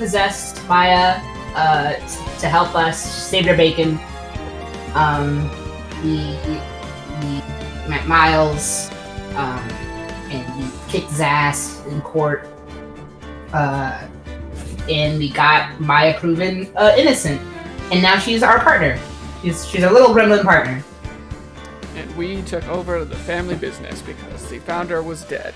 possessed Maya to help us save their bacon. He met Miles, and he kicked his ass in court. And we got Maya proven innocent, and now she's our partner. She's our little gremlin partner. And we took over the family business because the founder was dead.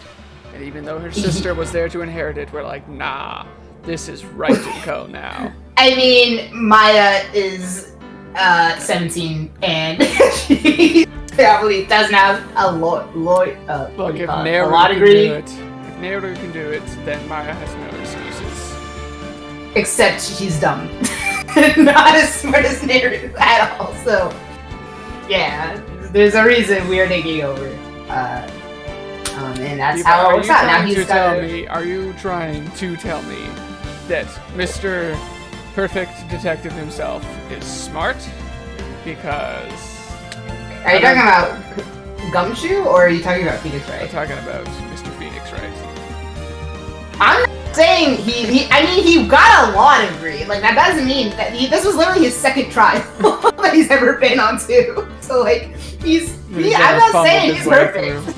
And even though her sister was there to inherit it, we're like, nah, this is right to go now. I mean, Maya is 17, and she probably doesn't have a Look, if a law degree. If Naruto can do it, then Maya has no excuses. Except she's dumb. Not as smart as Naruto at all, so... Yeah, there's a reason we're taking over. And that's how it works out. Now he's got... Are you trying to tell me that Mr. Perfect Detective himself is smart? Because... Are you talking about Gumshoe, or are you talking about Phoenix Wright? I'm talking about Mr. Phoenix Wright. I'm not saying he got a law degree. Like, that doesn't mean that this was literally his second trial that he's ever been on to. So, like, I'm not saying he's perfect.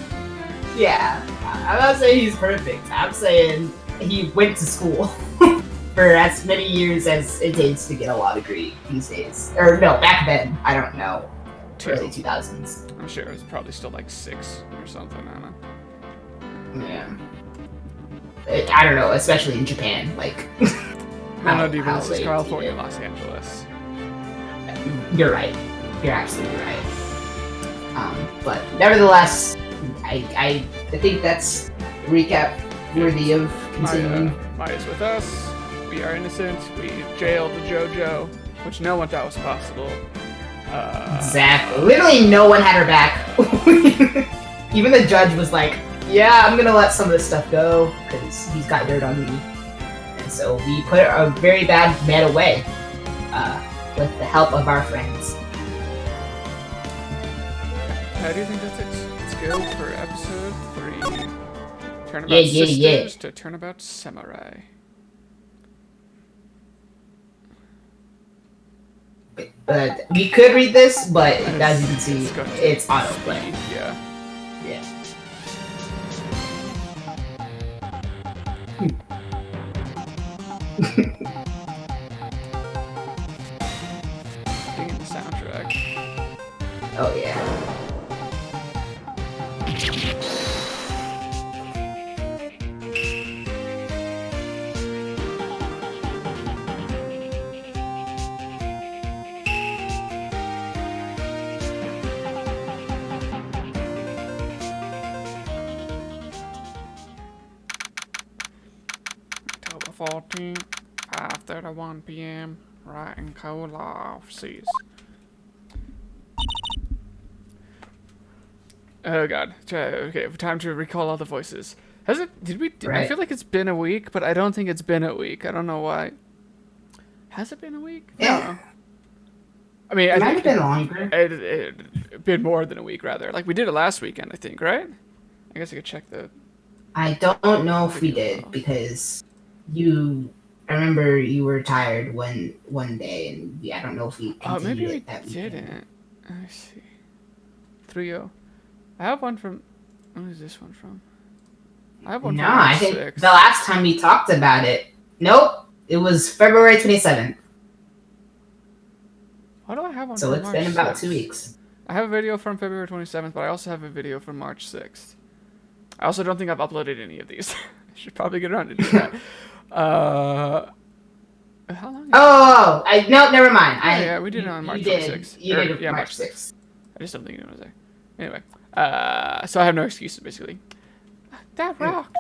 Yeah, I'm not saying he's perfect. I'm saying he went to school for as many years as it takes to get a law degree these days. Or no, back then, I don't know. Early 2000s. I'm sure it was probably still like 6 or something, I don't know. Yeah. I don't know, especially in Japan. Like, this is California, Los Angeles. You're right. You're absolutely right. But nevertheless, I think that's a recap worthy of continuing. Maya's with us. We are innocent. We jailed the JoJo, which no one thought was possible. Exactly. Literally no one had her back. Even the judge was like, yeah, I'm gonna let some of this stuff go because he's got dirt on me. And so we put a very bad man away with the help of our friends. How do you think that's good for episode 3? Turnabout Sisters to Turnabout Samurai. But we could read this, but as you can see, it's autoplay. Yeah. Digging the soundtrack. Oh yeah. October 14th, 5:31 p.m. Right in Cola offices. Oh god. Okay, time to recall all the voices. Has it? Right. I feel like it's been a week, but I don't think it's been a week. I don't know why. Has it been a week? Yeah. No. I mean, It might have been longer. It been more than a week, rather. Like, we did it last weekend, I think, right? I guess I could check the... I don't know if we did, because I remember you were tired one day, and I don't know if we continued maybe we it that weekend. didn't. Let me see. 3-0. I have one from... What is this one from? I have one from I think 6. the last time we talked about it... Nope. It was February 27th. Why do I have one So from it's March been about 6th? 2 weeks. I have a video from February 27th, but I also have a video from March 6th. I also don't think I've uploaded any of these. I should probably get around to do that. How long? No, never mind. Yeah, we did it on March 26th. You did it March 6th. I just don't think you know what I say. Anyway, so I have no excuses, basically. That rocked.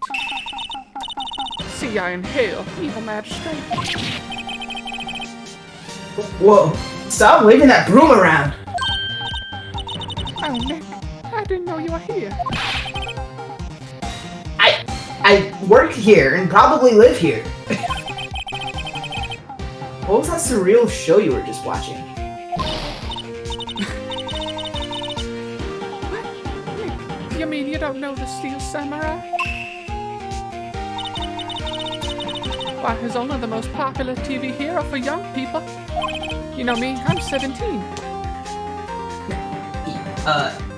See ya in hell, evil magistrate. Whoa! Stop waving that broom around! Oh, Nick, I didn't know you were here. I work here and probably live here. What was that surreal show you were just watching? What? Nick, you mean you don't know the Steel Samurai? Why, he's only the most popular TV hero for young people. You know me, I'm 17.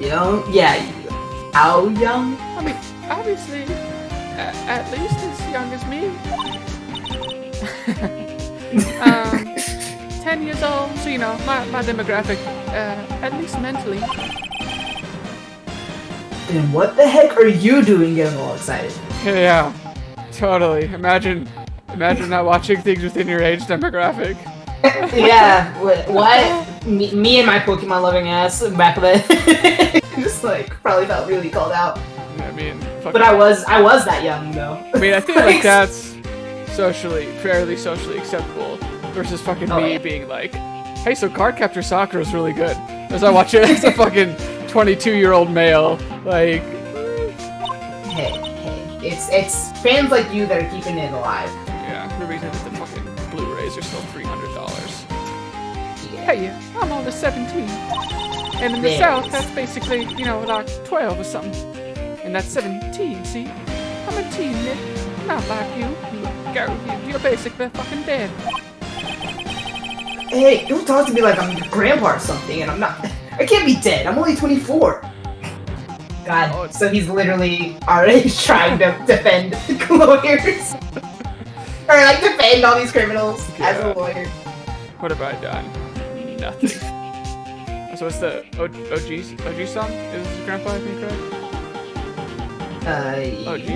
Young? Yeah. How young? I mean, obviously, at least as young as me. 10 years old, so you know, my demographic, at least mentally. Then what the heck are you doing getting all excited? Yeah, totally. Imagine not watching things within your age demographic. Yeah, what? Me and my Pokemon loving ass back then. Just like probably felt really called out. I mean, but I was that young though. I mean, I feel like that's fairly socially acceptable versus fucking me being like, hey, so Cardcaptor Sakura is really good. As I watch it as a fucking 22-year-old male, like. Hey, it's fans like you that are keeping it alive. Yeah, the reason that the fucking Blu-rays are still $300. Hey, I'm only 17. And in the South, that's basically, you know, like 12 or something. And that's 17, see? I'm a teen, Nick. Not like you. You're basically fucking dead. Hey, don't talk to me like I'm your grandpa or something, and I'm not. I can't be dead. I'm only 24. God, so he's literally already trying to defend lawyers. Or like defend all these criminals as a lawyer. What have I done? Nothing. So it's the OG song? Is his grandpa, I think, right? OG?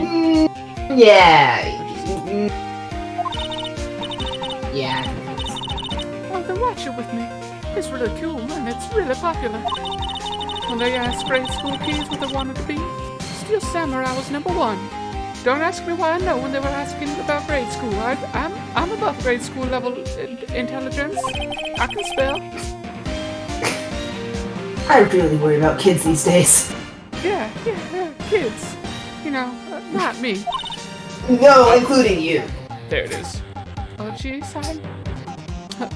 Yeah. Yeah. Well, then watch it with me. It's really cool, and it's really popular. When they asked grade school kids what they wanted to be, Steel Samurai was number 1. Don't ask me why I know when they were asking about grade school. I'm above grade school level intelligence. I can spell. I really worry about kids these days. Yeah, kids. You know, not me. No, including you. There it is. Oh, geez,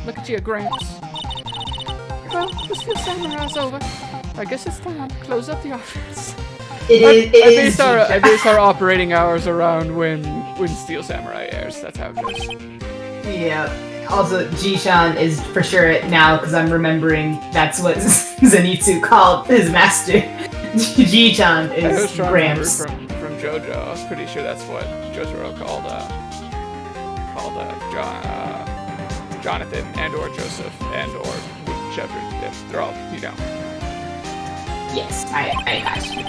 look at you, Gramps. Well, the Steel Samurai's over. I guess it's time to close up the office. It is. At least our operating hours around when Steel Samurai airs. That's how it goes. Yeah. Also, Jishan is for sure it now because I'm remembering that's what Zenitsu called his master. Jichan is Gramps. From JoJo, I was pretty sure that's what Jotaro called Jonathan and or Joseph and or whichever. They're all, you know. Yes, I got you.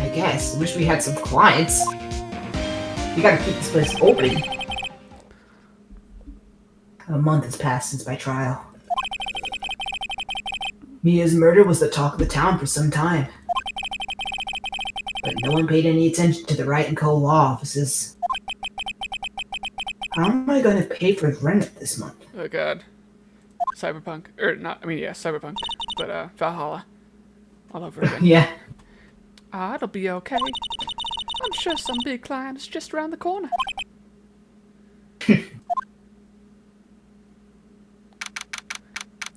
I guess. Wish we had some clients. We gotta keep this place open. A month has passed since my trial. Mia's murder was the talk of the town for some time. But no one paid any attention to the Wright & Co. law offices. How am I gonna pay for rent this month? Oh god. Cyberpunk. Cyberpunk. But, Valhalla. All over again. Yeah. It'll be okay. I'm sure some big client is just around the corner.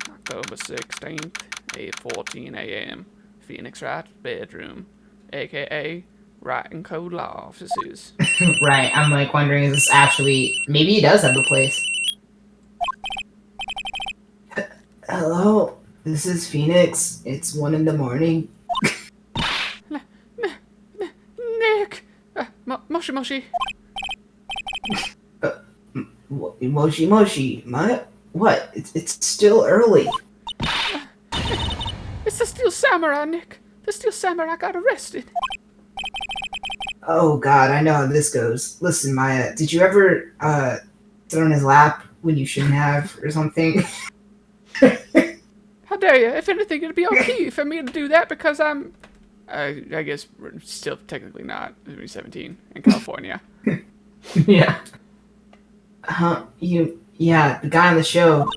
October 16th, 8:14 a.m. Phoenix Wright's bedroom, aka Wright & Co. law offices. Right, I'm like wondering, is this actually... Maybe he does have a place. Hello, this is Phoenix. It's 1 in the morning. Nick! Moshi Moshi. Moshi Moshi, what? It's still early. It's the Steel Samurai, Nick. The Steel Samurai got arrested. Oh god, I know how this goes. Listen, Maya, did you ever sit on his lap when you shouldn't have or something? How dare you? If anything, it'd be okay for me to do that because I'm... I guess we're still technically not. 17 in California. Yeah. Yeah, the guy on the show.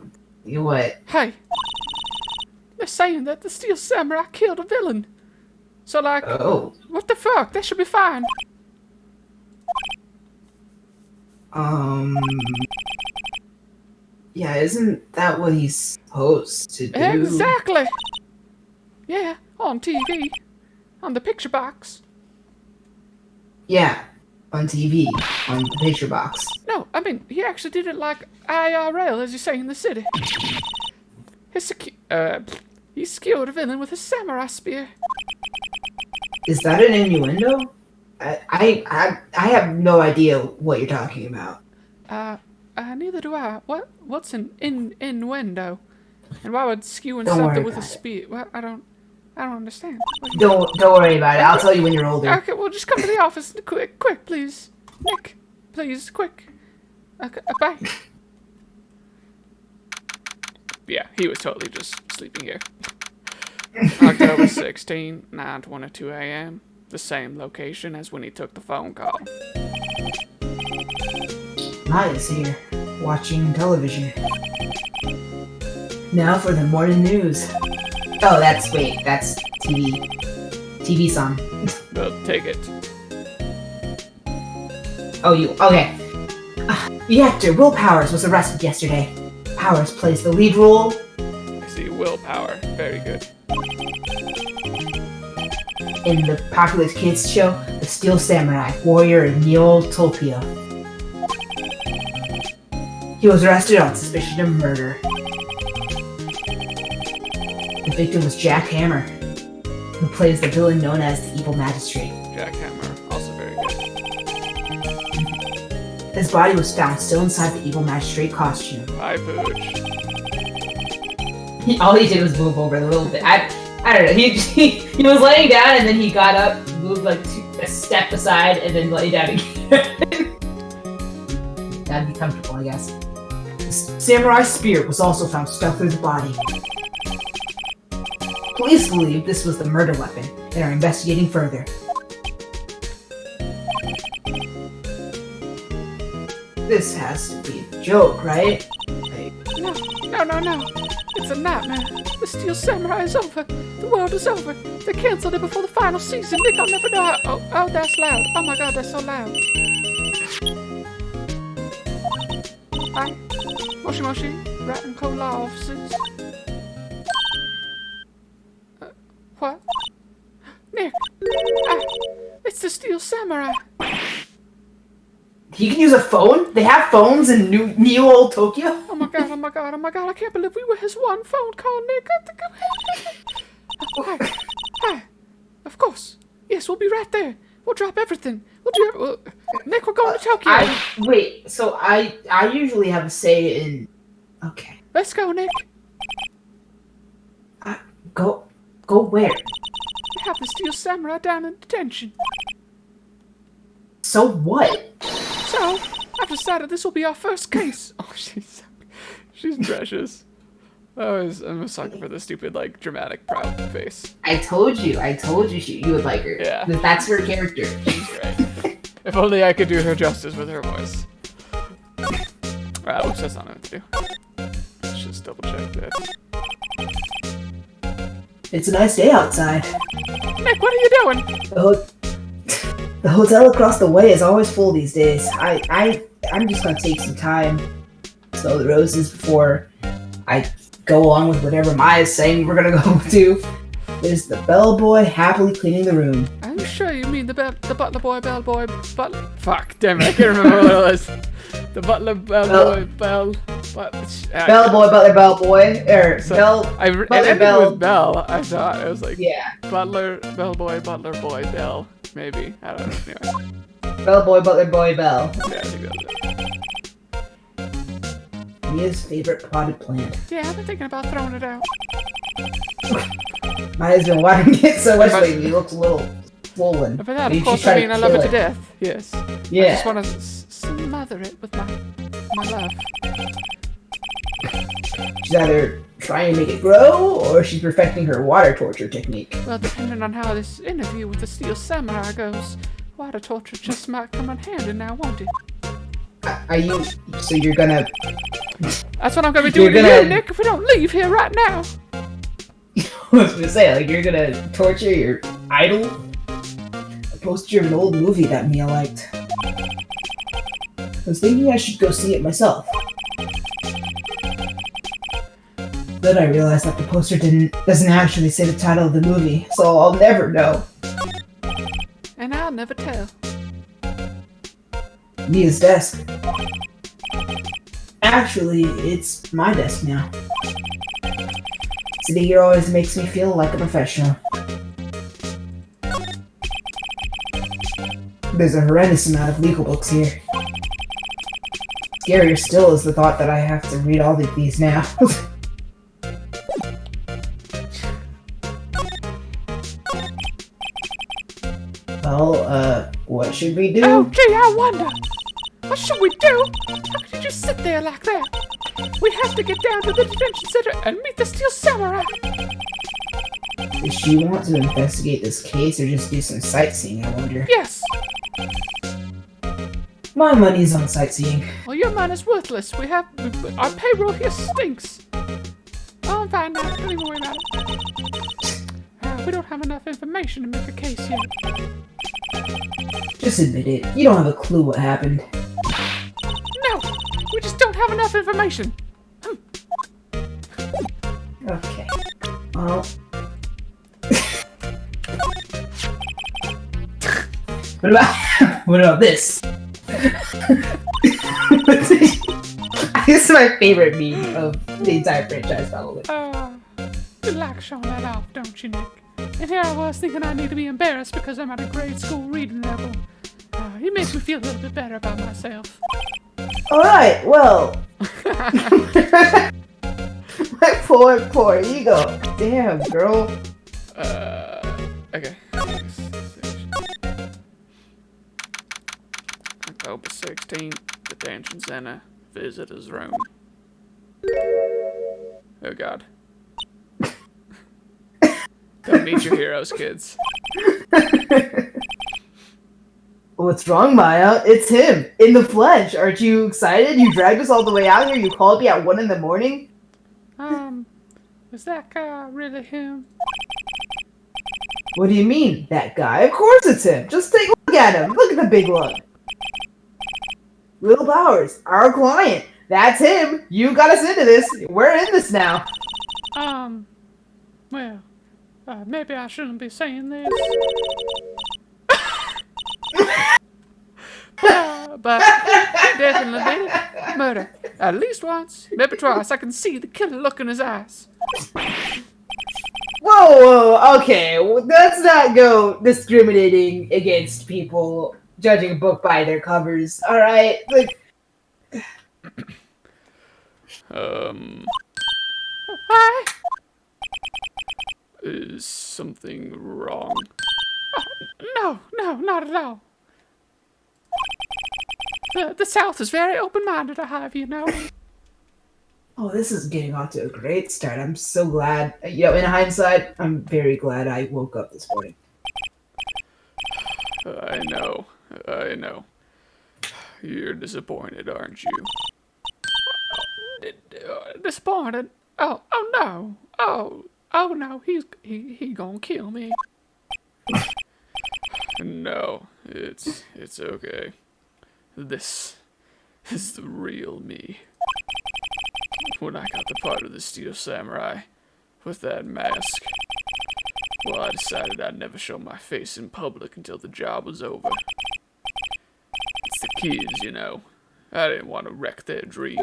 You what? Hey. They're saying that the Steel Samurai killed a villain. So, like, what the fuck? That should be fine. Yeah, isn't that what he's supposed to do? Exactly. Yeah, on TV. On the picture box. Yeah. on TV, on the picture box. No, I mean, he actually did it like IRL, as you say in the city. He skilled a villain with a samurai spear. Is that an innuendo? I have no idea what you're talking about. Neither do I. What's an innuendo? And why would skewing Don't something worry with a about it. spear? Well, I don't understand. Don't worry about it. I'll tell you when you're older. Okay, well, just come to the office, quick, please, Nick, please, quick. Okay, bye. Yeah, he was totally just sleeping here. October 16, 9:22 a.m. The same location as when he took the phone call. Maya's here, watching television. Now for the morning news. Oh, that's TV. TV song. Well, take it. Okay. The actor Will Powers was arrested yesterday. Powers plays the lead role. I see willpower. Very good. In the popular kids show, The Steel Samurai, Warrior in Neotopia. He was arrested on suspicion of murder. The victim was Jack Hammer, who plays the villain known as the Evil Magistrate. Jack Hammer, also very good. His body was found still inside the Evil Magistrate costume. Bye, Pooch. All he did was move over a little bit. I don't know. He was laying down and then he got up, moved like a step aside, and then lay down again. That'd be comfortable, I guess. The samurai spear was also found stuck through the body. Police believe this was the murder weapon and are investigating further. This has to be a joke, right? No. It's a nightmare. The Steel Samurai is over. The world is over. They canceled it before the final season. Nick, I'll never know how. Oh, that's loud. Oh my god, that's so loud. Hi. Moshi Moshi. Rat and Cola offices. What? Nick! It's the Steel Samurai! He can use a phone? They have phones in Neo Old Tokyo? Oh my god, I can't believe we were his one phone call, Nick. Hi. Of course. Yes, we'll be right there. We'll drop everything. Nick, we're going to Tokyo. I usually have a say in... Okay. Let's go, Nick. Go where? We have the Steel Samurai down in detention. So what? So, I've decided this will be our first case. Oh, she's precious. I'm a sucker for the stupid, like, dramatic, proud face. I told you you would like her. Yeah. That's her character. She's right. If only I could do her justice with her voice. Alright, oops, that's not what to do. Let's just double check this. It's a nice day outside. Nick, what are you doing? The hotel across the way is always full these days. I'm just gonna take some time, smell the roses before I go along with whatever Maya's saying we're gonna go to. There's the bellboy happily cleaning the room. Are you sure you mean the butler boy, bellboy, butler? Fuck, damn it, I can't remember what it was. The butler, bellboy, bellboy, butler, bellboy, it ended with bell. I thought it was like butler, bellboy, butler, boy, bell. Maybe. I don't know. Anyway. Bellboy, butler, boy, bell. Yeah, I think that was it. Mia's favorite potted plant. Yeah, I've been thinking about throwing it out. Maya's been watering it so much lately. It looks a little swollen. But that, of course, I mean, I love it to death. Yes. Yeah. I just want to smother it with my love. She's either trying to make it grow, or she's perfecting her water torture technique. Well, depending on how this interview with the Steel Samurai goes, water torture just might come in handy now, won't it? So you're gonna... That's what I'm gonna be doing to you, Nick, if we don't leave here right now! I was gonna say, like, you're gonna torture your idol? A poster of an old movie that Mia liked. I was thinking I should go see it myself. Then I realized that the poster doesn't actually say the title of the movie, so I'll never know. And I'll never tell. Mia's desk. Actually, it's my desk now. Sitting here always makes me feel like a professional. There's a horrendous amount of legal books here. Scarier still is the thought that I have to read all of these now. Well, what should we do? Oh, gee, I wonder. What should we do? How could you just sit there like that? We have to get down to the detention center and meet the Steel Samurai. Does she want to investigate this case or just do some sightseeing, I wonder? Yes. My money's on sightseeing. Well, your money's worthless. Our payroll here stinks. Oh, I'm fine now. Don't even worry about it. We don't have enough information to make a case yet. Just admit it. You don't have a clue what happened. No, we just don't have enough information. Okay. Well. What about this? This is my favorite meme of the entire franchise, probably. You like showing that off, don't you, Nick? And here I was thinking I need to be embarrassed because I'm at a grade school reading level. It makes me feel a little bit better about myself. Alright, well. My poor ego. Damn, girl. Okay. October 16th, detention center, visitor's room. Oh god. Don't meet your heroes, kids. What's wrong, Maya? It's him, in the flesh. Aren't you excited? You dragged us all the way out here. You called me at 1 in the morning. Is that guy really him? What do you mean, that guy? Of course it's him. Just take a look at him. Look at the big look. Will Bowers, our client. That's him. You got us into this. We're in this now. Well, maybe I shouldn't be saying this. But he definitely did it. Murder. At least once. Maybe twice. I can see the killer look in his eyes. Whoa, okay. Well, let's not go discriminating against people, judging a book by their covers. Alright? Like... Hi. Is something wrong? No, not at all. The South is very open-minded, I have you know. Oh, this is getting off to a great start. I'm so glad. You know, in hindsight, I'm very glad I woke up this morning. I know. You're disappointed, aren't you? Disappointed? Oh no. Oh no, he gonna kill me. No, it's okay. This is the real me. When I got the part of the Steel Samurai with that mask, well, I decided I'd never show my face in public until the job was over. It's the kids, you know. I didn't want to wreck their dreams.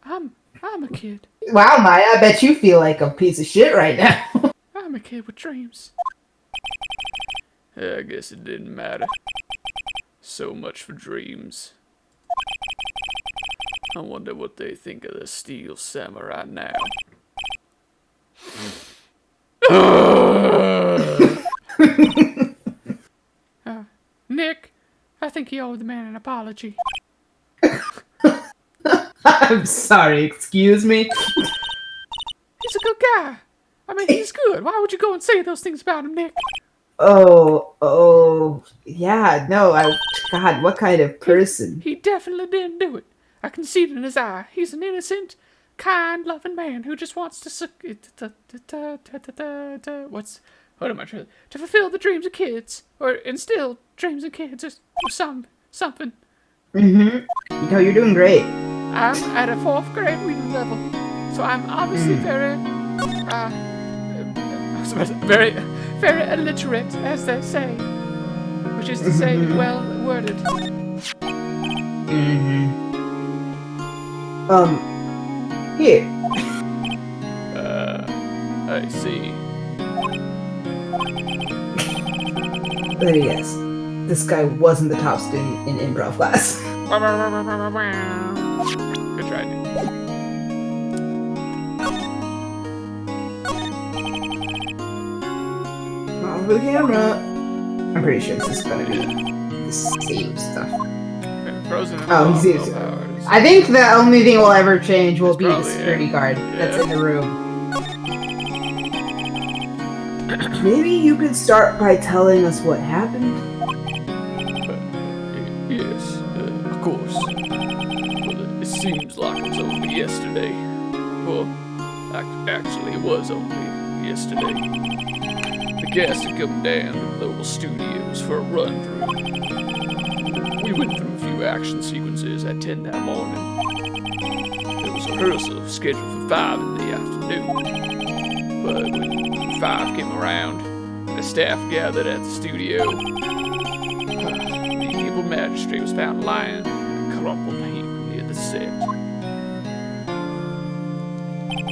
I'm a kid. Wow, Maya, I bet you feel like a piece of shit right now. I'm a kid with dreams. Yeah, I guess it didn't matter. So much for dreams. I wonder what they think of the Steel Samurai now. Nick, I think you owe the man an apology. I'm sorry, excuse me? He's a good guy. I mean, he's good. Why would you go and say those things about him, Nick? Oh, yeah, no, God, what kind of person? He definitely didn't do it. I can see it in his eye. He's an innocent, kind, loving man who just wants to to fulfill the dreams of kids, or instill dreams of kids, or something. You know, you're doing great. I'm at a 4th grade reading level, so I'm obviously very illiterate, as they say. which is to say, well worded. Here. I see. Let me guess. This guy wasn't the top student in improv class. Good try, dude. Over the camera. I'm pretty sure this is gonna be the same stuff. Frozen. Oh, he's used. I think the only thing will ever change will be the probably, security guard that's Yeah. in the room. Maybe you could start by telling us what happened. Yes, of course. Well, it seems like it was only yesterday. Well, actually, it was only yesterday. The guests had come down to the local studios for a run-through. We went through a few action sequences at 10 that morning. There was a rehearsal scheduled for 5 in the afternoon. But when 5 came around and the staff gathered at the studio, the evil magistrate was found lying in a crumpled heap near the set.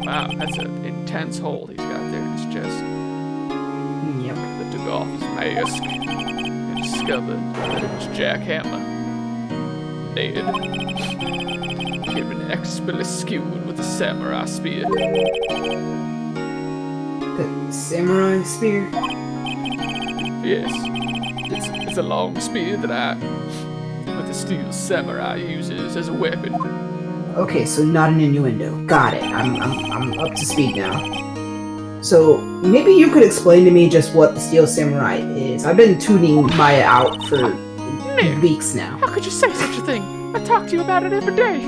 Wow, that's an intense hole he's got there in his chest. Yep. They took off his mask and discovered that it was Jack Hammer. Dead. He'd been expertly skewered with a samurai spear. The samurai spear? Yes, it's a long spear that the steel samurai uses as a weapon. Okay, so not an innuendo. Got it. I'm up to speed now. So maybe you could explain to me just what the Steel Samurai is. I've been tuning Maya out for Nick, weeks now. how could you say such a thing? I talk to you about it every day.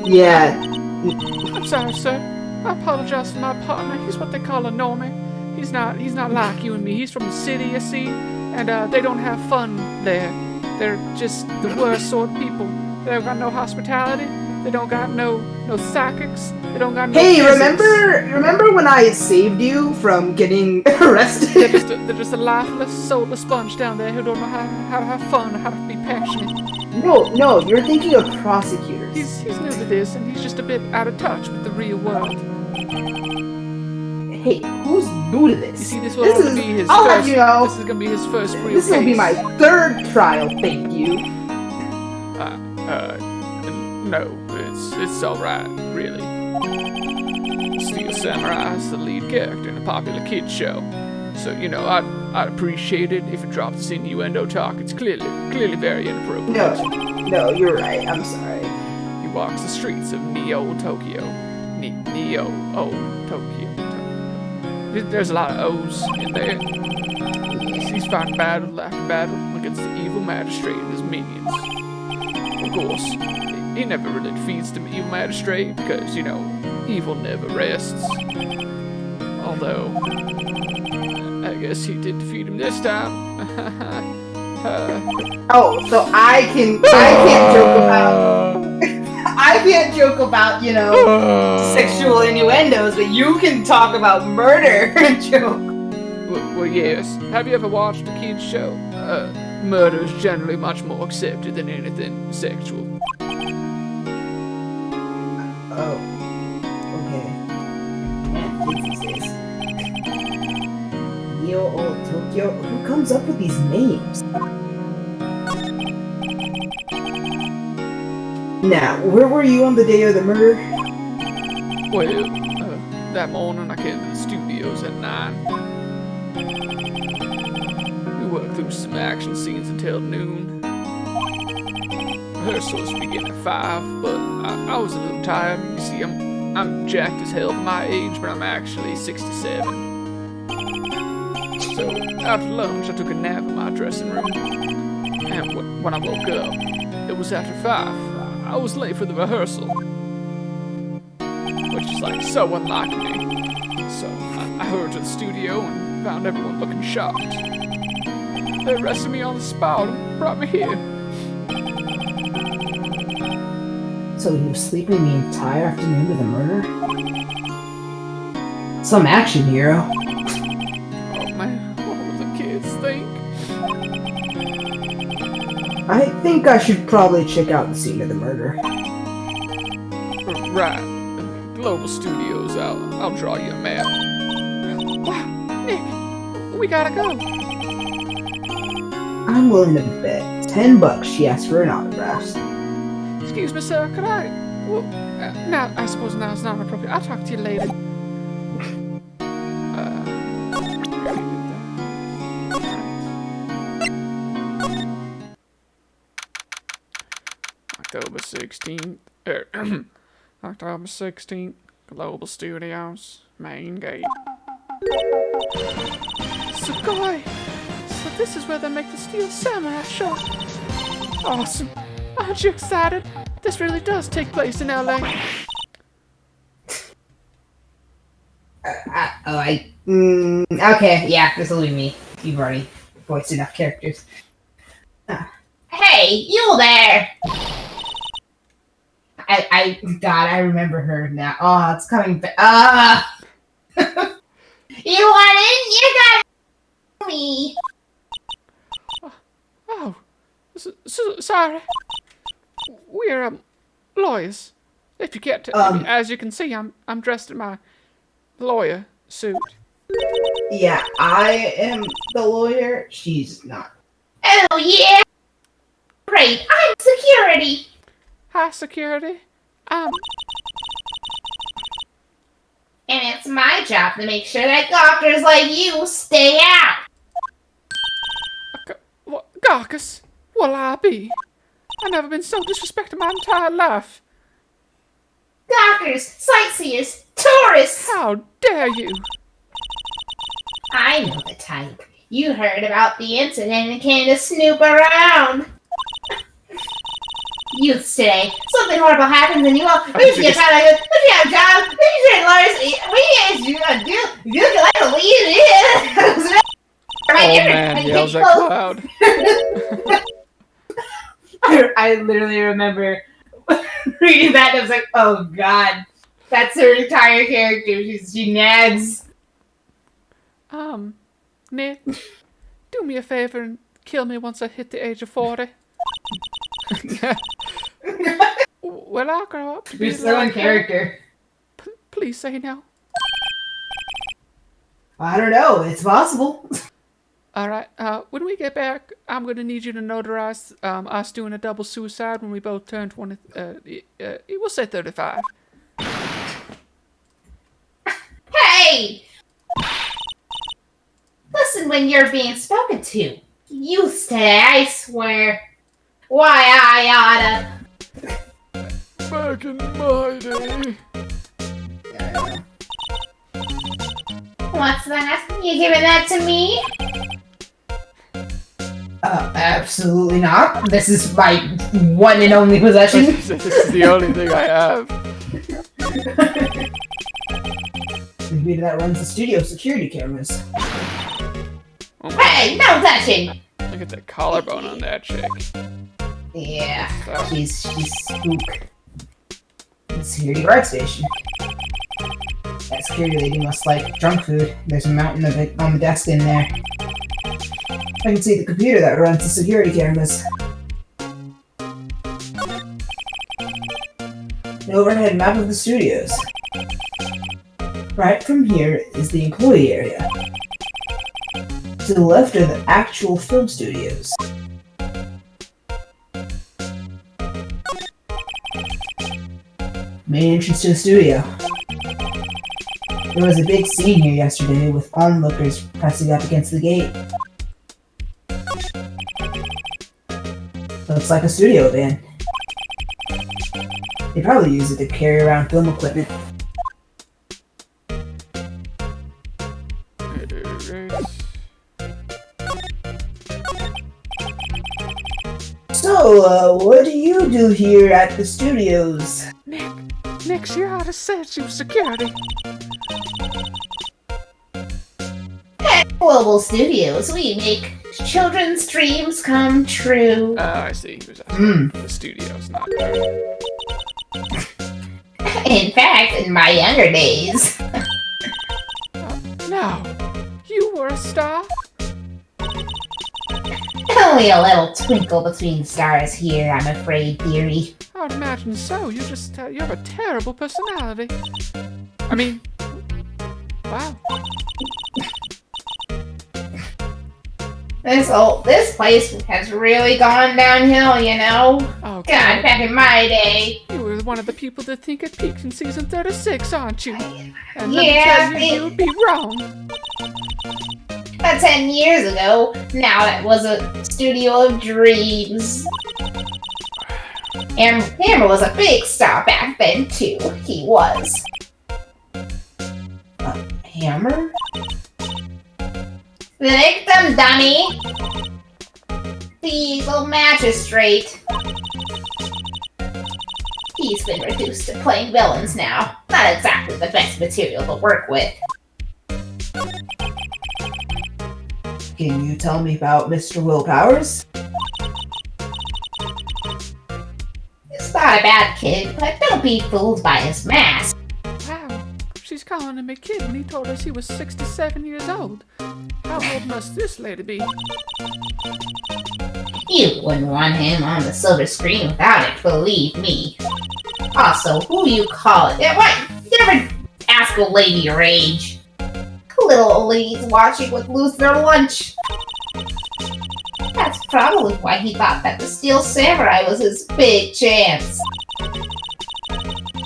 Yeah. I'm sorry, sir. I apologize for my partner. He's what they call a normie. He's not like you and me. He's from the city, you see, and they don't have fun there. They're just the worst sort of people. They don't got no hospitality. They don't got no psychics. They don't got no Hey, physics. remember when I saved you from getting arrested? They're just a lifeless, soulless bunch down there who don't know how to have fun or how to be passionate. No, you're thinking of prosecutors. He's new to this, and he's just a bit out of touch with the real world. Hey, who's new to this? You see, this will only be his I'll first. let you know. This is gonna be his first real This will be case. my third trial, thank you. No, it's all right, really. Steel Samurai is the lead character in a popular kids show, so you know I'd appreciate it if it dropped this innuendo talk. It's clearly very inappropriate. No, you're right. I'm sorry. He walks the streets of Neo Tokyo. Tokyo. There's a lot of O's in there. He's fighting battle after battle against the evil magistrate and his minions. Of course, he never really defeats the evil magistrate because, you know, evil never rests. Although, I guess he did defeat him this time. Oh, so I can't joke about, you know, sexual innuendos, but you can talk about murder and joke. Well, yes. Have you ever watched a kids show? Murder is generally much more accepted than anything sexual. Oh, okay. Man, kids these days. Neo Old Tokyo? Who comes up with these names? Now, where were you on the day of the murder? Well, that morning I came to the studios at 9. We worked through some action scenes until noon. Rehearsals begin at 5, but I was a little tired. You see, I'm jacked as hell for my age, but I'm actually 67. So after lunch, I took a nap in my dressing room, and when I woke up, it was after 5. I was late for the rehearsal, which is like so unlike me. So I hurried to the studio and found everyone looking shocked. They arrested me on the spot and brought me here. So you were sleeping the entire afternoon of the murder? Some action hero. Oh man, what will the kids think? think I should probably check out the scene of the murder. Right. Global Studios, I'll draw you a map. Wow, Nick, we gotta go. I'm willing to bet $10 she asked for an autograph. Excuse me, sir, could I... Well, now, I suppose now's not appropriate. I'll talk to you later. October 16th, October 16th, Global Studios, main gate. Sugoi! So this is where they make the Steel Samurai show. Awesome. Aren't you excited? This really does take place in LA. Okay, yeah, this will be me. You've already voiced enough characters. Hey, you there! God, I remember her now. Oh, it's coming back. You want in? You got me. Oh, sorry. We're lawyers. If you can't tell me, as you can see, I'm dressed in my lawyer suit. Yeah, I am the lawyer. She's not. Oh yeah. Great. I'm security. Hi, security. And it's my job to make sure that gawkers like you stay out. Gawkers? Will I be? I've never been so disrespected my entire life. Gawkers, sightseers, tourists. How dare you? I know the type. You heard about the incident and came to snoop around. Youths today, something horrible happens and you all, we should get out of here, we should have jobs, we should learn, we should do, you can like to leave it. Oh man, yells at Cloud. I literally remember reading that and I was like, oh god, that's her entire character, she nags. Nick, do me a favor and kill me once I hit the age of 40. Well, I'll grow up to be You're so in character. Please say no. I don't know. It's possible. All right. When we get back, I'm gonna need you to notarize us doing a double suicide when we both turn 20. We'll say 35. Hey! Listen when you're being spoken to. Youths today, I swear. Why I oughta. Back in my day. What's that? You giving that to me? Absolutely not. This is my one and only possession. This is the only thing I have. The computer that runs the studio security cameras. Oh Hey, no touching! Look at that collarbone on that chick. Yeah, she's spook. The security guard station. That security lady must like junk food. There's a mountain of it on the desk in there. I can see the computer that runs the security cameras. An overhead map of the studios. Right from here is the employee area. To the left are the actual film studios. Main entrance to the studio. There was a big scene here yesterday with onlookers pressing up against the gate. Looks like a studio van. They probably use it to carry around film equipment. So, what do you do here at the studios? Nick, she ought to said she was security. At Global Studios, we make children's dreams come true. I see. He was at the studios, not there. In fact, in my younger days. No, you were a star? only a little twinkle between the stars here, I'm afraid, dearie. I'd imagine so. You have a terrible personality. I mean, wow. This place has really gone downhill, you know? Oh, God, back in my day. You were one of the people that think it peaked in season 36, aren't you? And Yeah, let me tell you, you'd be wrong. About 10 years ago, now that was a studio of dreams. Hammer was a big star back then, too. He was. Hammer? The victim, dummy! The evil magistrate. He's been reduced to playing villains now. Not exactly the best material to work with. Can you tell me about Mr. Will Powers? He's not a bad kid, but don't be fooled by his mask. Wow, she's calling him a kid when he told us he was 67 years old. How old must this lady be? You wouldn't want him on the silver screen without it, believe me. Also, who you call it? What? You never ask a lady her age. Little old ladies watching would lose their lunch. That's probably why he thought that the Steel Samurai was his big chance.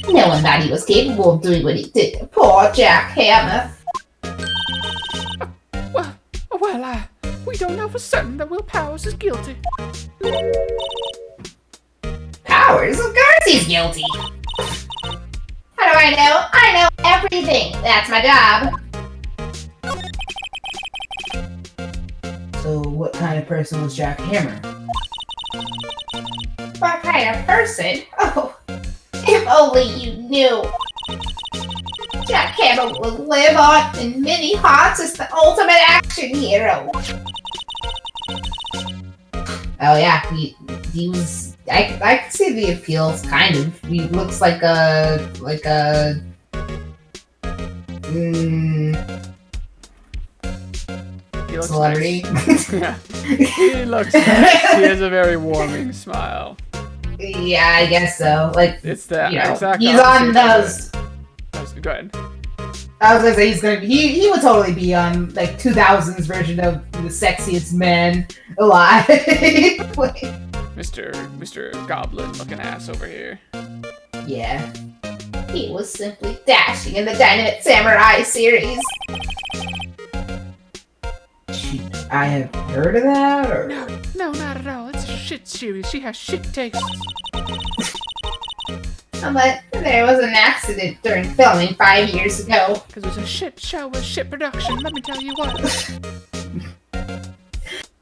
No one thought he was capable of doing what he did to poor Jack Hammer. Well, we don't know for certain that Will Powers is guilty. Powers? Of course he's guilty. How do I know? I know everything. That's my job. So, what kind of person was Jack Hammer? What kind of person? Oh, if only you knew. Jack Hammer will live on in many hearts as the ultimate action hero. Oh yeah, he was. I can see the appeals, kind of. He looks like a He looks celebrity. nice. Yeah. He looks nice. He has a very warming smile. Yeah, I guess so. Like, It's the you know, exact he's on opposite those. of it. Go ahead. I was gonna say he would totally be on like 2000s version of the sexiest man alive. Like, Mr. Goblin looking ass over here. yeah. He was simply dashing in the Dynamite Samurai series. I have heard of that, or No, not at all. It's a shit series. She has shit taste. But there was an accident during filming 5 years ago. Because it was a shit show with shit production, let me tell you what.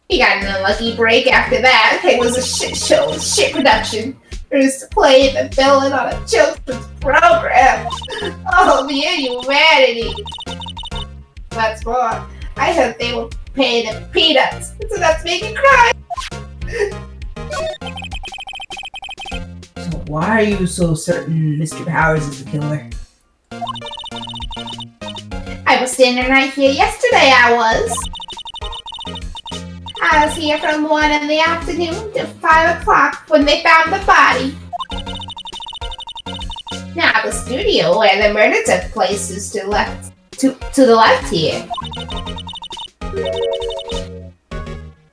He got an unlucky break after that. It was a shit show with shit production. He was to play the villain on a children's program. Oh, the inhumanity. What's more, I hope they will pay the peanuts. So that's making me cry. so why are you so certain Mr. Powers is the killer? I was standing right here yesterday, I was here from 1 in the afternoon to 5 o'clock when they found the body. Now the studio where the murder took place is to the left here.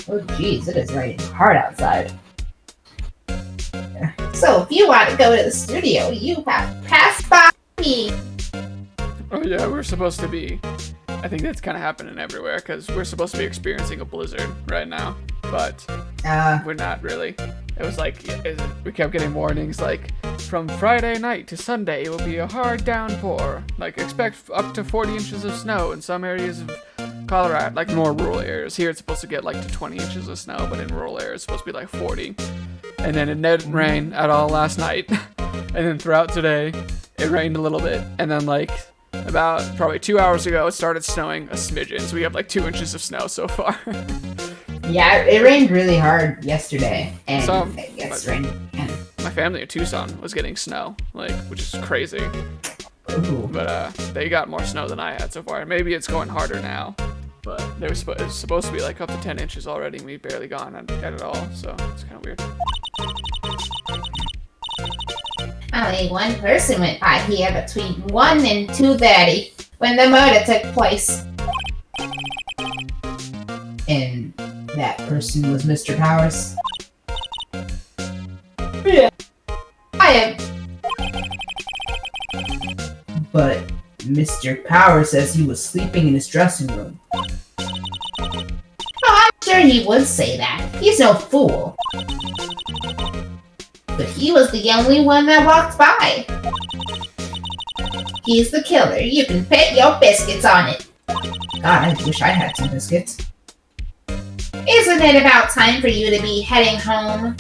Oh geez, it is raining hard outside. So if you want to go to the studio, you have to pass by me. Oh yeah, we're supposed to be. I think that's kind of happening everywhere because we're supposed to be experiencing a blizzard right now, but we're not really. It was like we kept getting warnings like from Friday night to Sunday it will be a hard downpour. Like expect up to 40 inches of snow in some areas of Colorado, like more rural areas. Here it's supposed to get like to 20 inches of snow, but in rural areas it's supposed to be like 40. And then it didn't rain at all last night, and then throughout today it rained a little bit, and then like about probably 2 hours ago it started snowing a smidgen, so we have like 2 inches of snow so far. Yeah, it rained really hard yesterday, and Some, I guess but- rain. My family in Tucson was getting snow, like, which is crazy. Ooh. But they got more snow than I had so far. Maybe it's going harder now. But it's supposed to be like up to 10 inches already, and we've barely gone at it all, so it's kind of weird. Only one person went by here between 1 and 2:30 when the murder took place. And that person was Mr. Powers? Yeah. I am. But Mr. Powers says he was sleeping in his dressing room. Oh, I'm sure he would say that. He's no fool. But he was the only one that walked by. He's the killer. You can bet your biscuits on it. God, I wish I had some biscuits. Isn't it about time for you to be heading home?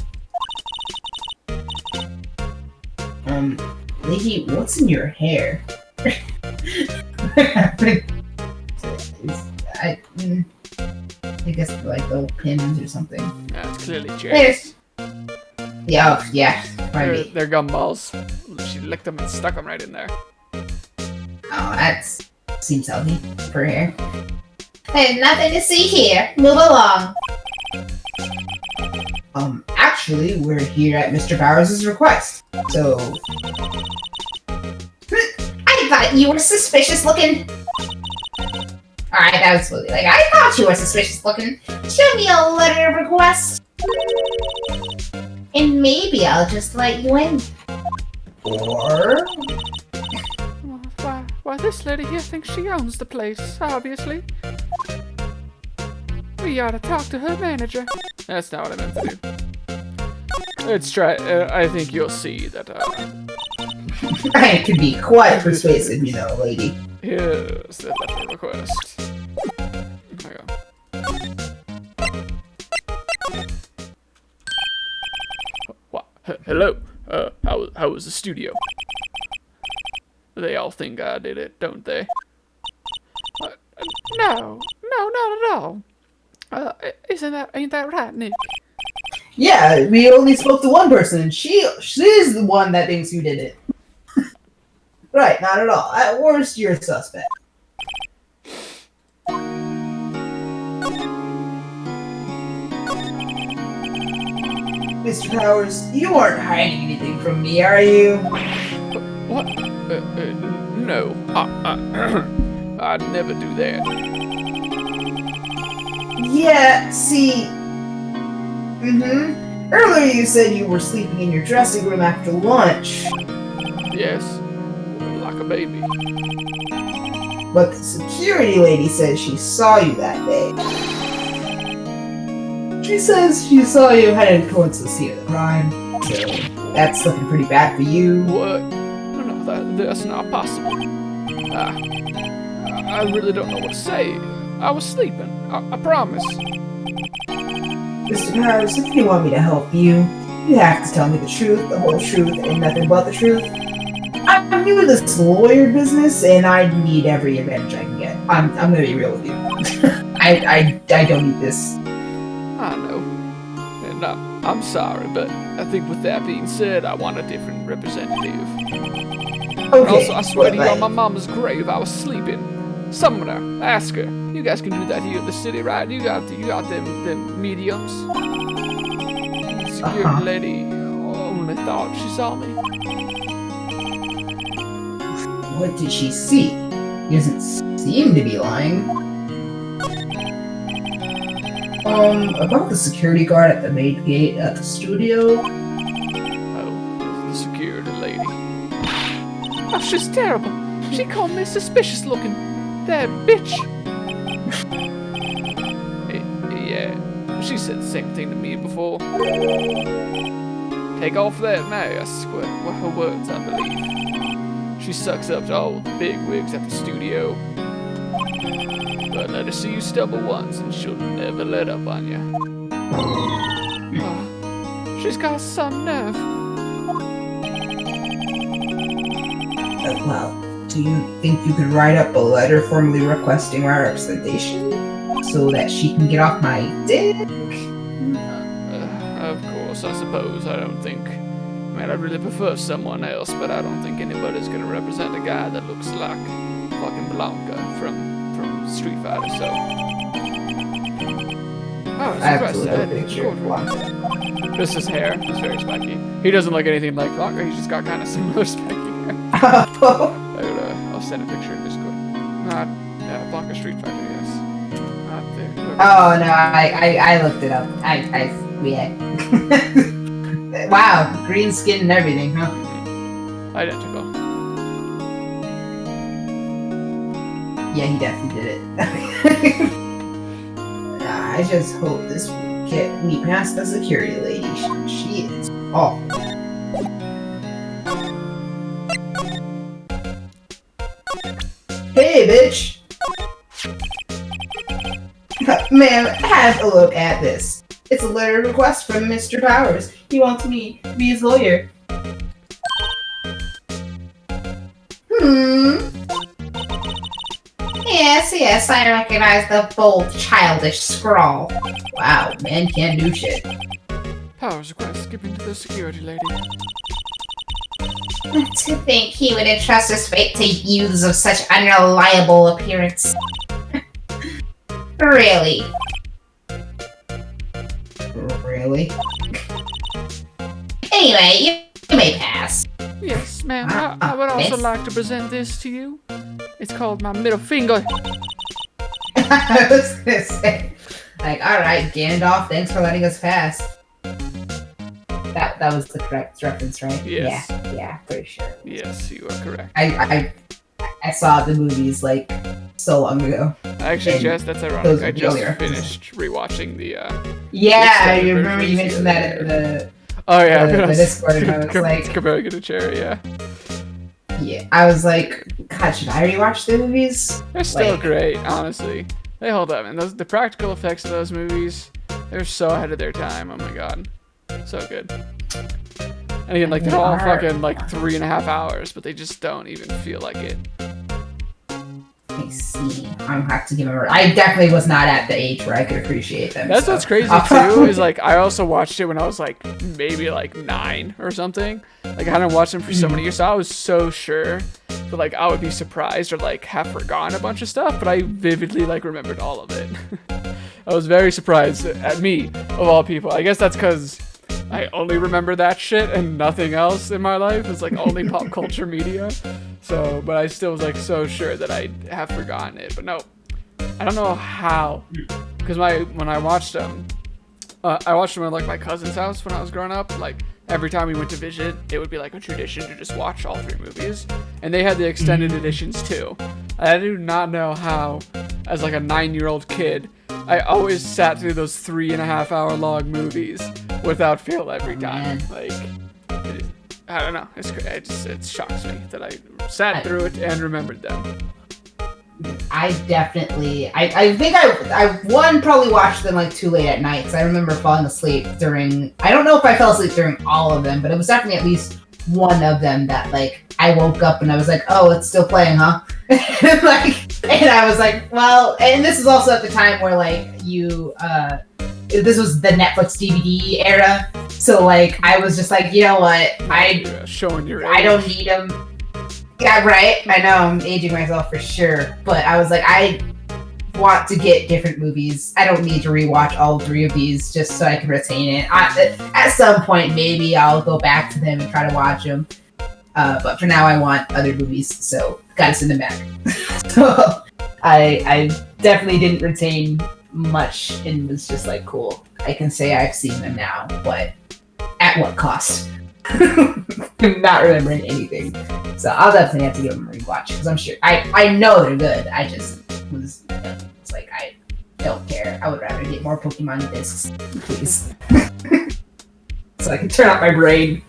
Lady, what's in your hair? I guess like little pins or something. Yeah, it's clearly Jerry's. Yeah, probably. They're gumballs. She licked them and stuck them right in there. Oh, that seems healthy for hair. There's nothing to see here. Move along. Actually, we're here at Mr. Powers' request. So... I thought you were suspicious looking. Alright, that was really like, I thought you were suspicious looking. Show me a letter of request. And maybe I'll just let you in. Or... Why, this lady here thinks she owns the place, obviously. We ought to talk to her manager. That's not what I meant to do. Let's try. I think you'll see that. I can be quite persuasive, you know, lady. Here's the letter request. There you go. What? Hello. How was the studio? They all think I did it, don't they? No, not at all. Ain't that right, Nick? Yeah, we only spoke to one person, and she's the one that thinks you did it. Right, not at all. At worst, you're a suspect. Mr. Powers, you aren't hiding anything from me, are you? What? No. I'd never do that. Yeah, see... Earlier you said you were sleeping in your dressing room after lunch. Yes. Like a baby. But the security lady says she saw you that day. She says she saw you headed towards the scene of the crime. So that's looking pretty bad for you. What? No, that's not possible. I really don't know what to say. I was sleeping. I promise. Mr. Powers, if you want me to help you, you have to tell me the truth, the whole truth, and nothing but the truth. I'm new to this lawyer business, and I need every advantage I can get. I'm gonna be real with you. I don't need this. I know. And I'm sorry, but I think with that being said, I want a different representative. Okay. Also, I swear to you, on my mama's grave, I was sleeping. Summon her. Ask her. You guys can do that here in the city, right? You got them mediums. The security lady only thought she saw me. What did she see? He doesn't seem to be lying. About the security guard at the main gate at the studio. Oh, the security lady. Oh, she's terrible. She called me suspicious looking. That bitch. Yeah, she said the same thing to me before. Take off that mask were her words, I believe. She sucks up to all the big wigs at the studio. But let her see you stumble once and she'll never let up on you. Oh, she's got some nerve. Well, do you think you could write up a letter formally requesting my representation? So that she can get off my dick? Of course, I suppose. I don't think... I mean, I really prefer someone else, but I don't think anybody's gonna represent a guy that looks like fucking Blanca from Street Fighter, so. Oh, I have to it's look at a red. picture. Cool. Just his hair is very spiky. He doesn't look anything like Blanca, he's just got kind of similar spiky hair. I'll send a picture in Discord. Yeah, Blanca Street Fighter, yes. Not there. Oh no, I looked it up. Yeah. Wow, green skin and everything, huh? Identical. Yeah, he definitely did it. I just hope this will get me past the security lady. She is awful. Hey, bitch! Ma'am, have a look at this. It's a letter of request from Mr. Powers. He wants me to be his lawyer. Yes, I recognize the bold, childish scrawl. Wow, man can't do shit. Powers request, given to the security lady. To think he would entrust his fate to youths of such unreliable appearance. Really? Really? Anyway, you may pass. Yes, ma'am. I would also Yes. like to present this to you. It's called my middle finger. I was gonna say, like, alright, Gandalf, thanks for letting us pass. That was the correct reference, right? Yes. Yeah, pretty sure. Yes, you are correct. I saw the movies, like, so long ago. Actually, And Jess, that's those ironic. I are just earlier. finished rewatching the, Yeah, I extended remember you versions mentioned here that and in the... Oh, yeah. The Discord, and I was like- Comparing it to Cherry, yeah. Yeah, I was like, God, should I rewatch the movies? They're still Like- great, honestly. They hold up, and the practical effects of those movies, they're so ahead of their time. Oh my god, so good. And again, like they're all fucking like 3.5 hours, but they just don't even feel like it. Let me see. I'm gonna have to give them a... I definitely was not at the age where I could appreciate them. That's so. what's crazy too. Is like I also watched it when I was like maybe like 9 or something. Like I hadn't watched them for so many years, so I was so sure that like I would be surprised or like have forgotten a bunch of stuff, but I vividly like remembered all of it. I was very surprised at me of all people. I guess that's because I only remember that shit and nothing else in my life. It's like only pop culture media. So, but I still was like so sure that I have forgotten it. But no, I don't know how, because when I watched them, I watched them at like my cousin's house when I was growing up. Like every time we went to visit, it would be like a tradition to just watch all 3 movies, and they had the extended editions too. I do not know how, as like a 9-year-old kid, I always sat through those 3.5 hour long movies without fail every time. Like, I don't know. It shocks me that I sat through it and remembered them. I definitely... I think I probably watched them like too late at night, because I remember falling asleep during... I don't know if I fell asleep during all of them, but it was definitely at least one of them that like I woke up and I was like, oh, it's still playing, huh? and I was like, well, and this is also at the time where like this was the Netflix DVD era, so like I was just like, you know what, Showing your age. I don't need them. Yeah, right. I know I'm aging myself for sure, but I was like, I want to get different movies. I don't need to rewatch all 3 of these just so I can retain it. At some point, maybe I'll go back to them and try to watch them. But for now, I want other movies, so gotta send them back. So I definitely didn't retain much and was just like, cool. I can say I've seen them now, but at what cost? I'm not remembering anything. So I'll definitely have to give them a rewatch, because I'm sure I know they're good. I just was it's like, I don't care. I would rather get more Pokemon discs, please. So I can turn off my brain.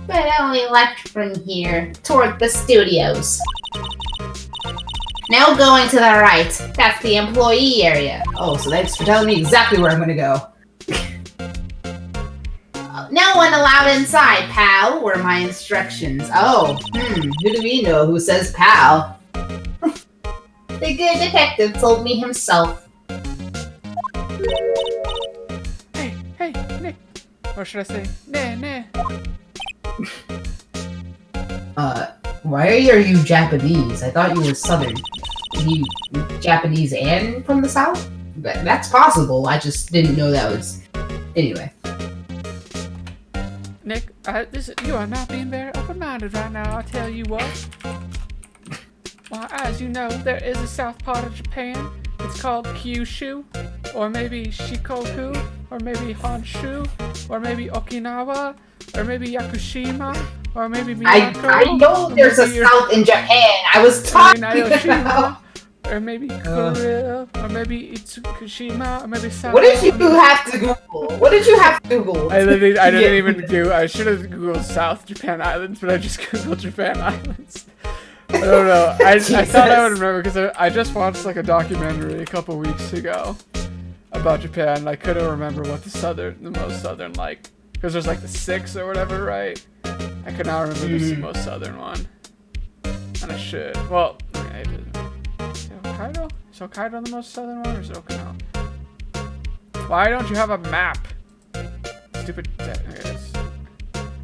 But only left from here, toward the studios. Now going to the right, that's the employee area. Oh, so thanks for telling me exactly where I'm gonna go. No one allowed inside, pal, Were my instructions. Oh, who do we know who says pal? The good detective told me himself. Hey, Nick. Or should I say, nah. Why are you Japanese? I thought you were Southern. he Japanese and from the South? That's possible. I just didn't know that was. Anyway. Nick, you are not being very open-minded right now, I'll tell you what. Well, as you know, there is a south part of Japan. It's called Kyushu, or maybe Shikoku, or maybe Honshu, or maybe Okinawa, or maybe Yakushima, or maybe Miyako. I know there's a south in Japan. I was talking about. Or maybe Korea, or maybe Itsukushima, or maybe South. What did you have to Google? What did you have to Google? I didn't even Google. I should have Googled South Japan Islands, but I just Googled Japan Islands. I don't know. I thought I would remember because I just watched like a documentary a couple weeks ago about Japan. And I couldn't remember what the most southern like, because there's like the 6 or whatever, right? I could not remember the most southern one, and I should. Well, okay, Hokkaido? Is Hokkaido the most southern one, or is it Okinawa? Why don't you have a map? Stupid. Okay,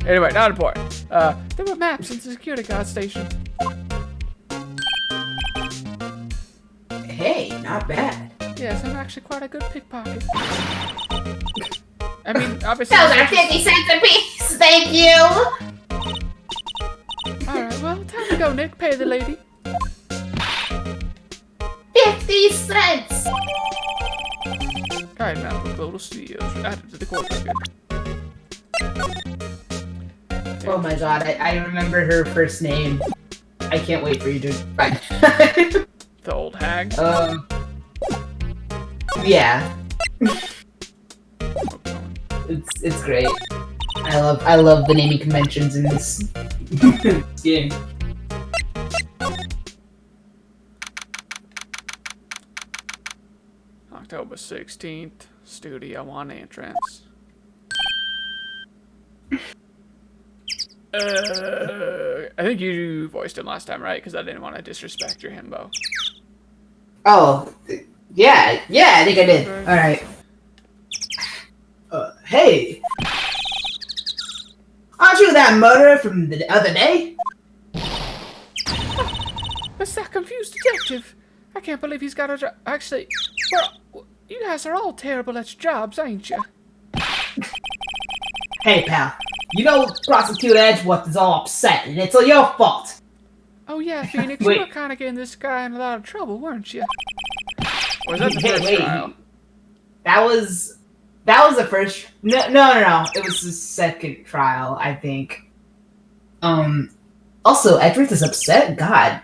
anyway, not important. There were maps in the security guard station. Hey, not bad. Yes, I'm actually quite a good pickpocket. I mean, obviously. Those are 50 cents a piece. Thank you. All right, well, time to go, Nick. Pay the lady. 50 cents. Alright, now we'll go to Studios. Added to the court record. Oh my god, I remember her first name. I can't wait for you to find The old hag? Yeah. It's great. I love the naming conventions in this game. October 16th, Studio 1 entrance. I think you voiced him last time, right? Because I didn't want to disrespect your himbo. Oh, yeah, I think I did. Alright. Hey! Aren't you that murderer from the other day? That's that confused detective. I can't believe he's got a job. Actually, well, you guys are all terrible at your jobs, ain't you? Hey, pal. You know Prosecutor Edgeworth is all upset, and it's all your fault. Oh yeah, Phoenix, Wait. you were kind of getting this guy in a lot of trouble, weren't you? Or was that the first trial? That was the first. No. It was the second trial, I think. Also, Edgeworth is upset. God,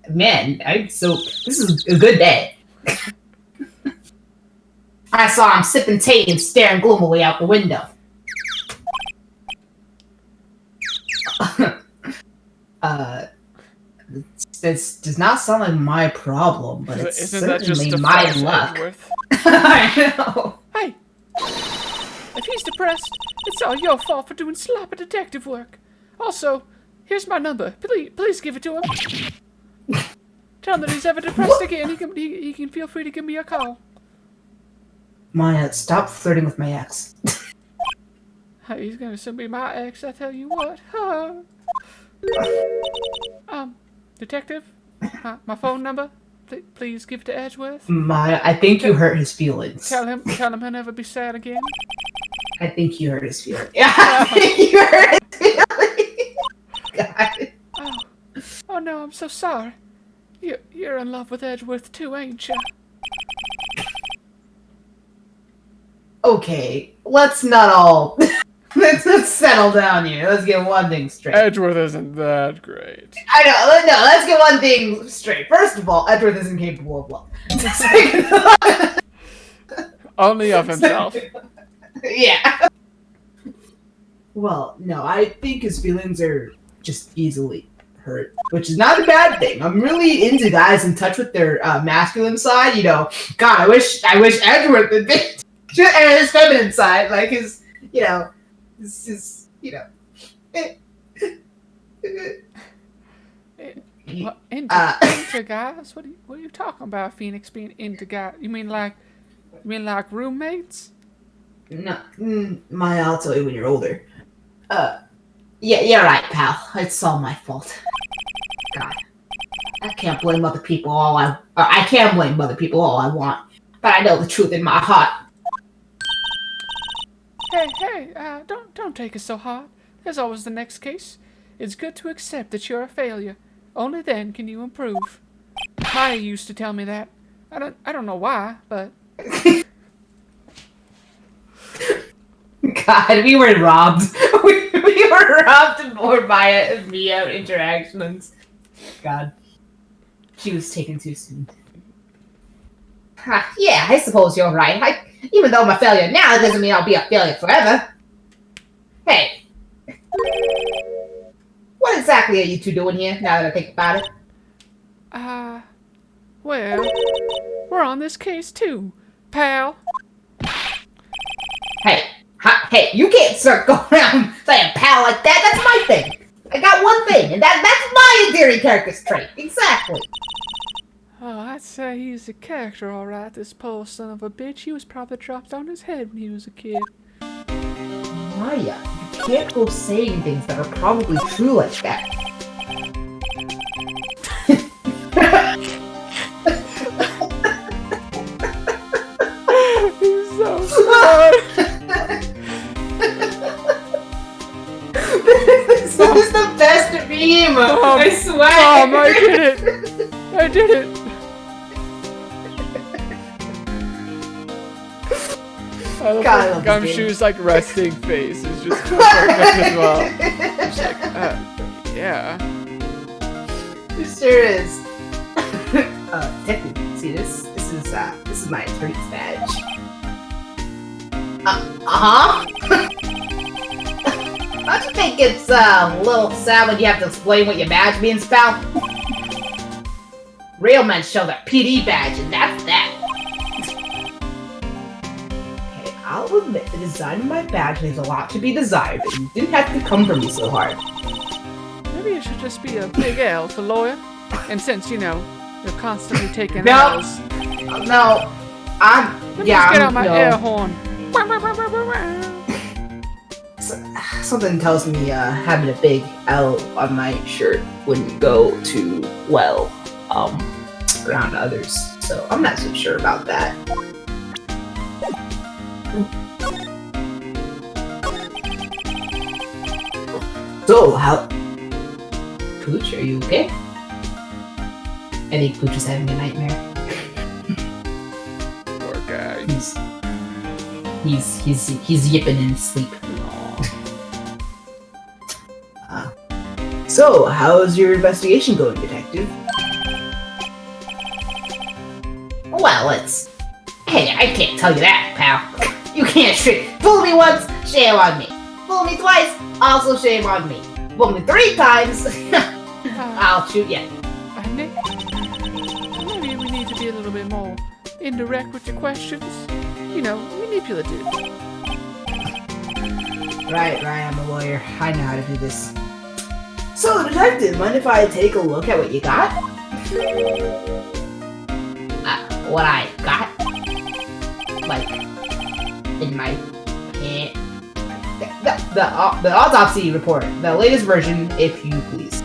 man, this is a good day. I saw him sipping tea and staring gloomily out the window. This does not sound like my problem, but it's certainly my luck. I know. Hey! If he's depressed, it's all your fault for doing sloppy detective work. Also, here's my number. Please give it to him. Tell him that he's ever depressed again. He can feel free to give me a call. Maya, stop flirting with my ex. Hey, he's gonna send me my ex, I tell you what. Detective? My phone number? Please give it to Edgeworth. Maya, I think you hurt his feelings. Tell him he'll never be sad again. I think you hurt his feelings. Yeah, I think you hurt his feelings. God. Oh no, I'm so sorry. You're in love with Edgeworth too, ain't you? Okay, let's not all... let's settle down here. Let's get one thing straight. Edgeworth isn't that great. I know. No, let's get one thing straight. First of all, Edgeworth isn't capable of love. Only of himself. Yeah. Well, no, I think his feelings are just easily hurt, which is not a bad thing. I'm really into guys in touch with their masculine side. You know, God, I wish Edgeworth had been, and his feminine side, like his, you know. This is, you know. What, into guys? What are you talking about, Phoenix being into guys? You mean like roommates? No, Maya, I'll tell you when you're older. Yeah, you're right, pal. It's all my fault. God. I can't blame other people I can blame other people all I want, but I know the truth in my heart. Hey, don't take it so hard. There's always the next case. It's good to accept that you're a failure. Only then can you improve. Maya used to tell me that. I don't know why, but God, we were robbed. we were robbed of more Maya and Mia interactions. God. She was taken too soon. Yeah, I suppose you're right. Even though I'm a failure now, it doesn't mean I'll be a failure forever. Hey. What exactly are you two doing here, now that I think about it? well, we're on this case too, pal. Hey, you can't start going around saying pal like that. That's my thing. I got one thing, and that's my endearing character's trait. Exactly. Oh, I'd say he's a character, all right. This poor son of a bitch. He was probably dropped on his head when he was a kid. Maya, you can't go saying things that are probably true like that. He's so smart. This is the best meme. I swear. Mom, I did it. I did it. I love God, Gumshoe's like resting face is just so perfect as well. She's like, yeah. It sure is. Technically, see this? This is my attorney's badge. Don't you think it's a little sad when you have to explain what your badge means, pal? Real men show their PD badge, and that's that. Okay, I'll admit the design of my badge leaves a lot to be desired, but you didn't have to come for me so hard. Maybe it should just be a big L for lawyer. And since, you're constantly taking No. L's. No, Let me just get out my air horn. Something tells me having a big L on my shirt wouldn't go too well around others, so I'm not so sure about that. So, Pooch, are you okay? I think Pooch is having a nightmare. Poor guy. He's yipping in his sleep. So, how's your investigation going, Detective? Well, hey, I can't tell you that, pal. You can't fool me once, shame on me. Fool me twice, also shame on me. Fool me 3 times, I'll shoot you. Nick, maybe we need to be a little bit more indirect with your questions. Manipulative. Right, I'm a lawyer. I know how to do this. So, Detective, mind if I take a look at what you got? What I got? Like, in my pants? The autopsy report. The latest version, if you please.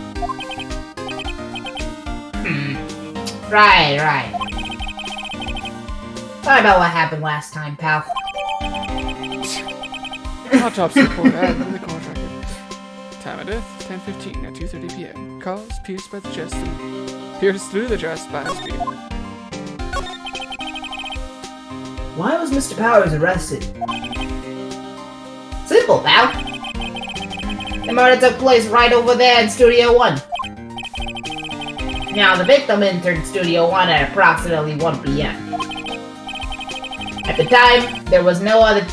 Right. Sorry about what happened last time, pal. Autopsy report added to the court record. Time of death, 10:15 at 2:30 p.m. Cause pierced by the chest and pierced through the chest by a spear. Why was Mr. Powers arrested? Simple, pal. The murder took place right over there in Studio 1. Now, the victim entered Studio 1 at approximately 1 p.m. At the time, there was no one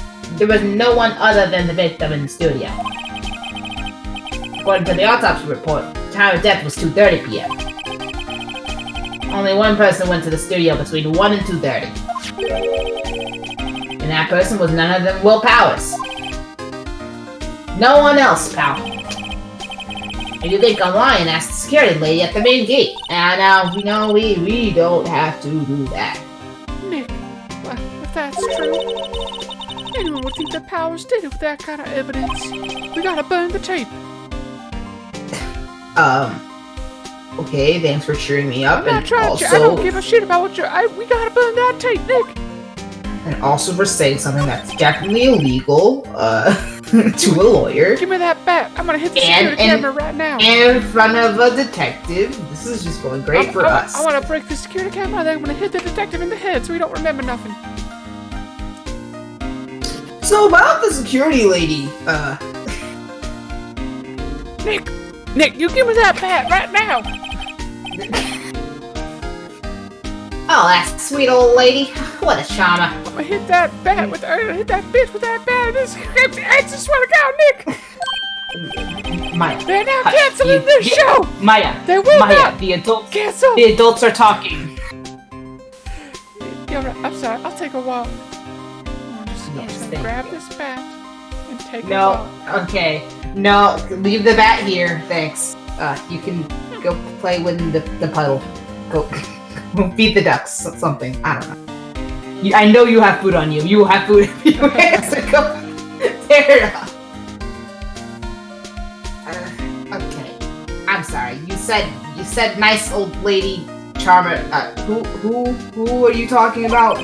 other than the victim in the studio. According to the autopsy report, the time of death was 2:30 p.m. Only one person went to the studio between 1 and 2:30. And that person was none other than Will Powers. No one else, pal. If you think I'm lying, ask the security lady at the main gate. And we don't have to do that. Nick, well, if that's true, anyone would think that Powers did it with that kind of evidence. We gotta burn the tape. Okay, thanks for cheering me up, I'm not and trying to. I don't give a shit about what you're. We gotta burn that tape, Nick. and also for saying something that's definitely illegal to a lawyer Give me that bat. I'm gonna hit the security camera right now. in front of a detective. This is just going great for us. I want to break the security camera, and then I'm gonna hit the detective in the head so he don't remember nothing. So about the security lady, Nick, you give me that bat right now. Oh, that sweet old lady. What a charmer. I'm gonna hit that bat with. I'm gonna hit that bitch with that bat. I just swear to God, Nick. Maya. They're now canceling this show. Maya. They will Maya, not the adults. cancel. The adults are talking. You're right. I'm sorry. I'll take a walk. I'm just Yes, gonna thank grab you. this bat and take a No. walk. Okay. No. Leave the bat here. Thanks. You can go play with the puddle. Go. Feed the ducks. Something. I don't know. I know you have food on you. You will have food if you have to go tear it up. Okay. I'm sorry. You said nice old lady charmer. Who are you talking about?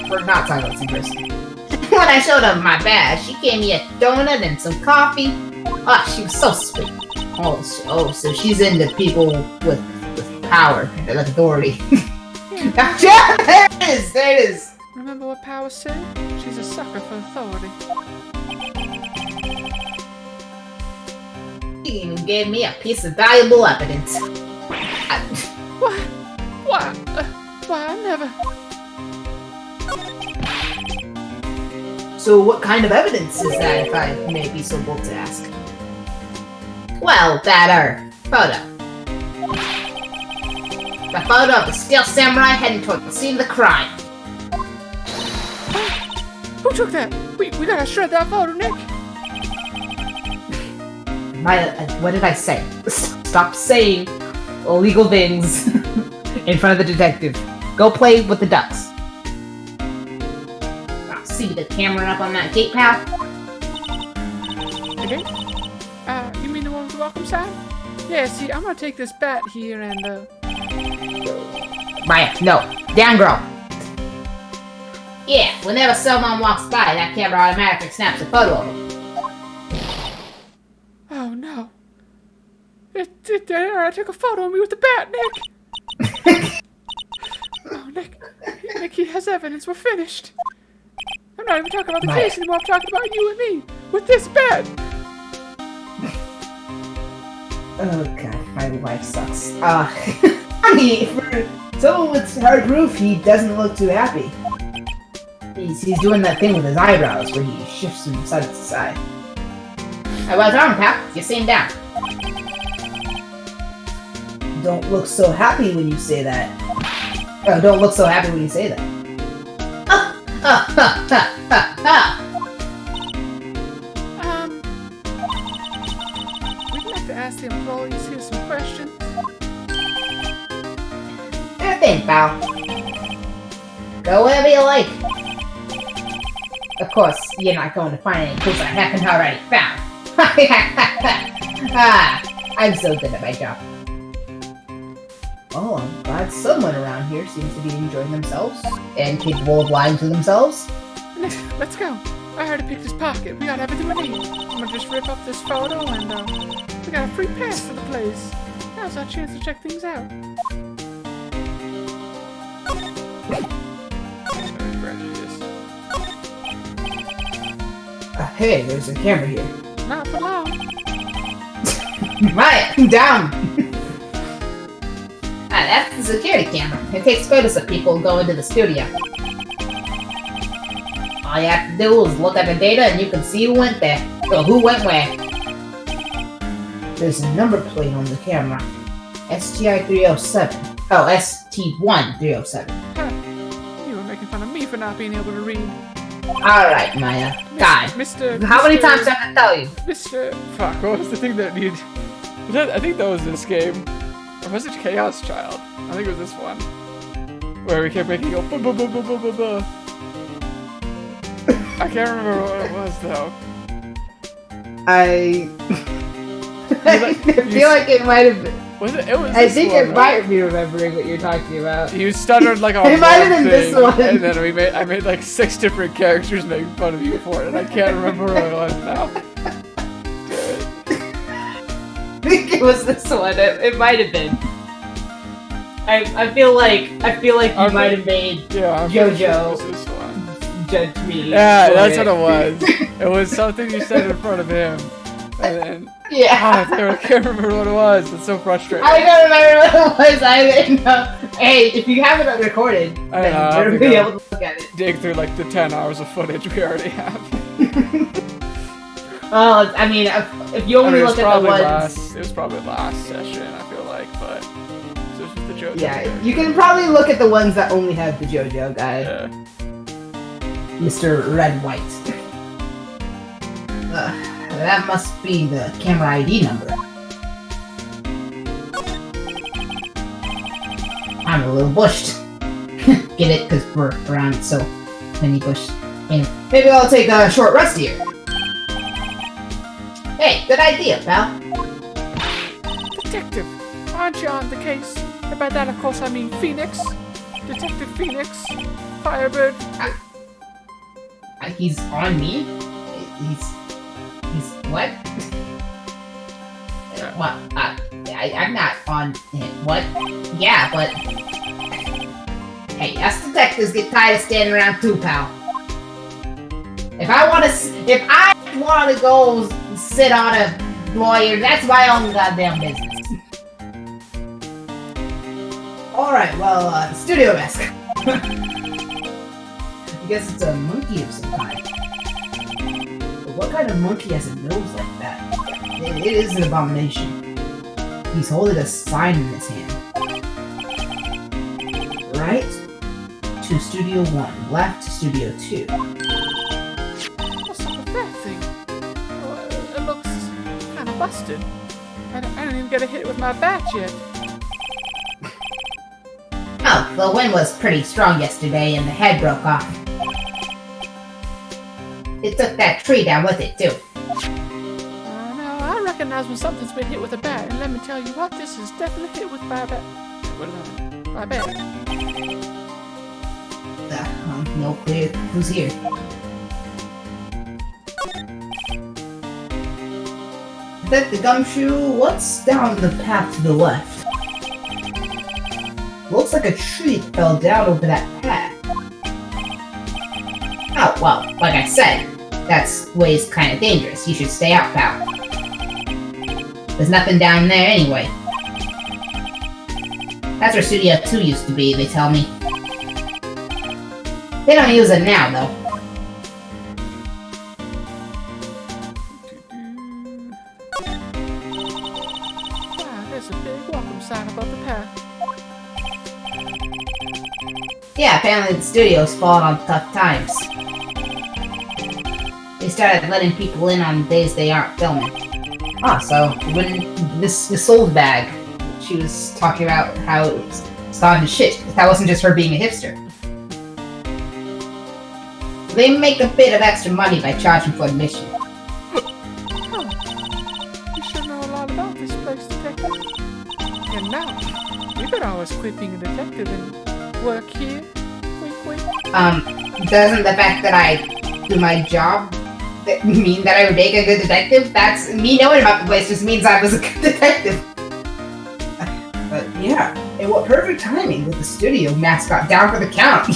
We're not talking about the same person. When I showed her my badge, she gave me a donut and some coffee. Oh, she was so sweet. Oh, so she's into people with power, like authority. Yeah, there it is. Remember what Power said? She's a sucker for authority. She even gave me a piece of valuable evidence. What? Why? Why? I never. so what kind of evidence is that, if I may be so bold to ask? Well, that photo. The photo of the Steel Samurai heading toward the scene of the crime. Who took that? We gotta shred that photo, Nick. What did I say? Stop saying illegal things in front of the detective. Go play with the ducks. I'll see the camera up on that gate, pal. Okay. You mean the one with the welcome sign? Yeah, see, I'm gonna take this bat here and, Maya, no. Down, girl. Yeah, whenever someone walks by, that camera automatically snaps a photo of them. oh no. I took a photo of me with the bat, Nick. Oh, Nick, he has evidence. We're finished. I'm not even talking about the Maya. case anymore. I'm talking about you and me with this bat. Oh god, my wife sucks. I mean, for someone with hard proof, he doesn't look too happy. He's doing that thing with his eyebrows where he shifts from side to side. What's wrong, pal? You're sitting down. Don't look so happy when you say that. Don't look so happy when you say that. We'd like to ask the employees here some questions. Think, pal. Go wherever you like. Of course, you're not going to find any clues I haven't already found. I'm so good at my job. Well, I'm glad someone around here seems to be enjoying themselves and capable of lying to themselves. Nick, let's go. I already picked his pocket. We got everything we need. I'm gonna just rip up this photo and, we got a free pass for the place. Now's our chance to check things out. Hey, there's a camera here. Not for long. Right, down! That's the security camera. It takes photos of people who go into the studio. All you have to do is look at the data and you can see who went there. Or who went where. There's a number plate on the camera. STI 307. Oh, ST1 307. Huh. You were making fun of me for not being able to read. Alright, Maya. God. Mr. How many Mr. times do I have to tell you? Mr. Fuck, what was the thing that needed... I think that was this game. Or was it Chaos Child? I think it was this one. Where we kept making go buh. I can't remember what it was though. I feel like it might have been... Was it? It was. I this think one, it might be remembering what you're talking about. You stuttered like a It might have one been this thing, one. and then I made like 6 different characters making fun of you for it, and I can't remember what it was now. I think it was this one. It might have been. I feel like you might have made Yeah, JoJo. it was this one. Judge me. Yeah, for that's what it was. It was something you said in front of him, and then Yeah. I can't remember what it was. It's so frustrating. I don't remember what it was either. No. Hey, if you have it recorded, I then know, I'll you'll have be to go. able to look at it. Dig through like the 10 hours of footage we already have. Well, I mean, if you only it look was at the probably ones, it was probably last session. I feel like, but this was the JoJo. yeah, you can probably look at the ones that only have the JoJo guy, Yeah. Mr. Red White. That must be the camera ID number. I'm a little bushed. Get it? Because we're around so many bush. And maybe I'll take a short rest here. Hey, good idea, pal. Detective, aren't you on the case? And by that, of course, I mean Phoenix. Detective Phoenix. Firebird. He's on me? He's what? What? I'm not on him. What? Yeah, but... Hey, us detectives get tired of standing around too, pal. If I wanna go sit on a lawyer, that's my own goddamn business. Alright, well, studio desk. I guess it's a monkey of some kind. But what kind of monkey has a nose like that? It is an abomination. He's holding a sign in his hand. Right to Studio 1, left to Studio 2. What's up with that thing? Oh, it looks kind of busted. I didn't even get a hit with my bat yet. Oh, the wind was pretty strong yesterday and the head broke off. It took that tree down with it, too. Now, I recognize when something's been hit with a bat, and let me tell you what, this is definitely hit with by a bat. What is that? By a bat. No clear who's here. That the gumshoe? What's down the path to the left? Looks like a tree fell down over that path. Oh, well, like I said, that way's kind of dangerous. You should stay out, pal. There's nothing down there anyway. That's where Studio 2 used to be, they tell me. They don't use it now, though. Wow, there's a big welcome sign above the path. Yeah, apparently the studio's fallen on tough times. They started letting people in on days they aren't filming. Ah, so when this old bag, she was talking about how it's starting to shit. That wasn't just her being a hipster. They make a bit of extra money by charging for admission. Huh. You should know a lot about this place, detective. And now, you could always quit being a detective and work here. Wink, wink. Doesn't the fact that I do my job mean that I would make a good detective? That's me knowing about the place just means I was a good detective. But yeah, and what perfect timing with the studio mascot down for the count.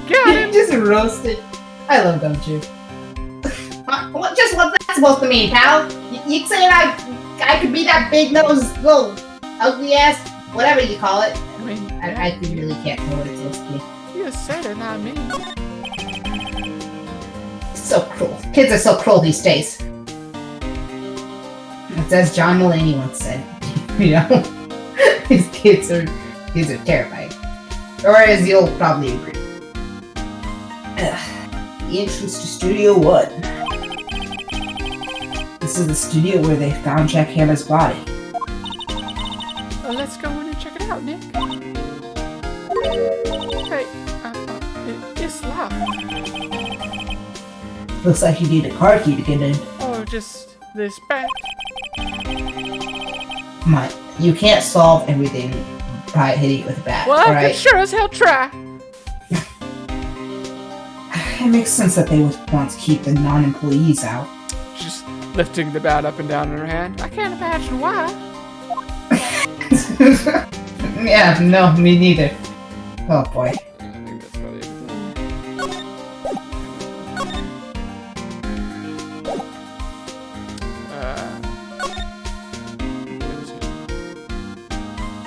God, just roasted. I love Gumshoe. Just what's that supposed to mean, pal? You saying I could be that big nosed little ugly ass, whatever you call it? I mean, I really can't know what it's supposed to be. you said it, not me. So cruel. Kids are so cruel these days. It's as John Mulaney once said. You know, these kids are terrifying. Or as you'll probably agree. The entrance to Studio 1. This is the studio where they found Jack Hammer's body. Well, let's go in and check it out, Nick. Hey, it's locked. Looks like you need a car key to get in. Or just this bet. Come on, you can't solve everything by hitting it with a bat, Well, I alright? could sure as hell try. It makes sense that they would want to keep the non-employees out. Just lifting the bat up and down in her hand. I can't imagine why. Yeah, no, me neither. Oh boy. I think that's probably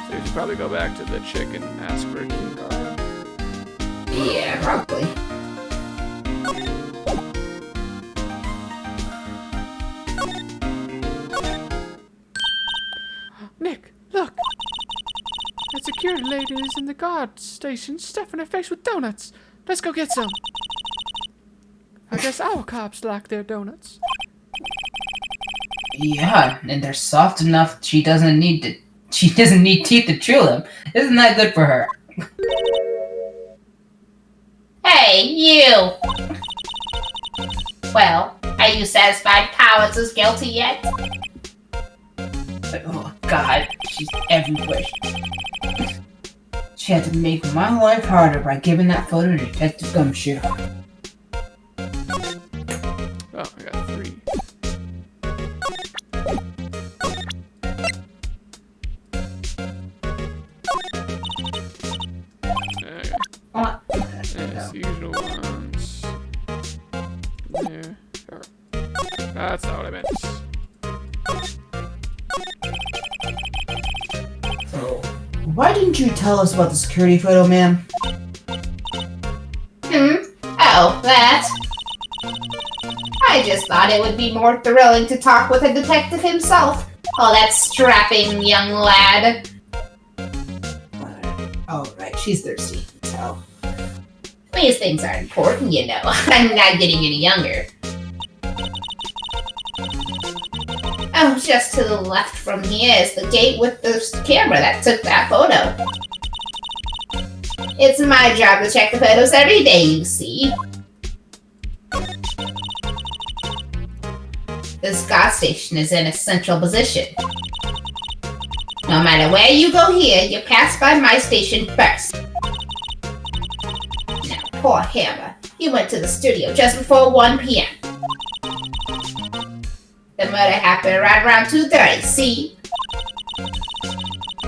so you should probably go back to the chick and ask for a key card. Yeah, probably. Nick, look! That security lady is in the guard station stuffing her face with donuts. Let's go get some. I guess our cops like their donuts. Yeah, and they're soft enough she doesn't need teeth to chew them. Isn't that good for her? Hey, you! Well, are you satisfied Powers is guilty yet? Oh god, she's everywhere. She had to make my life harder by giving that photo to Detective Gumshoe. Oh, I got 3. There you go. What? Yes, usual ones. There. Sure. That's not what I meant. So, why didn't you tell us about the security photo, ma'am? Oh, that? I just thought it would be more thrilling to talk with a detective himself. Oh, that strapping young lad. Oh, right, she's thirsty. So, These things are important, you know. I'm not getting any younger. Oh, just to the left from here is the gate with the camera that took that photo. It's my job to check the photos every day, you see. This gas station is in a central position. No matter where you go here, you pass by my station first. Now, poor Hammer. He went to the studio just before 1 p.m. The murder happened right around 2:30, see?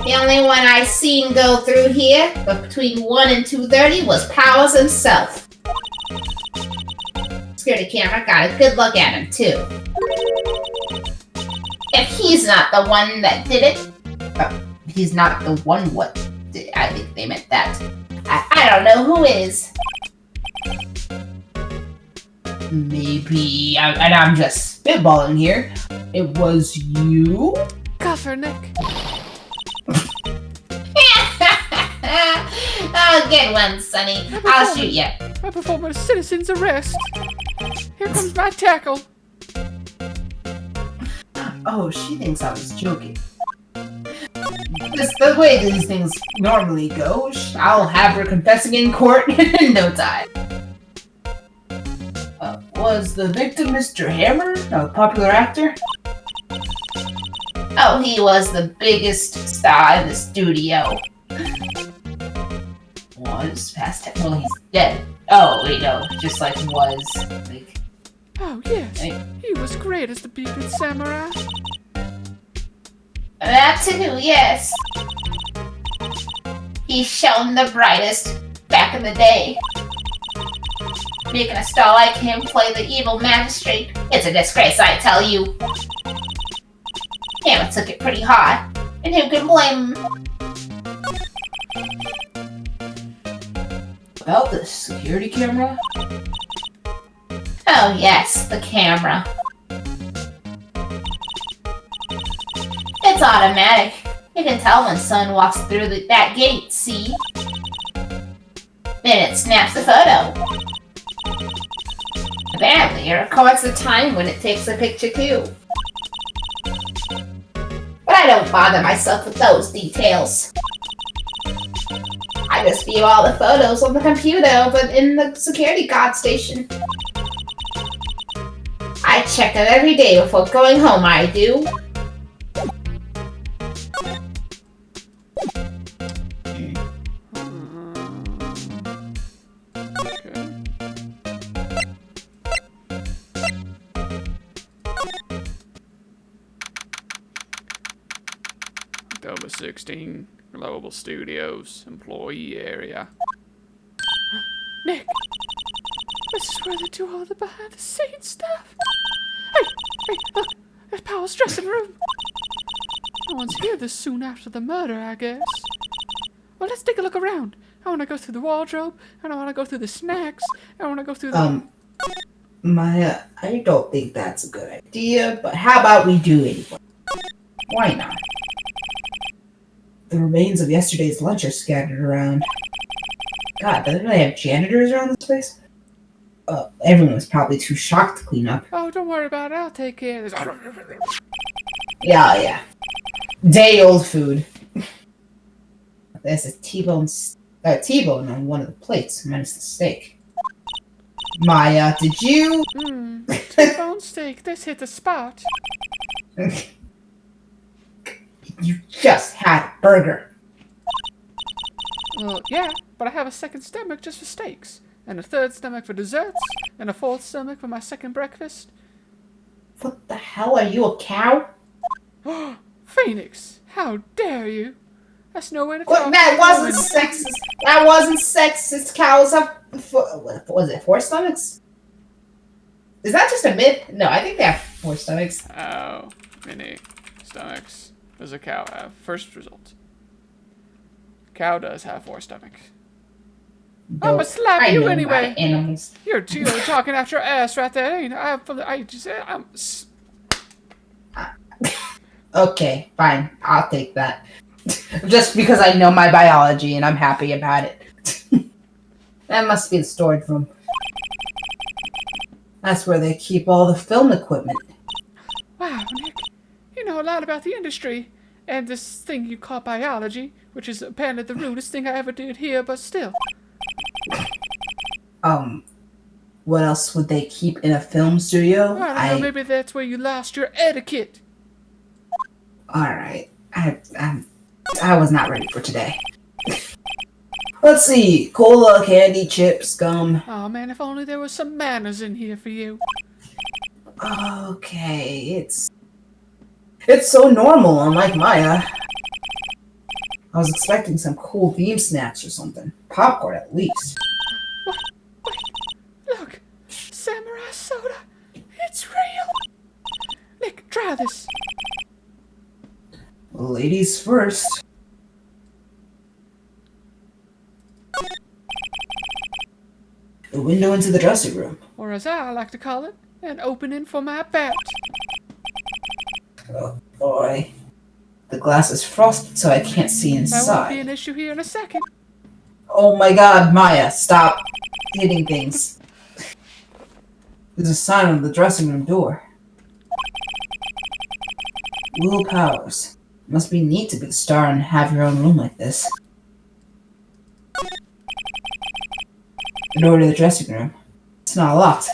The only one I seen go through here, but between 1 and 2:30 was Powers himself. Security camera got a good look at him, too. If he's not the one that did it, he's not the one what did, I think they meant that. I don't know who is. maybe, and I'm just spitballing here, it was you? Cover, Nick. Oh, good one, Sonny. I'll shoot you. I perform a citizen's arrest. Here comes my tackle. Oh, she thinks I was joking. Just the way these things normally go, I'll have her confessing in court in no time. Was the victim Mr. Hammer, a popular actor? Oh, he was the biggest star in the studio. Was past tense. Well, he's dead. Oh, wait, no. Just like he was. Like, Oh, yes. Hey. He was great as the bearded samurai. That too, yes. He shone the brightest back in the day. Making a star like him play the evil magistrate, it's a disgrace, I tell you. Hammer took it pretty hard, and who can blame him? about the security camera? Oh yes, the camera. It's automatic. You can tell when someone walks through that gate, see? Then it snaps the photo. Apparently, it records the time when it takes a picture too. But I don't bother myself with those details. I just view all the photos on the computer, but in the security guard station. I check it every day before going home, I do. Okay. October 16, Global Studios, employee area. Nick! This is where they do all the behind the scenes stuff. Hey, look! There's Powell's dressing room. No one's here this soon after the murder, I guess. Well, let's take a look around. I want to go through the wardrobe, and I want to go through the snacks, I want to go through the... Maya, I don't think that's a good idea, but how about we do it anyway? Why not? The remains of yesterday's lunch are scattered around. God, do they really have janitors around this place? Everyone was probably too shocked to clean up. Oh, don't worry about it. I'll take care of this. Yeah. Day-old food. There's a T-bone on one of the plates, minus the steak. Maya, did you... T-bone steak. This hit the spot. You just had a burger. Well, yeah, but I have a second stomach just for steaks, and a third stomach for desserts, and a fourth stomach for my second breakfast. What the hell? Are you a cow? Phoenix, how dare you? That's no way to Well, talk that to a wasn't woman. sexist. That wasn't sexist. Cows have... What was it? 4 stomachs? Is that just a myth? No, I think they have 4 stomachs. Oh, many stomachs does a cow have? First result. Cow does have 4 stomachs. I'm gonna slap I you know anyway. about animals. You're talking out your ass right there, ain't I'm Okay, fine. I'll take that. Just because I know my biology and I'm happy about it. That must be the storage room. That's where they keep all the film equipment. Wow, Nick, you know a lot about the industry and this thing you call biology, which is apparently the rudest thing I ever did here, but still. What else would they keep in a film studio? I don't know, maybe that's where you lost your etiquette. Alright. I was not ready for today. Let's see. Cola, candy, chips, gum. Oh man, if only there was some manners in here for you. Okay, it's so normal, unlike Maya. I was expecting some cool beam snacks or something. Popcorn, at least. Look, samurai soda. It's real. Nick, try this. Ladies first. The window into the dressing room. Or as I like to call it, an opening for my bat. Oh boy. The glass is frosted so I can't see That won't be inside. an issue here in a second. Oh my god, Maya, stop hitting things. There's a sign on the dressing room door. Will Powers. Must be neat to be the star and have your own room like this. The door to the dressing room. It's not locked.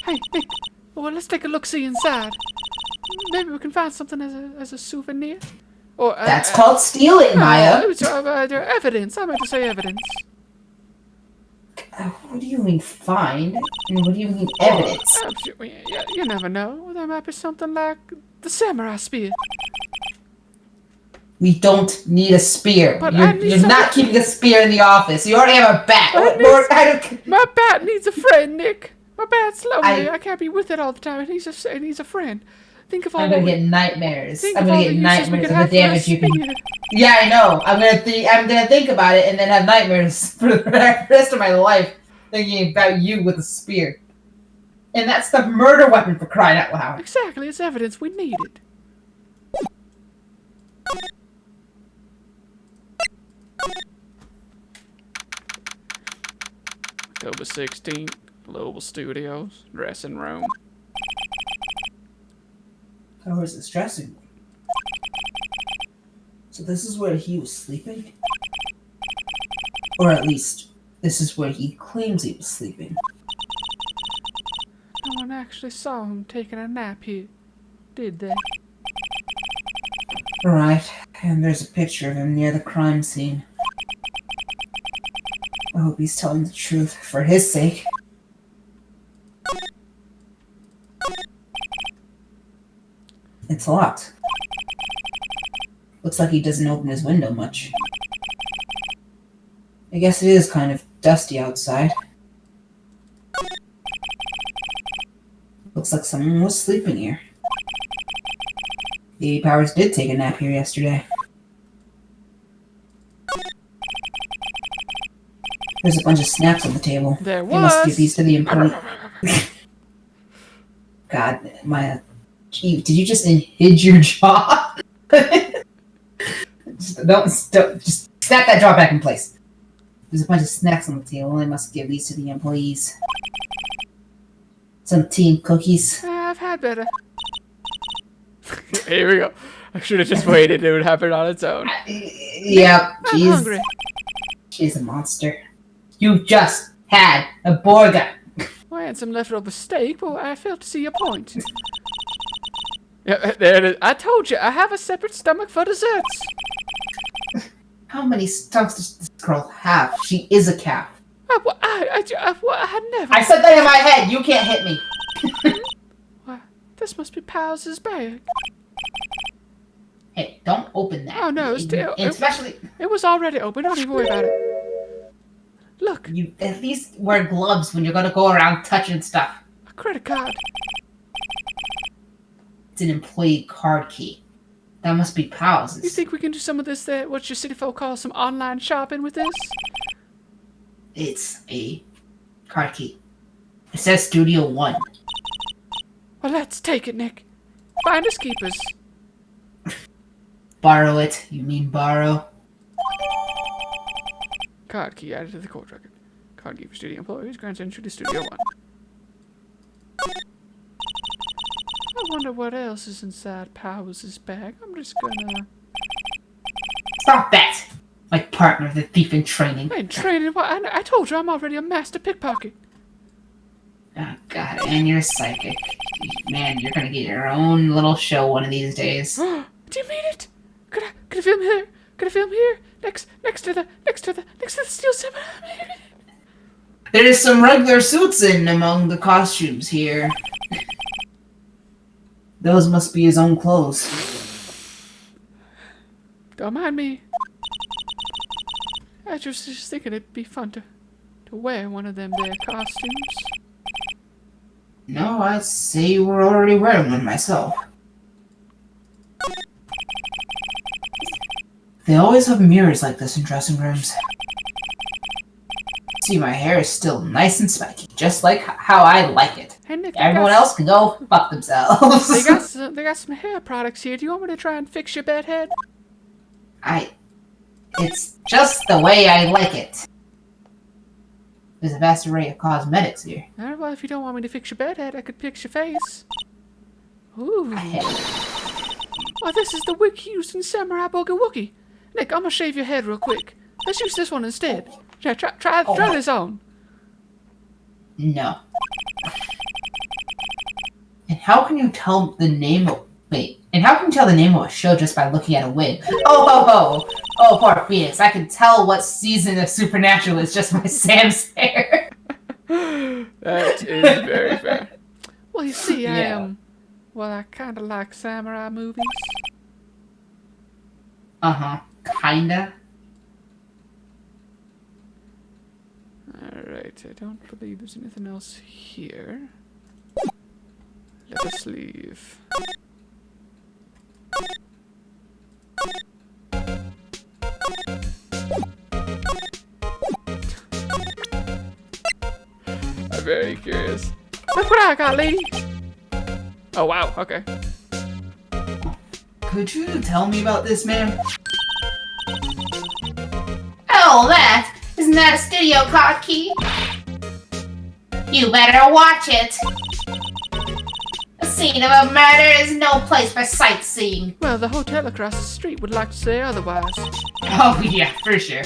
Hey, Nick, well, let's take a look-see inside. Maybe we can find something as a souvenir. Or That's called stealing, Maya. Evidence. I meant to say evidence. What do you mean find? And what do you mean evidence? You never know. There might be something like the samurai spear. We don't need a spear. But I need You're not keeping a spear in the office. You already have a bat. I What need more kind of... My bat needs a friend, Nick. My bat's lonely. I- I can't be with it all the time. It needs a friend. Think of all I'm the gonna get nightmares. think I'm of gonna all get the uses we nightmares could of have the for a damage you can... spear. Yeah, I know. I'm gonna think about it and then have nightmares for the rest of my life thinking about you with a spear. And that's the murder weapon, for crying out loud. Exactly, it's evidence we needed. October 16th, Global Studios, dressing room. How was this dressing room? So this is where he was sleeping? Or at least, this is where he claims he was sleeping. No one one actually saw him taking a nap here, did they? Right, and there's a picture of him near the crime scene. I hope he's telling the truth, for his sake. It's locked. Looks like he doesn't open his window much. I guess it is kind of dusty outside. Looks like someone was sleeping here. The Powers did take a nap here yesterday. There's a bunch of snacks on the table. There They must give was. these to the employee. God, Maya. Gee, did you just unhinge your jaw? don't just snap that jaw back in place. There's a bunch of snacks on the table. I must give these to the employees. Some tea and cookies. I've had better. Here we go. I should have just waited. It would happen on its own. Yeah, I'm hungry. She's a monster. You just had a burger. I had some leftover steak, but I failed to see your point. Yeah, there it is. I told you, I have a separate stomach for desserts. How many stomachs does this girl have? She is a cow. I had never. I said that in my head. You can't hit me. Why, this must be Powers' bag. Hey, don't open that. Oh, no, it's still- And especially, It was already open. Don't even worry about it. Look, you at least wear gloves when you're gonna go around touching stuff. a credit card. It's an employee card key. That must be Powell's. You think we can do some of this, what your city folk call some online shopping with this? It's a card key. It says Studio One. Well, let's take it, Nick. Finders keepers. Borrow it. You mean borrow? Card key added to the court record. Card key for studio employees grants entry to Studio One. I wonder what else is inside Powers' bag. I'm just gonna... Stop that! My partner, the thief in training. I ain't training. I told you I'm already a master pickpocket. Oh god, and you're psychic. Man, you're gonna get your own little show one of these days. Do you mean it? Could I film here? Could I film here? Next to the steel seminar. There's some regular suits in among the costumes here. Those must be his own clothes. Don't mind me. I was just thinking it'd be fun to wear one of them there costumes. No, I'd say you were already wearing one myself. They always have mirrors like this in dressing rooms. See, my hair is still nice and spiky, just like how I like it. Hey Nick, Everyone else can go fuck themselves. they got some hair products here. Do you want me to try and fix your bed head? It's just the way I like it. There's a vast array of cosmetics here. Alright, well, if you don't want me to fix your bed head, I could fix your face. Ooh. Oh, this is the wig used in Samurai Boogie Woogie. Nick, I'm gonna shave your head real quick. Let's use this one instead. Yeah, try this on. No. And how can you tell the name of... Wait. And how can you tell the name of a show just by looking at a wig? Oh, ho, ho. Oh, poor Phoenix. I can tell what season of Supernatural is just by Sam's hair. That is very fair. Well, you see, Yeah. I kind of like samurai movies. Uh-huh. Kinda. Alright, I don't believe there's anything else here. Leather sleeve. I'm very curious. Look what I got, lady! Oh, wow, okay. Could you tell me about this, ma'am? Oh, that! Isn't that a studio card key? You better watch it! The scene of a murder is no place for sightseeing. Well, the hotel across the street would like to say otherwise. Oh, yeah, for sure.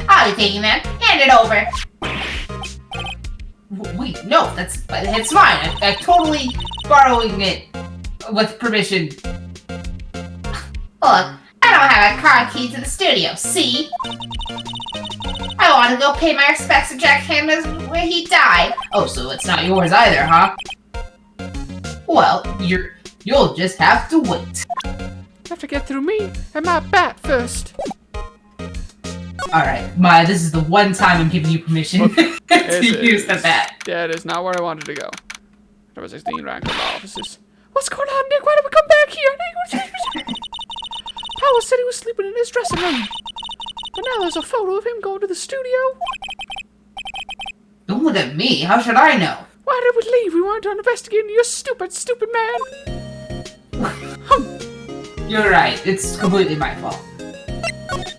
I'll be taking that. Hand it over. Wait, no, it's mine. I'm totally borrowing it with permission. Look, I don't have a car key to the studio, see? I want to go pay my respects to Jack Hammond where he died. Oh, so it's not yours either, huh? Well, you'll just have to wait. You have to get through me and my bat first. Alright, Maya, this is the one time I'm giving you permission to use the bat. That is not where I wanted to go. Number 16, rank of offices. What's going on, Nick? Why did we come back here? Powell said he was sleeping in his dressing room. But now there's a photo of him going to the studio. Don't look at me. How should I know? Why did we leave? We weren't done investigating you stupid man. You're right. It's completely my fault.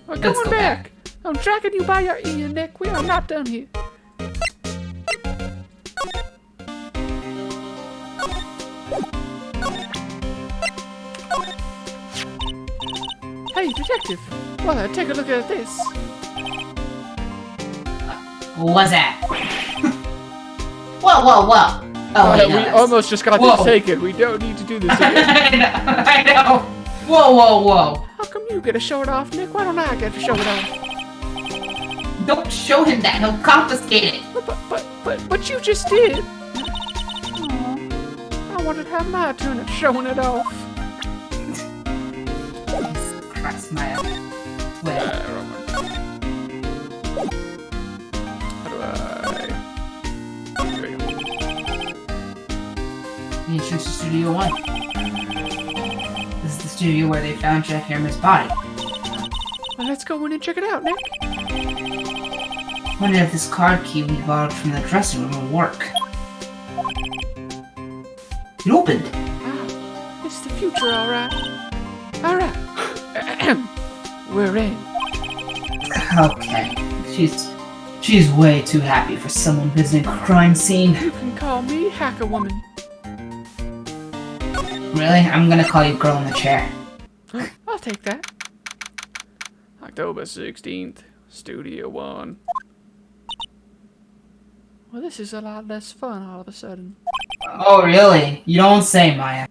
We're going back. I'm dragging you by your ear, Nick. We are not done here. Hey, detective. Well, take a look at this. What's that? Whoa. Oh, wait, no, we almost just got this taken. We don't need to do this again. I know. Whoa. How come you get to show it off, Nick? Why don't I get to show it off? Don't show him that. He'll confiscate it. But you just did. Aw, I wanted to have my turn at showing it off. Jesus Christ, Maya. Wait. How do I... There we go. The entrance to Studio 1. This is the studio where they found Jack Hammer's body. Well, let's go in and check it out, Nick. Wonder if this card key we borrowed from the dressing room will work. It opened. Ah, it's the future, alright. Alright. We're in. Okay. She's way too happy for someone visiting a crime scene. You can call me Hacker Woman. Really? I'm gonna call you Girl in the Chair. I'll take that. October 16th, Studio 1. Well, this is a lot less fun all of a sudden. Oh, really? You don't say, Maya.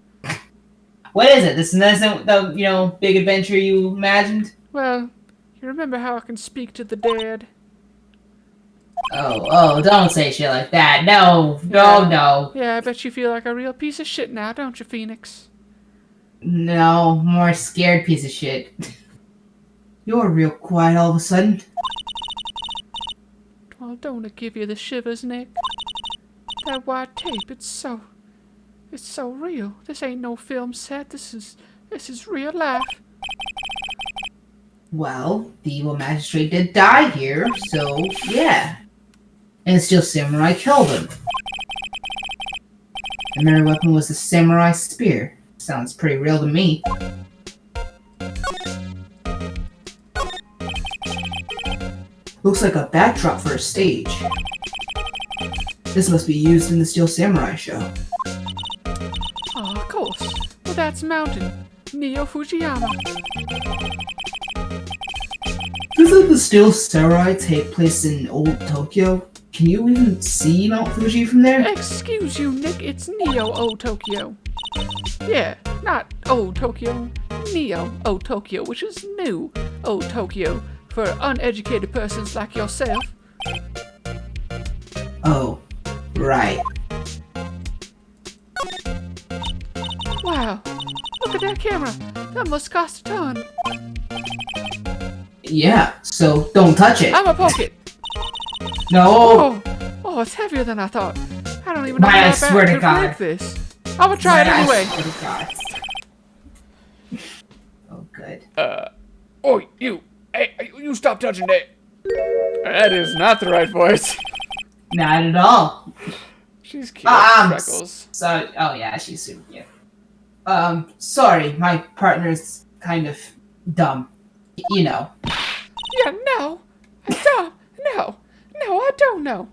What is it? This isn't the, big adventure you imagined? Well, you remember how I can speak to the dead? Oh, don't say shit like that. No. Yeah, I bet you feel like a real piece of shit now, don't you, Phoenix? No, more scared piece of shit. You're real quiet all of a sudden. Well, don't it give you the shivers, Nick? That white tape, it's so real. This ain't no film set. This is real life. Well, the evil magistrate did die here, so yeah. And Steel Samurai killed him. The melee weapon was the samurai spear. Sounds pretty real to me. Looks like a backdrop for a stage. This must be used in the Steel Samurai show. Oh, of course. Well, that's Mountain. Neo Fujiyama. Doesn't the Steel Samurai take place in old Tokyo? Can you even see Mount Fuji from there? Excuse you, Nick. It's Neo O Tokyo. Yeah, not Old Tokyo. Neo O Tokyo, which is new O Tokyo for uneducated persons like yourself. Oh, right. Wow, look at that camera. That must cost a ton. Yeah, so don't touch it. I'm a poke it. No. Oh, it's heavier than I thought. I don't even know I how swear to could God. break this. I'm gonna try it anyway. I swear to God. Oh, good. Oh, you. Hey, you stop touching that. That is not the right voice. Not at all. She's cute. Freckles. So, oh yeah, she's super cute. Sorry, my partner's kind of dumb. You know. Yeah, no. Dumb. No, I don't know.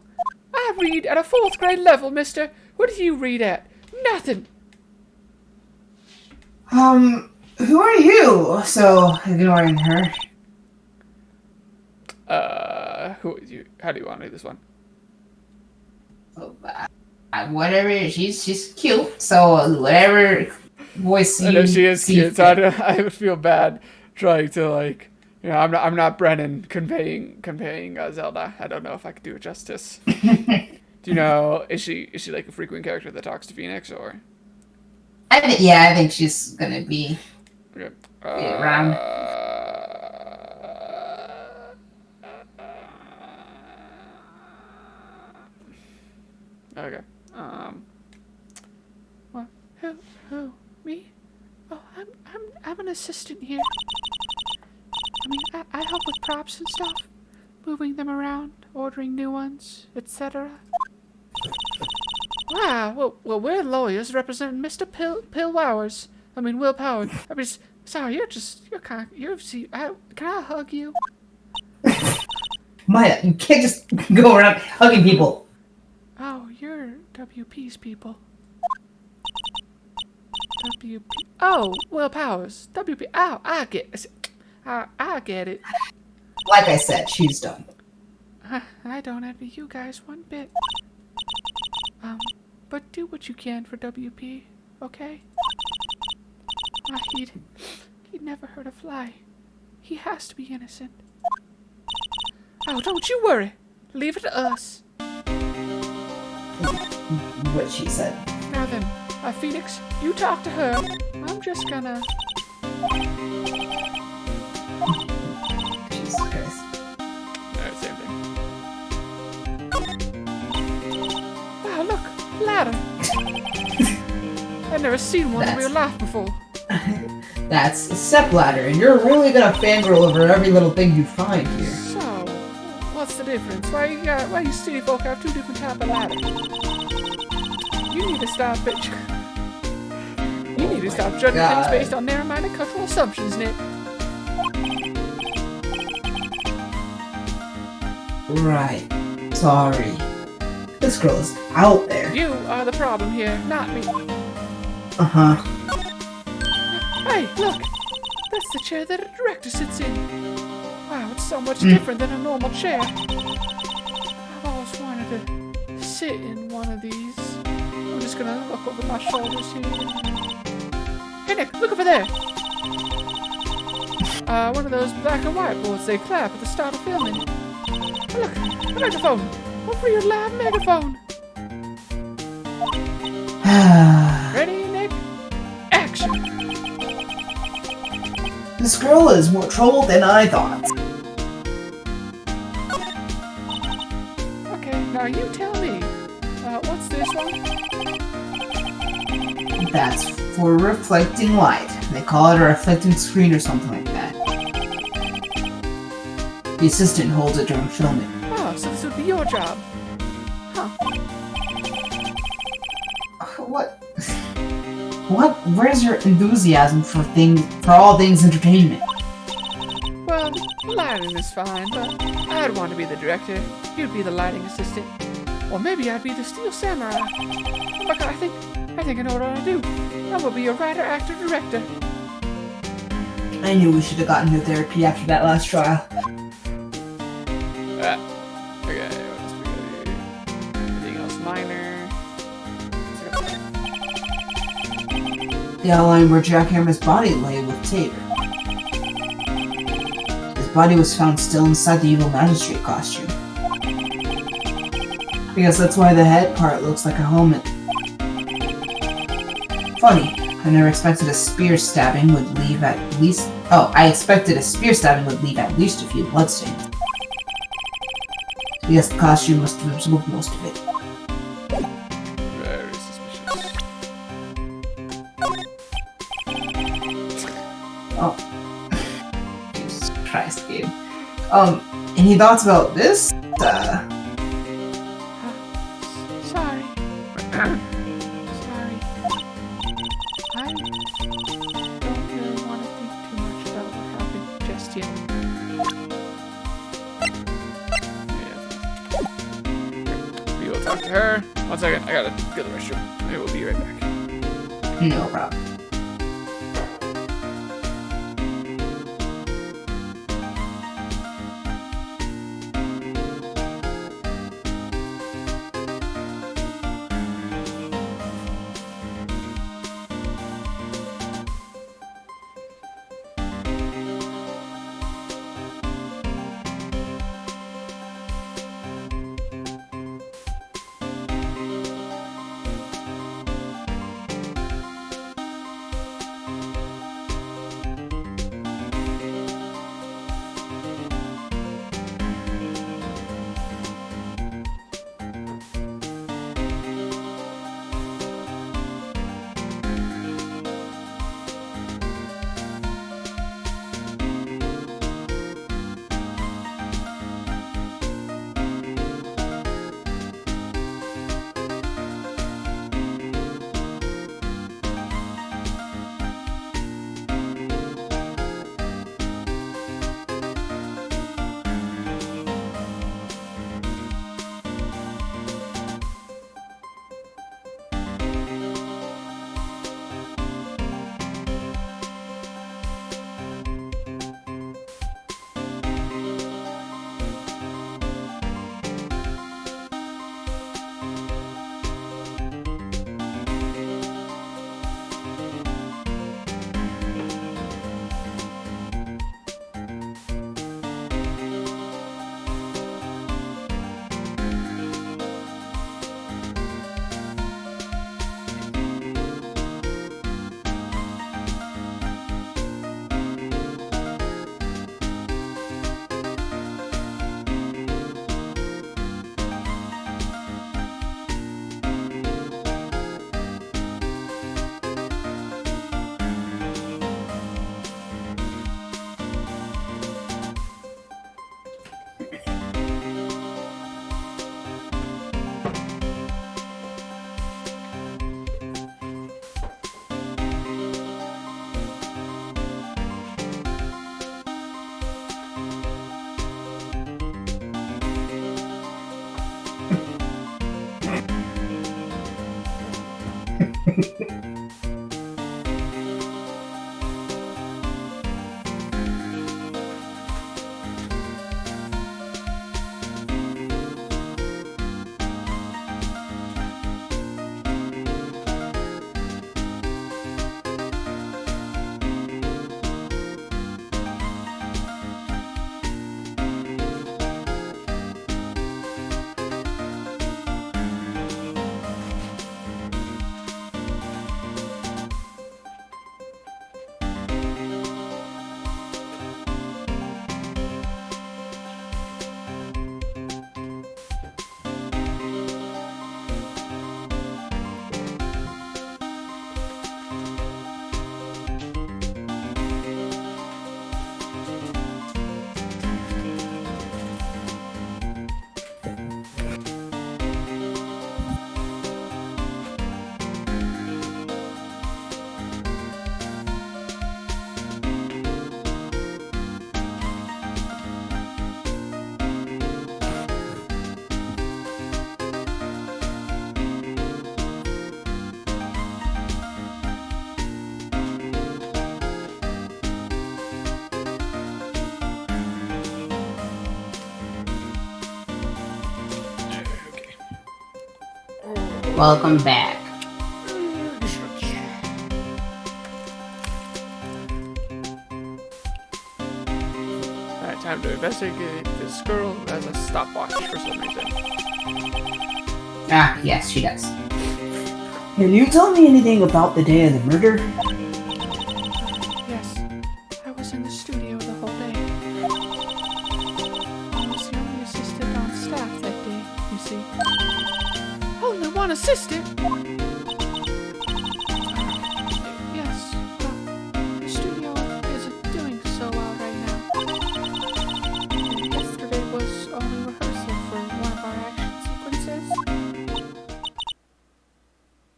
I read at a 4th grade level, mister. What do you read at? Nothing. Who are you? So, ignoring her. Who are you? How do you want to do this one? Whatever. She's cute. So whatever voice I know she is see cute, so fit. I feel bad trying to like, I'm not Brennan conveying Zelda. I don't know if I could do it justice. Do you know, is she like a frequent character that talks to Phoenix, or? I think she's gonna be Okay. around. Okay. What? Who? Me? Oh, I'm an assistant here. I mean, I help with props and stuff, moving them around, ordering new ones, etc. Wow. Well, we're lawyers representing Mr. Will Powers. I mean, sorry, you're kind of, can I hug you? Maya, you can't just go around hugging people. Oh, you're WP's people. WP. Oh, Will Powers. WP. Oh, I get it. Like I said, she's done. I don't envy you guys one bit. But do what you can for WP, okay? He'd never hurt a fly. He has to be innocent. Oh, don't you worry. Leave it to us. What she said. Now then, Phoenix, you talk to her. I'm just gonna... Jesus Christ. Alright, same thing. Wow, look, ladder. I've never seen one in real life before. That's a step ladder, and you're really gonna fangirl over every little thing you find here. So, what's the difference? Why you city folk have two different type of ladders? You need to stop judging things based on narrow-minded cultural assumptions, Nick. Right. Sorry. This girl is out there. You are the problem here, not me. Uh-huh. Hey, look! That's the chair that a director sits in. Wow, it's so much different than a normal chair. I've always wanted to sit in one of these. I'm just gonna look over my shoulders here. Hey Nick, look over there! One of those black and white boards they clap at the start of filming. Look, a megaphone! A real live megaphone! Ready, Nick? Action! This girl is more trouble than I thought. Okay, now you tell me. What's this one? That's for reflecting light. They call it a reflecting screen or something like that. The assistant holds it during filming. Oh, so this would be your job. Huh. What? Where's your enthusiasm for all things entertainment? Well, lighting is fine, but I'd want to be the director. You'd be the lighting assistant. Or maybe I'd be the Steel Samurai. Oh my god, I think I know what I want to do. I will be a writer, actor, director. I knew we should have gotten into therapy after that last trial. Okay, what else we got here? Anything else minor? The outline where Jackhammer's body lay with tape. His body was found still inside the evil magistrate costume. I guess that's why the head part looks like a helmet. Funny, I never expected a spear stabbing would leave at least... Oh, I expected a spear stabbing would leave at least a few bloodstains. I guess the costume must have absorbed most of it. Very suspicious. Oh. Jesus Christ, Gabe. Any thoughts about this? Sorry. Sorry. I don't really want to think too much about what happened just yet. Yeah. We will talk to her. 1 second, I gotta go to the restroom. I will be right back. No problem. Welcome back. Alright, time to investigate this girl who has a stopwatch for some reason. Ah, yes, she does. Can you tell me anything about the day of the murder? Yes, I was in the studio the whole day. I was the only assistant on staff that day, you see. Only one assistant? Yes, well, the studio isn't doing so well right now. Yesterday was only rehearsal for one of our action sequences.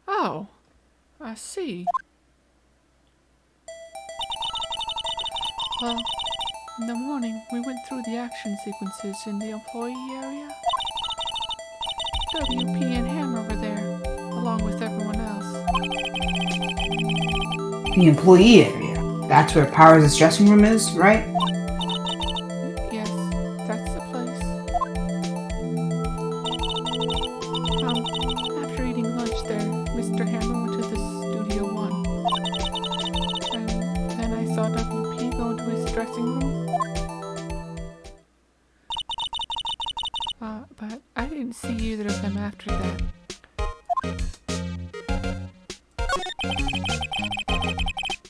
Oh, I see. Well, in the morning, we went through the action sequences in the employee area. WP and Hammer were there, along with everyone else. The employee area. That's where Powers' dressing room is, right? Yes, that's the place. After eating lunch there, Mr. Hammer went to the Studio One. And then I saw WP go into his dressing room. But I didn't see either of them after that.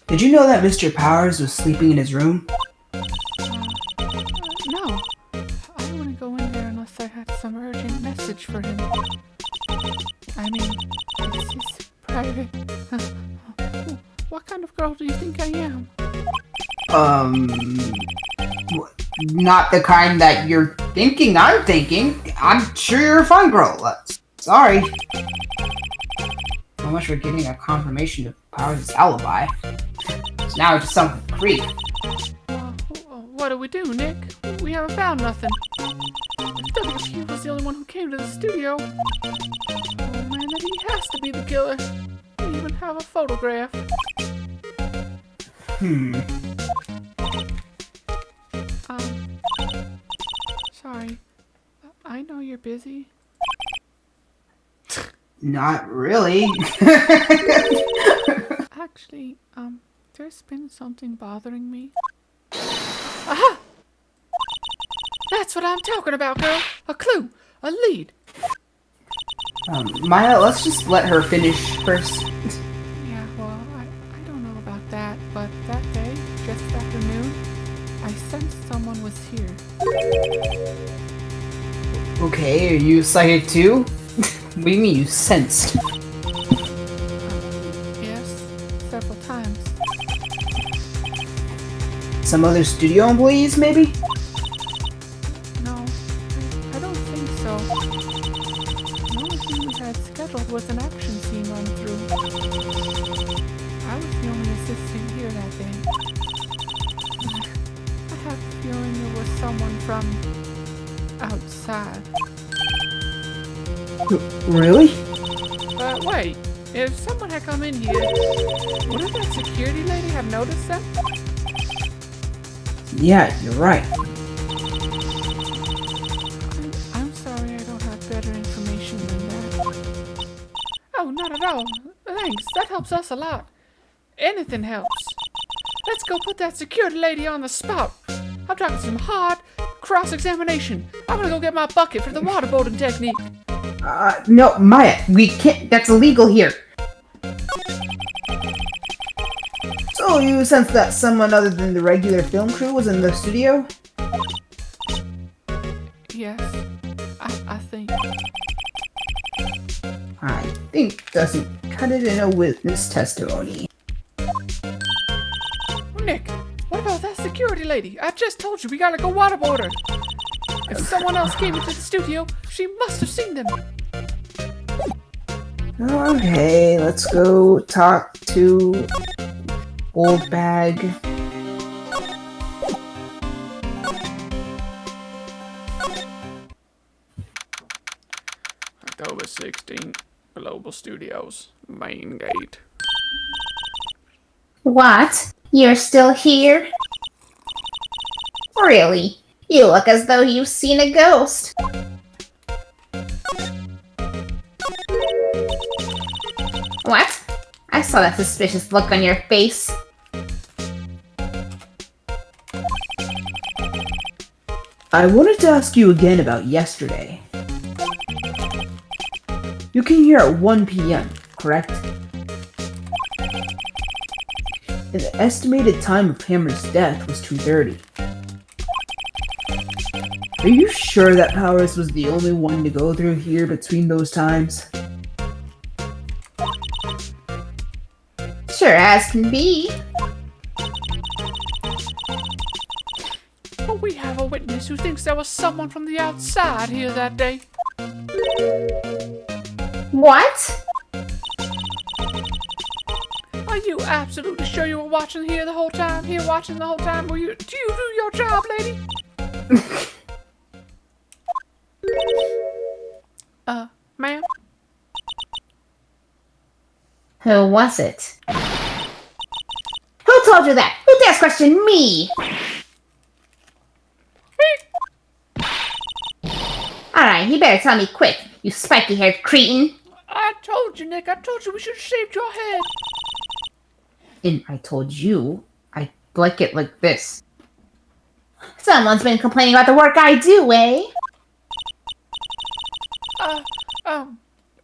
Did you know that Mr. Powers was sleeping in his room? No. I wouldn't go in there unless I had some urgent message for him. I mean, it's his private... What kind of girl do you think I am? Not the kind that you're thinking I'm thinking. I'm sure you're a fun girl. Sorry. So much for getting a confirmation of Powers' alibi. So now it's just some creep. What do we do, Nick? We haven't found nothing. WP was the only one who came to the studio. Oh man, then he has to be the killer. We even have a photograph. Sorry. I know you're busy. Not really. Actually, there's been something bothering me. Aha! That's what I'm talking about, girl. A clue. A lead. Maya, let's just let her finish first. Yeah, well, I don't know about that, but that day, just after noon, I sensed someone was here. Okay, are you psychic too? What do you mean you sensed? Yes, several times. Some other studio employees, maybe? No, I don't think so. The only thing we had scheduled was an action scene run through. I was the only assistant here that day. I have the feeling it was someone from outside. Really? But wait, if someone had come in here, wouldn't that security lady have noticed them? Yeah, you're right. I'm sorry I don't have better information than that. Oh, not at all. Thanks, that helps us a lot. Anything helps. Let's go put that security lady on the spot. I'm talking some hard cross-examination. I'm gonna go get my bucket for the waterboarding technique. No, Maya, we can't. That's illegal here. So you sense that someone other than the regular film crew was in the studio? Yes, I think. I think doesn't cut it in a witness testimony. Nick, what about that security lady? I just told you we gotta go waterboard her. If someone else came into the studio, she must have seen them. Okay, let's go talk to Old Bag. October 16th, Global Studios, main gate. What? You're still here? Really? You look as though you've seen a ghost. I saw that suspicious look on your face. I wanted to ask you again about yesterday. You came here at 1 p.m., correct? And the estimated time of Hammer's death was 2:30. Are you sure that Powers was the only one to go through here between those times? Sure as can be. But we have a witness who thinks there was someone from the outside here that day. What? Are you absolutely sure you were watching here the whole time? Here watching the whole time? Do you do your job, lady? Ma'am? Who was it? Who told you that? Who dares question me? Alright, you better tell me quick, you spiky-haired cretin. I told you, Nick. I told you we should have shaved your head. And I told you, I like it like this. Someone's been complaining about the work I do, eh?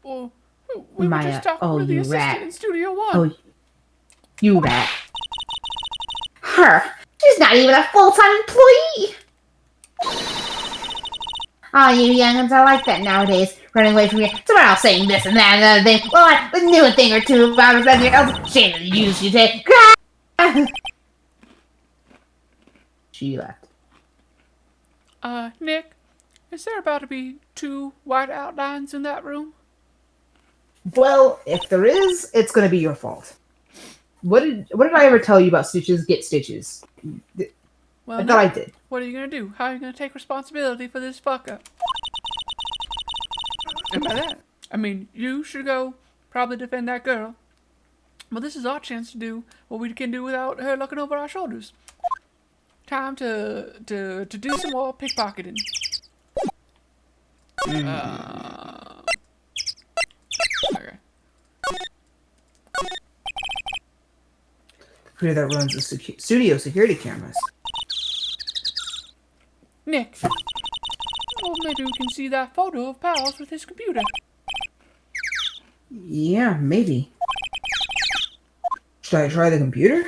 Well, we were Maya, just talking oh, with the you assistant rat. in Studio One. Oh, you rat. Her. She's not even a full-time employee. Oh, you young'uns are like that nowadays, running away from you. Someone else saying this and that and the other thing. Well, I knew a thing or two about something else. Shame of the use you take. She left. Nick, is there about to be 2 white outlines in that room? Well, if there is, it's gonna be your fault. What did I ever tell you about stitches get stitches? Well, I thought I did. what are you gonna do? How are you gonna take responsibility for this fuck up? And by that, I mean you should go probably defend that girl. But this is our chance to do what we can do without her looking over our shoulders. Time to do some more pickpocketing. Okay. Computer that runs the studio security cameras. Nick. Well, maybe we can see that photo of Powers with his computer. Yeah, maybe. Should I try the computer?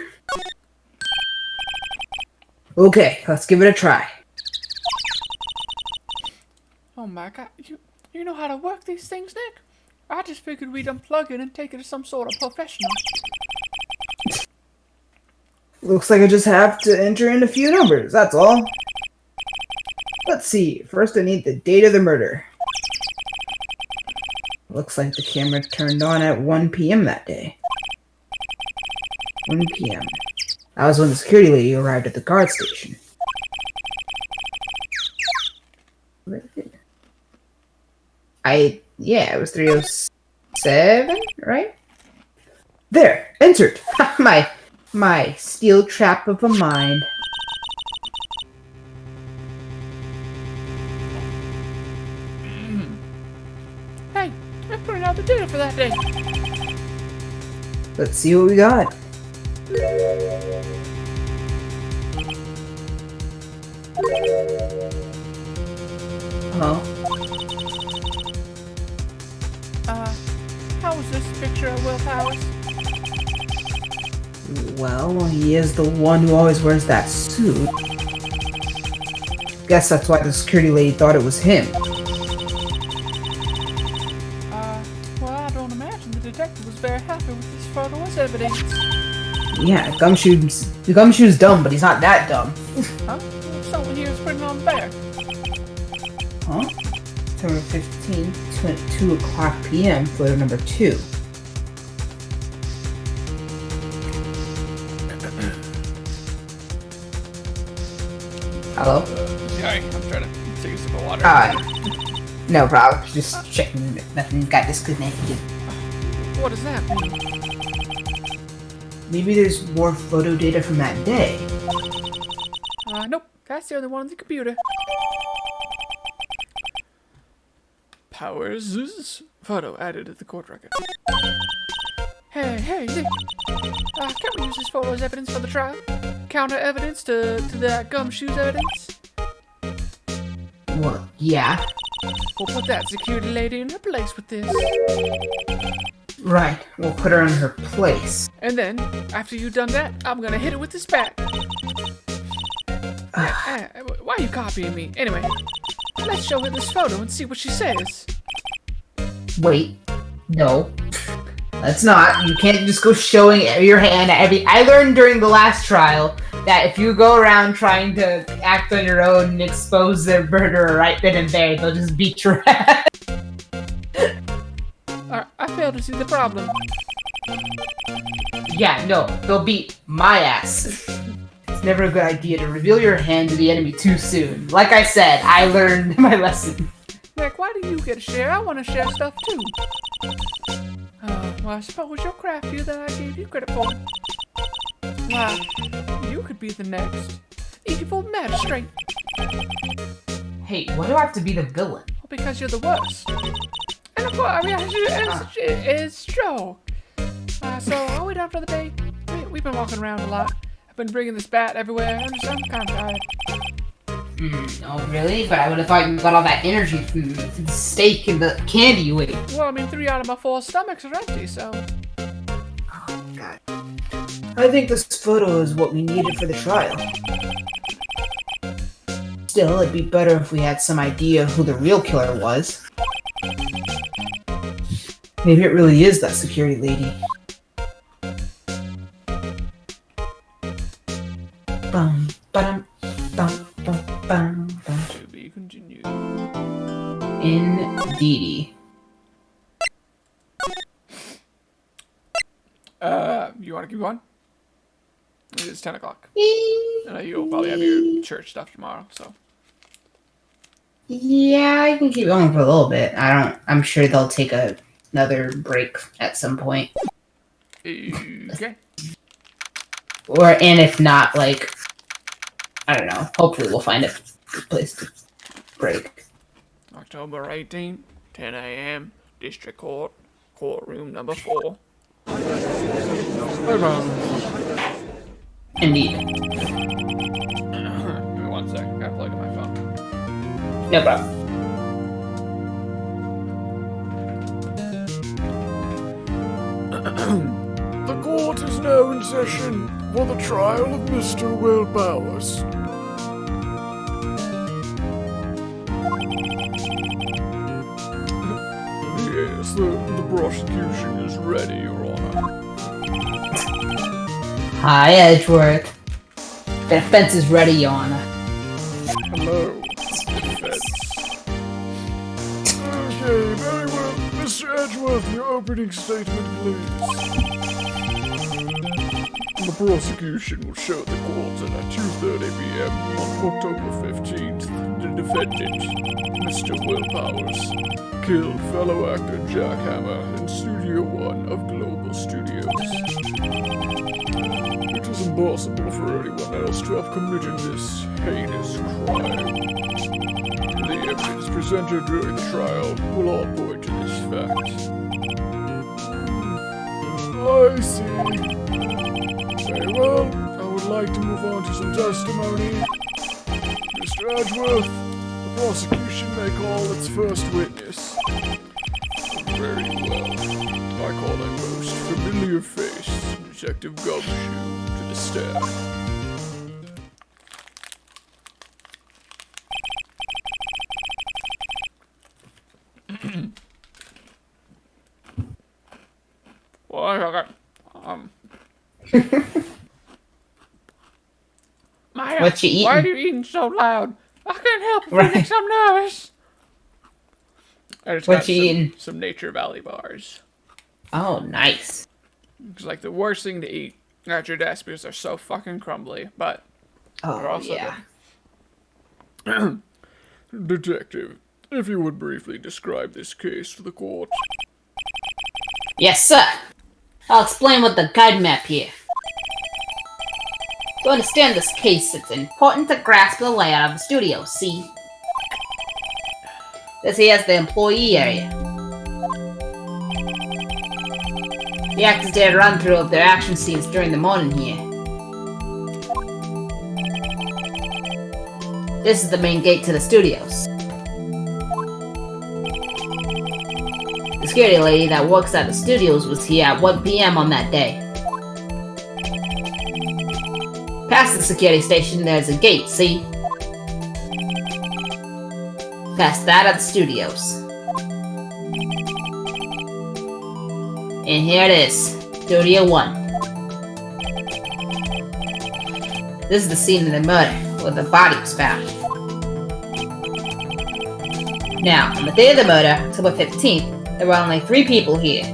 Okay, let's give it a try. Oh my god, you know how to work these things, Nick? I just figured we'd unplug it and take it to some sort of professional. Looks like I just have to enter in a few numbers, that's all. Let's see, first I need the date of the murder. Looks like the camera turned on at 1 p.m. that day. 1 p.m. That was when the security lady arrived at the guard station. Yeah, it was 3:07, right? There, entered. my steel trap of a mind. Hey, I'm putting out the data for that day. Let's see what we got. Huh? How was this picture of Will Powers? Well, he is the one who always wears that suit. Guess that's why the security lady thought it was him. Well, I don't imagine the detective was very happy with this photo as evidence. Yeah, Gumshoe's dumb, but he's not that dumb. Huh? Someone here is putting on the bear. Huh? September 15th, 2 o'clock p.m., photo number 2. Hello? Sorry, I'm trying to take a sip of water. No problem. Just checking if nothing got disconnected. What does that mean? Maybe there's more photo data from that day. Nope. That's the other one on the computer. Powers' photo added to the court record. Hey, Nick. Can't we use this photo as evidence for the trial? Counter evidence to that gumshoes evidence? Well, yeah. We'll put that security lady in her place with this. Right. We'll put her in her place. And then, after you've done that, I'm gonna hit it with this bat. Why are you copying me? Anyway, let's show her this photo and see what she says. Wait. No. Let's not. You can't just go showing your hand at every... I learned during the last trial that if you go around trying to act on your own and expose their murderer right then and there, they'll just beat your ass. I fail to see the problem. Yeah, no. They'll beat my ass. It's never a good idea to reveal your hand to the enemy too soon. Like I said, I learned my lesson. Nick, why do you get a share? I want to share stuff too. Well, I suppose you're craftier than I gave you credit for. Wow, you could be the next evil magistrate. Hey, why do I have to be the villain? Well, because you're the worst. And of course, I mean, it's true. So, are we done for the day? We've been walking around a lot. I've been bringing this bat everywhere. I'm kind of tired. Oh, really? But I would have thought you got all that energy food, the steak and the candy you ate. Well, I mean, 3 out of my 4 stomachs are empty, so... Oh, God. I think this photo is what we needed for the trial. Still, it'd be better if we had some idea who the real killer was. Maybe it really is that security lady. Bum, ba-dum, bum, bum, bum, bum. To be continued. Indeedy. You want to keep going? It's 10 o'clock. I know you'll probably have your church stuff tomorrow, so. Yeah, I can keep going for a little bit. I'm sure they'll take another break at some point. Okay. And if not, like, I don't know. Hopefully we'll find a good place to break. October 18th, 10 a.m., District Court, courtroom number 4. Indeed. Give me 1 second, gotta plug in my phone. No problem. The court is now in session for the trial of Mr. Will Powers. Yes, the prosecution is ready, Your Honor. Hi, Edgeworth. The defense is ready, Your Honor. Hello, defense. Okay, very well. Mr. Edgeworth, your opening statement, please. The prosecution will show the court that at 2:30 p.m. on October 15th, the defendant, Mr. Will Powers, killed fellow actor Jack Hammer in Studio One of Global Studios. It is impossible for anyone else to have committed this heinous crime. The evidence presented during the trial will all point to this fact. I see. Very well, I would like to move on to some testimony. Mr. Edgeworth, the prosecution may call its first witness. Very well. I call that most familiar face, Detective Gumshoe, to the stand. Maya, What you eating? why are you eating so loud? I can't help it, Right. Phoenix, I'm nervous. I just What got you eating? some Nature Valley bars. Oh, nice. It's like the worst thing to eat at your desk because they're so fucking crumbly, but they're Oh, also yeah. good. Detective, if you would briefly describe this case to the court. Yes, sir. I'll explain with the guide map here. To understand this case, it's important to grasp the layout of the studio, see? This here is the employee area. The actors did a run-through of their action scenes during the morning here. This is the main gate to the studios. The security lady that works at the studios was here at 1 p.m. on that day. Past the security station, there's a gate, see? Past that are the studios. And here it is, Studio 1. This is the scene of the murder, where the body was found. Now, on the day of the murder, October 15th, there were only 3 people here.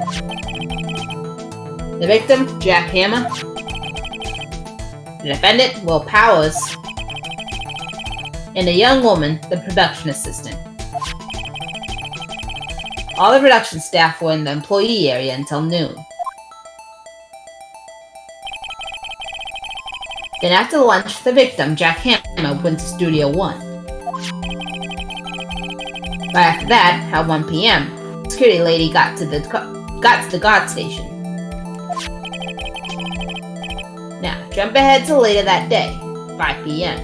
The victim, Jack Hammer. The defendant, Will Powers. And a young woman, the production assistant. All the production staff were in the employee area until noon. Then after lunch, the victim, Jack Hammer, went to Studio 1. Right after that, at 1 p.m., the security lady got to the guard station. Now, jump ahead to later that day, 5 p.m.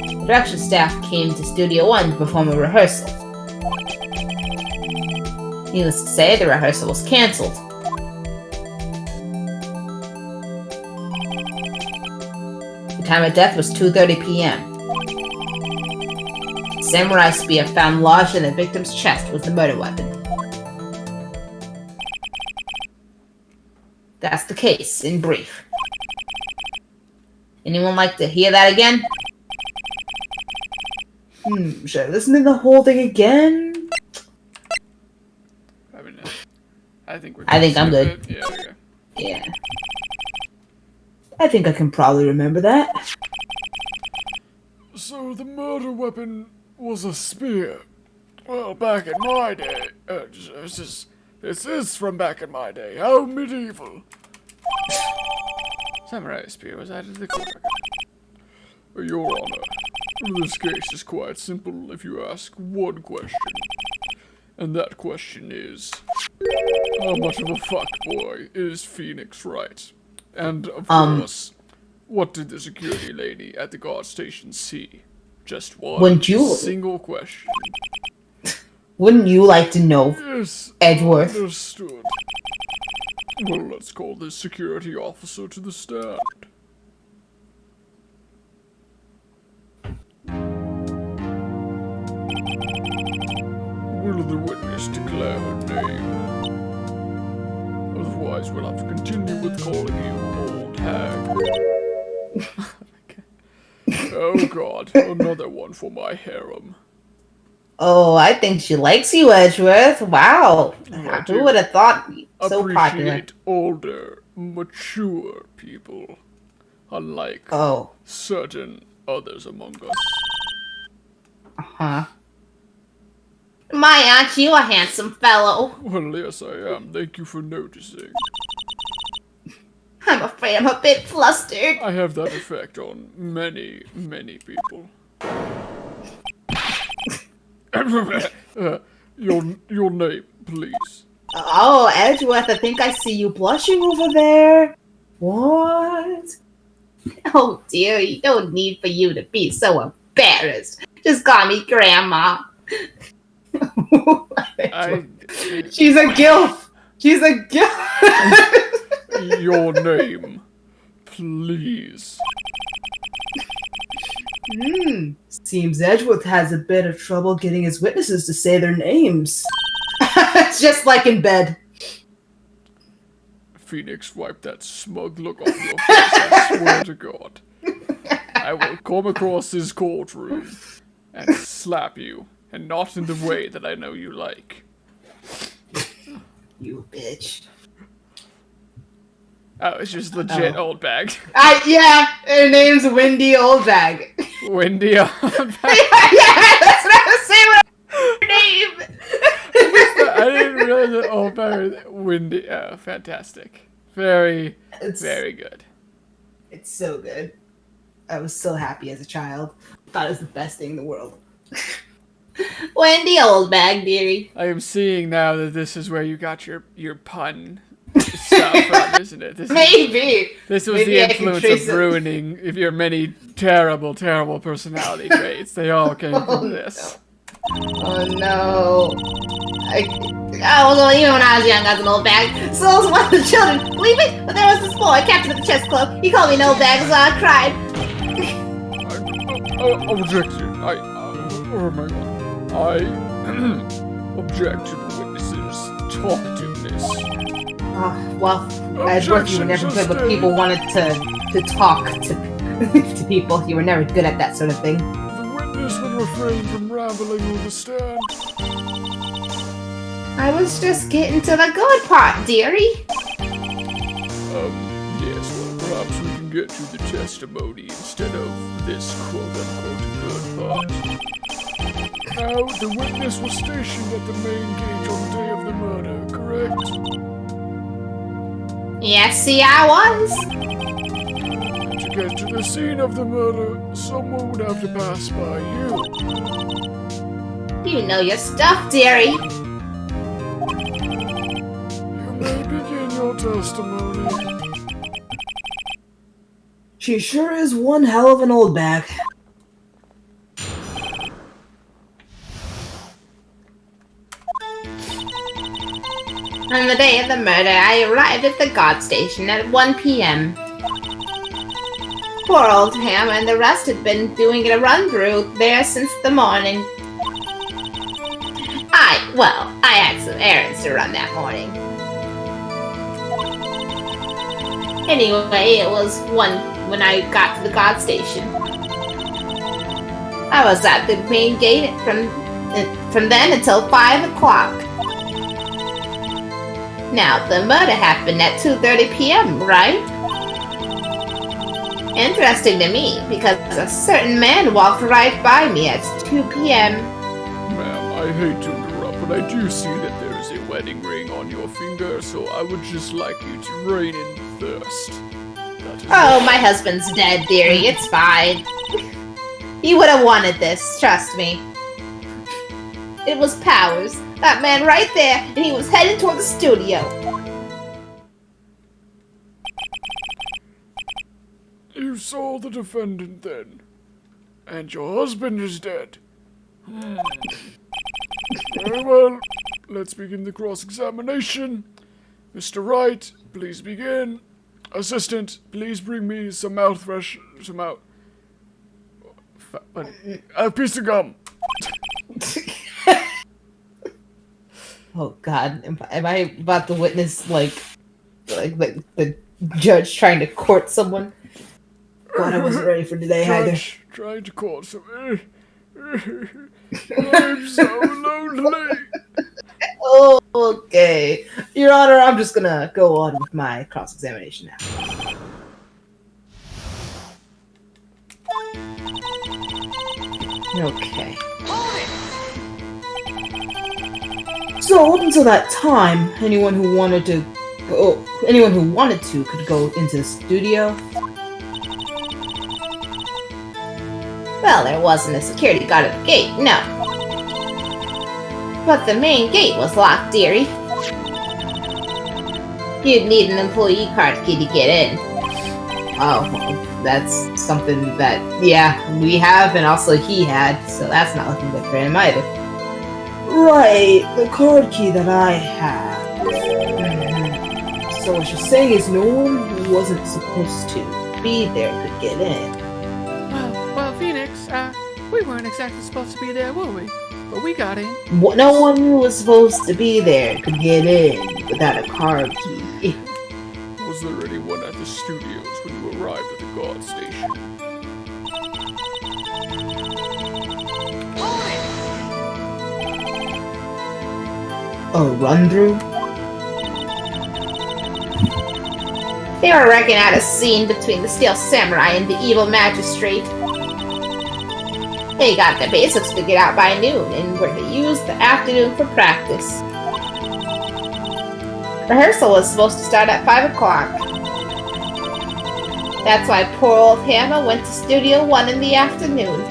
The production staff came to Studio 1 to perform a rehearsal. Needless to say, the rehearsal was cancelled. The time of death was 2:30 p.m. The samurai spear found lodged in the victim's chest was the murder weapon. That's the case, in brief. Anyone like to hear that again? Should I listen to the whole thing again? I mean, I think we're. I think I'm good. Yeah, okay. Yeah. I think I can probably remember that. So the murder weapon was a spear. Well, back in my day, this is from back in my day. How medieval! Samurai spear was added to the court record. Your Honor, this case is quite simple if you ask one question. And that question is, how much of a fuckboy is Phoenix Wright? And, of course, what did the security lady at the guard station see? Just one single question. Wouldn't you like to know, Yes, Edgeworth? understood. Well, let's call this security officer to the stand. Will the witness declare her name? Otherwise, we'll have to continue with calling you Old Hag. Oh god, another one for my harem. Oh, I think she likes you, Edgeworth. Wow. Who would have thought so popular? Appreciate older, mature people. Unlike certain others among us. Uh-huh. My, aren't you a handsome fellow? Well, yes, I am. Thank you for noticing. I'm afraid I'm a bit flustered. I have that effect on many, many people. Your name, please. Oh, Edgeworth, I think I see you blushing over there. What? Oh dear, no need for you to be so embarrassed. Just call me Grandma. She's a gilf. She's a gilf. Your name, please. Seems Edgeworth has a bit of trouble getting his witnesses to say their names. It's just like in bed. Phoenix, wipe that smug look off your face, I swear to God. I will come across this courtroom and slap you, and not in the way that I know you like. You bitch. Oh, it's just legit old bag. Yeah, her name's Wendy Oldbag. Wendy Oldbag. Yeah, that's what I was saying when her name. I didn't realize that Oldbag. Wendy. Oh, fantastic. Very good. It's so good. I was so happy as a child. Thought it was the best thing in the world. Wendy Old Bag, dearie. I am seeing now that this is where you got your pun stuff from, isn't it? Maybe. This was Maybe the I can influence trace of it. ruining of your many terrible, terrible personality traits. They all came from this. Oh no. Well, even when I was young, I was an old bag. So was one of the children. Believe me? But there was this boy, captain of the chess club. He called me an old bag, so I cried. Objection. Oh my god. I object to the witnesses' talkativeness. Well, at work you were never good when people wanted to talk to people. You were never good at that sort of thing. The witness will refrain from rambling on the stand. I was just getting to the good part, dearie. Yes, well, perhaps we can get to the testimony instead of this quote-unquote good part. Now, the witness was stationed at the main gate on the day of the murder, correct? Yes, see, I was. And to get to the scene of the murder, someone would have to pass by you. You know your stuff, dearie. You may begin your testimony. She sure is one hell of an old bag. On the day of the murder, I arrived at the guard station at 1 p.m. Poor old Ham and the rest had been doing a run-through there since the morning. I had some errands to run that morning. Anyway, it was 1 when I got to the guard station. I was at the main gate from then until 5 o'clock. Now, the murder happened at 2:30 p.m., right? Interesting to me, because a certain man walked right by me at 2 p.m. Ma'am, I hate to interrupt, but I do see that there is a wedding ring on your finger, so I would just like you to rein in the thirst. Oh, my husband's dead, dearie. It's fine. He would have wanted this, trust me. It was Powers, that man right there, and he was headed toward the studio. You saw the defendant then, and your husband is dead. Very well, let's begin the cross-examination. Mr. Wright, please begin. Assistant, please bring me some mouthfresh, a piece of gum. Oh God, am I about to witness like the judge trying to court someone? God, I wasn't ready for today either. Judge, trying to court someone. I'm so lonely. Oh, okay. Your Honor, I'm just gonna go on with my cross-examination now. Okay. So up until that time, anyone who wanted to could go into the studio. Well, there wasn't a security guard at the gate, no. But the main gate was locked, dearie. You'd need an employee card key to get in. Oh, well, that's something that, yeah, we have and also he had, so that's not looking good for him either. Right, the card key that I have. Mm-hmm. So what you're saying is no one who wasn't supposed to be there could get in. Well, Phoenix, we weren't exactly supposed to be there, were we? But we got in. No one who was supposed to be there could get in without a card key. Was there anyone at the studios when you arrived at the guard station? A run-through? They were wrecking out a scene between the Steel Samurai and the evil magistrate. They got the basics figured out by noon and were to use the afternoon for practice. Rehearsal was supposed to start at 5 o'clock. That's why poor old Hannah went to Studio 1 in the afternoon.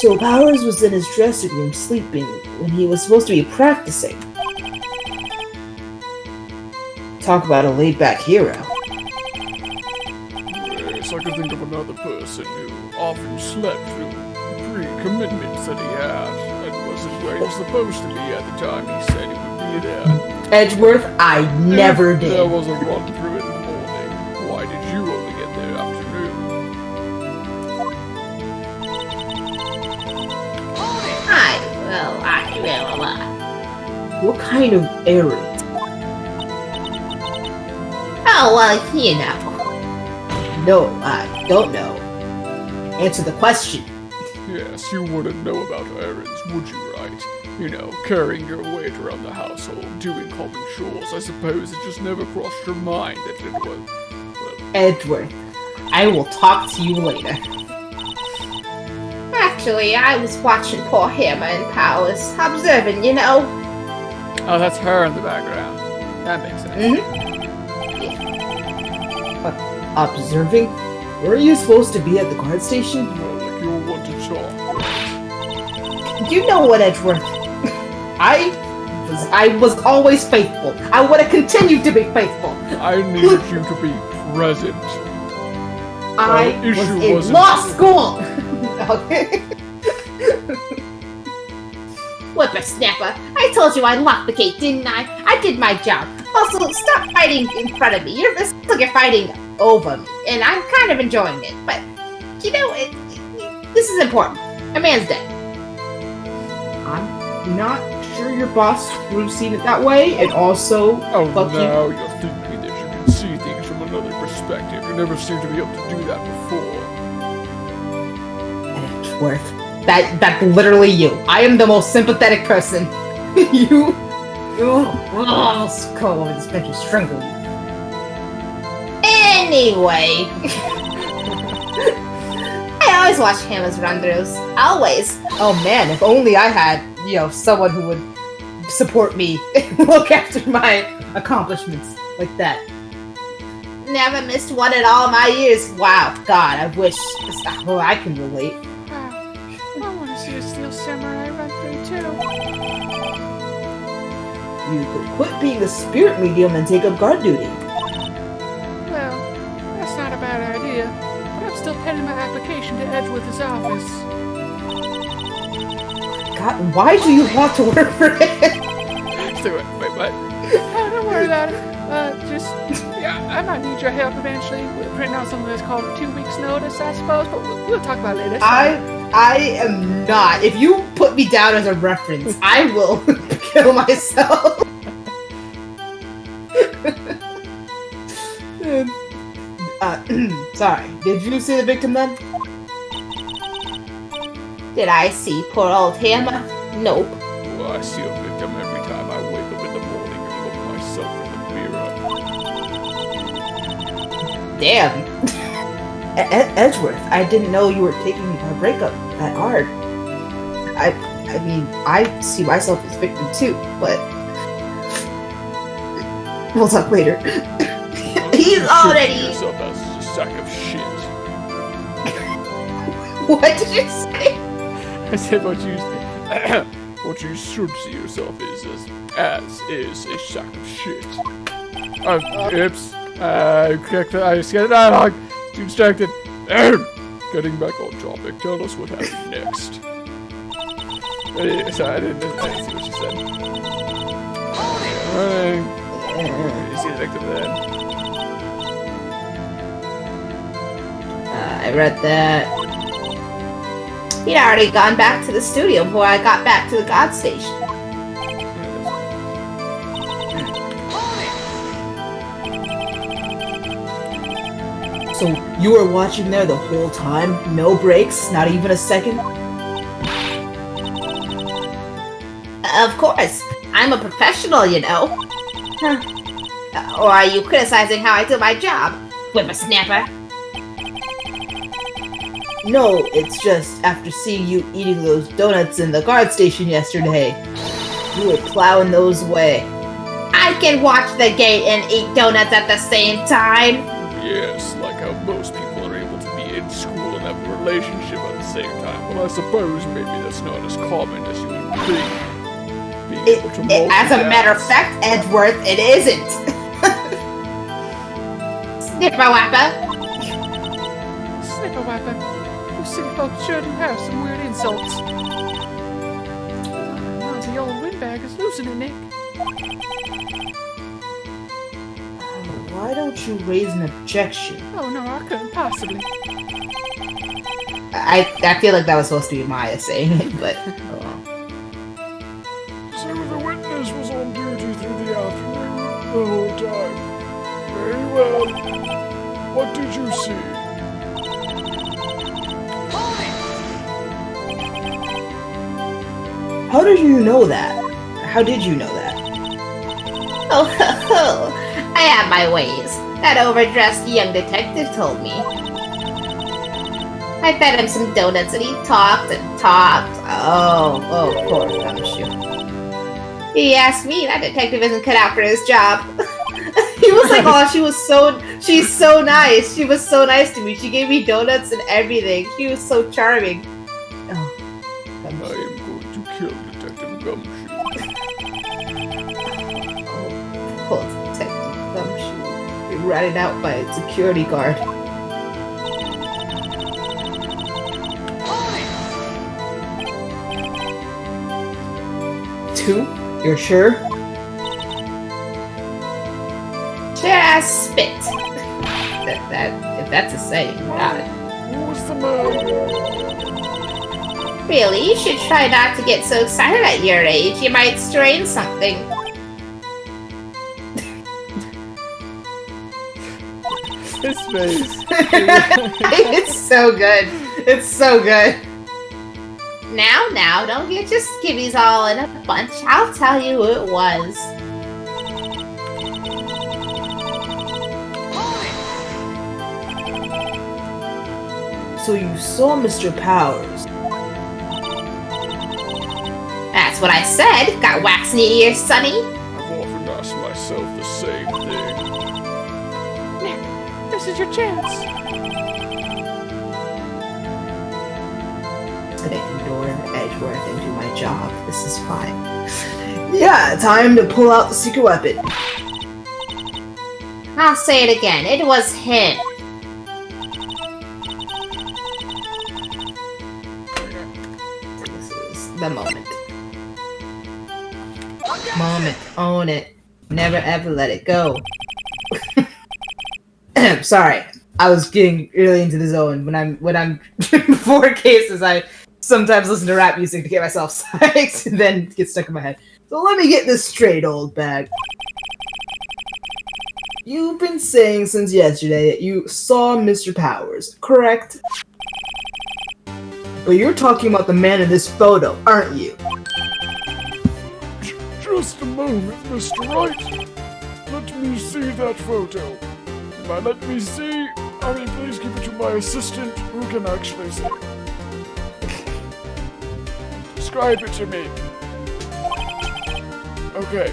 So Powers was in his dressing room sleeping when he was supposed to be practicing. Talk about a laid-back hero. Yes, I can think of another person who often slept through 3 commitments that he had and wasn't where he was supposed to be at the time he said he would be there. Edgeworth, I never If did. There was a run through in the morning. Why did you only get there afternoon? What kind of errand? Oh, well, you know. No, I don't know. Answer the question. Yes, you wouldn't know about errands, would you, right? You know, carrying your weight around the household, doing common chores. I suppose it just never crossed your mind that it was... Well, Edgeworth, I will talk to you later. Actually, I was watching poor Hammer and Powers, observing, you know. oh, that's her in the background. That makes sense. Observing? Were you supposed to be at the guard station? Oh, like you'll want to talk. You know what, Edgeworth? I was always faithful. I would have continued to be faithful. I needed you to be present. I The was issue in wasn't- law school. Okay. Whippersnapper, I told you I locked the gate, didn't I? I did my job. Also, stop fighting in front of me. It's like you're fighting over me, and I'm kind of enjoying it. But, you know, this is important. A man's dead. I'm not sure your boss would have seen it that way, and also, Oh, fuck you. now you're thinking that you can see things from another perspective. You never seemed to be able to do that before. Edgeworth. That's literally you. I am the most sympathetic person. you. I'll go over this bench and strangle you. Anyway. I always watch Hammer's run-throughs. Always. Oh man, if only I had, someone who would support me and look after my accomplishments like that. Never missed one in all my years. Wow, God, I wish. Well, I can relate. Wow. I want to see a Steel Samurai run through too. You could quit being a spirit medium and take up guard duty. Well, that's not a bad idea. But I'm still pending my application to Edgeworth's office. God, why do you want to work for him? So, wait, what? Oh, don't worry about it. Yeah, I might need your help eventually with printing out something that's called a 2 weeks notice, I suppose, but we'll talk about it later. I am not. If you put me down as a reference, I will kill myself. Sorry. Did you see the victim then? Did I see poor old Hammer? Nope. Well, I see a victim every time I wake up in the morning and look myself in the mirror. Damn. Edgeworth, I didn't know you were taking a breakup that hard. I mean, I see myself as victim too, but we'll talk later. He's You should already- see yourself as a sack of shit. What did you say? I said what you should see yourself is a sack of shit. Oops. I skipped dialogue. Too distracted. Getting back on topic. Tell us what happened next. Sorry, I didn't see what she said. You see the victim then? I read that he'd already gone back to the studio before I got back to the guard station. so you were watching there the whole time? No breaks? Not even a second? Of course. I'm a professional, you know. Or are you criticizing how I do my job, whippersnapper? No, it's just after seeing you eating those donuts in the guard station yesterday. You were plowing those away. I can watch the gate and eat donuts at the same time. Yes, like how most people are able to be in school and have a relationship at the same time. Well, I suppose maybe that's not as common as you would think. Being able to As a matter of multitask. fact, Edgeworth, it isn't. Snipperwapper. Snipperwapper. You city folks sure do have some weird insults. Now the old windbag is losing it, Nick. Why don't you raise an objection? Oh no, I couldn't possibly. I feel like that was supposed to be Maya saying it, but oh well. So the witness was on duty through the afternoon the whole time. Very well. What did you see? How did you know that? How did you know that? Oh, ho, ho. I have my ways. That overdressed young detective told me. I fed him some donuts and he talked and talked. Oh, poor Gumshoe. He asked me, that detective isn't cut out for his job. He was like, oh, she's so nice. She was so nice to me. She gave me donuts and everything. She was so charming. Oh, I am going to kill Detective Gumshoe. poor Detective Gumshoe. You're ratted out by a security guard. Two? You're sure? Just spit. If that's a saying, got it. Who was the man? Really, you should try not to get so excited at your age. You might strain something. His face. It's so good. It's so good. Now, don't get your skivvies all in a bunch. I'll tell you who it was. So you saw Mr. Powers. That's what I said. Got wax in your ears, Sonny? I've often asked myself the same thing. Nick, this is your chance. I'm gonna ignore Edgeworth and do my job. This is fine. Yeah, time to pull out the secret weapon. I'll say it again. It was him. This is the moment. Moment. Own it. Never ever let it go. Sorry. I was getting really into the zone. When I'm before cases, I sometimes listen to rap music to get myself psyched and then get stuck in my head. So let me get this straight, old bag. You've been saying since yesterday that you saw Mr. Powers, correct? But you're talking about the man in this photo, aren't you? Just a moment, Mr. Wright. Let me see that photo. By let me see, I mean please give it to my assistant who can actually see. Describe it to me. Okay.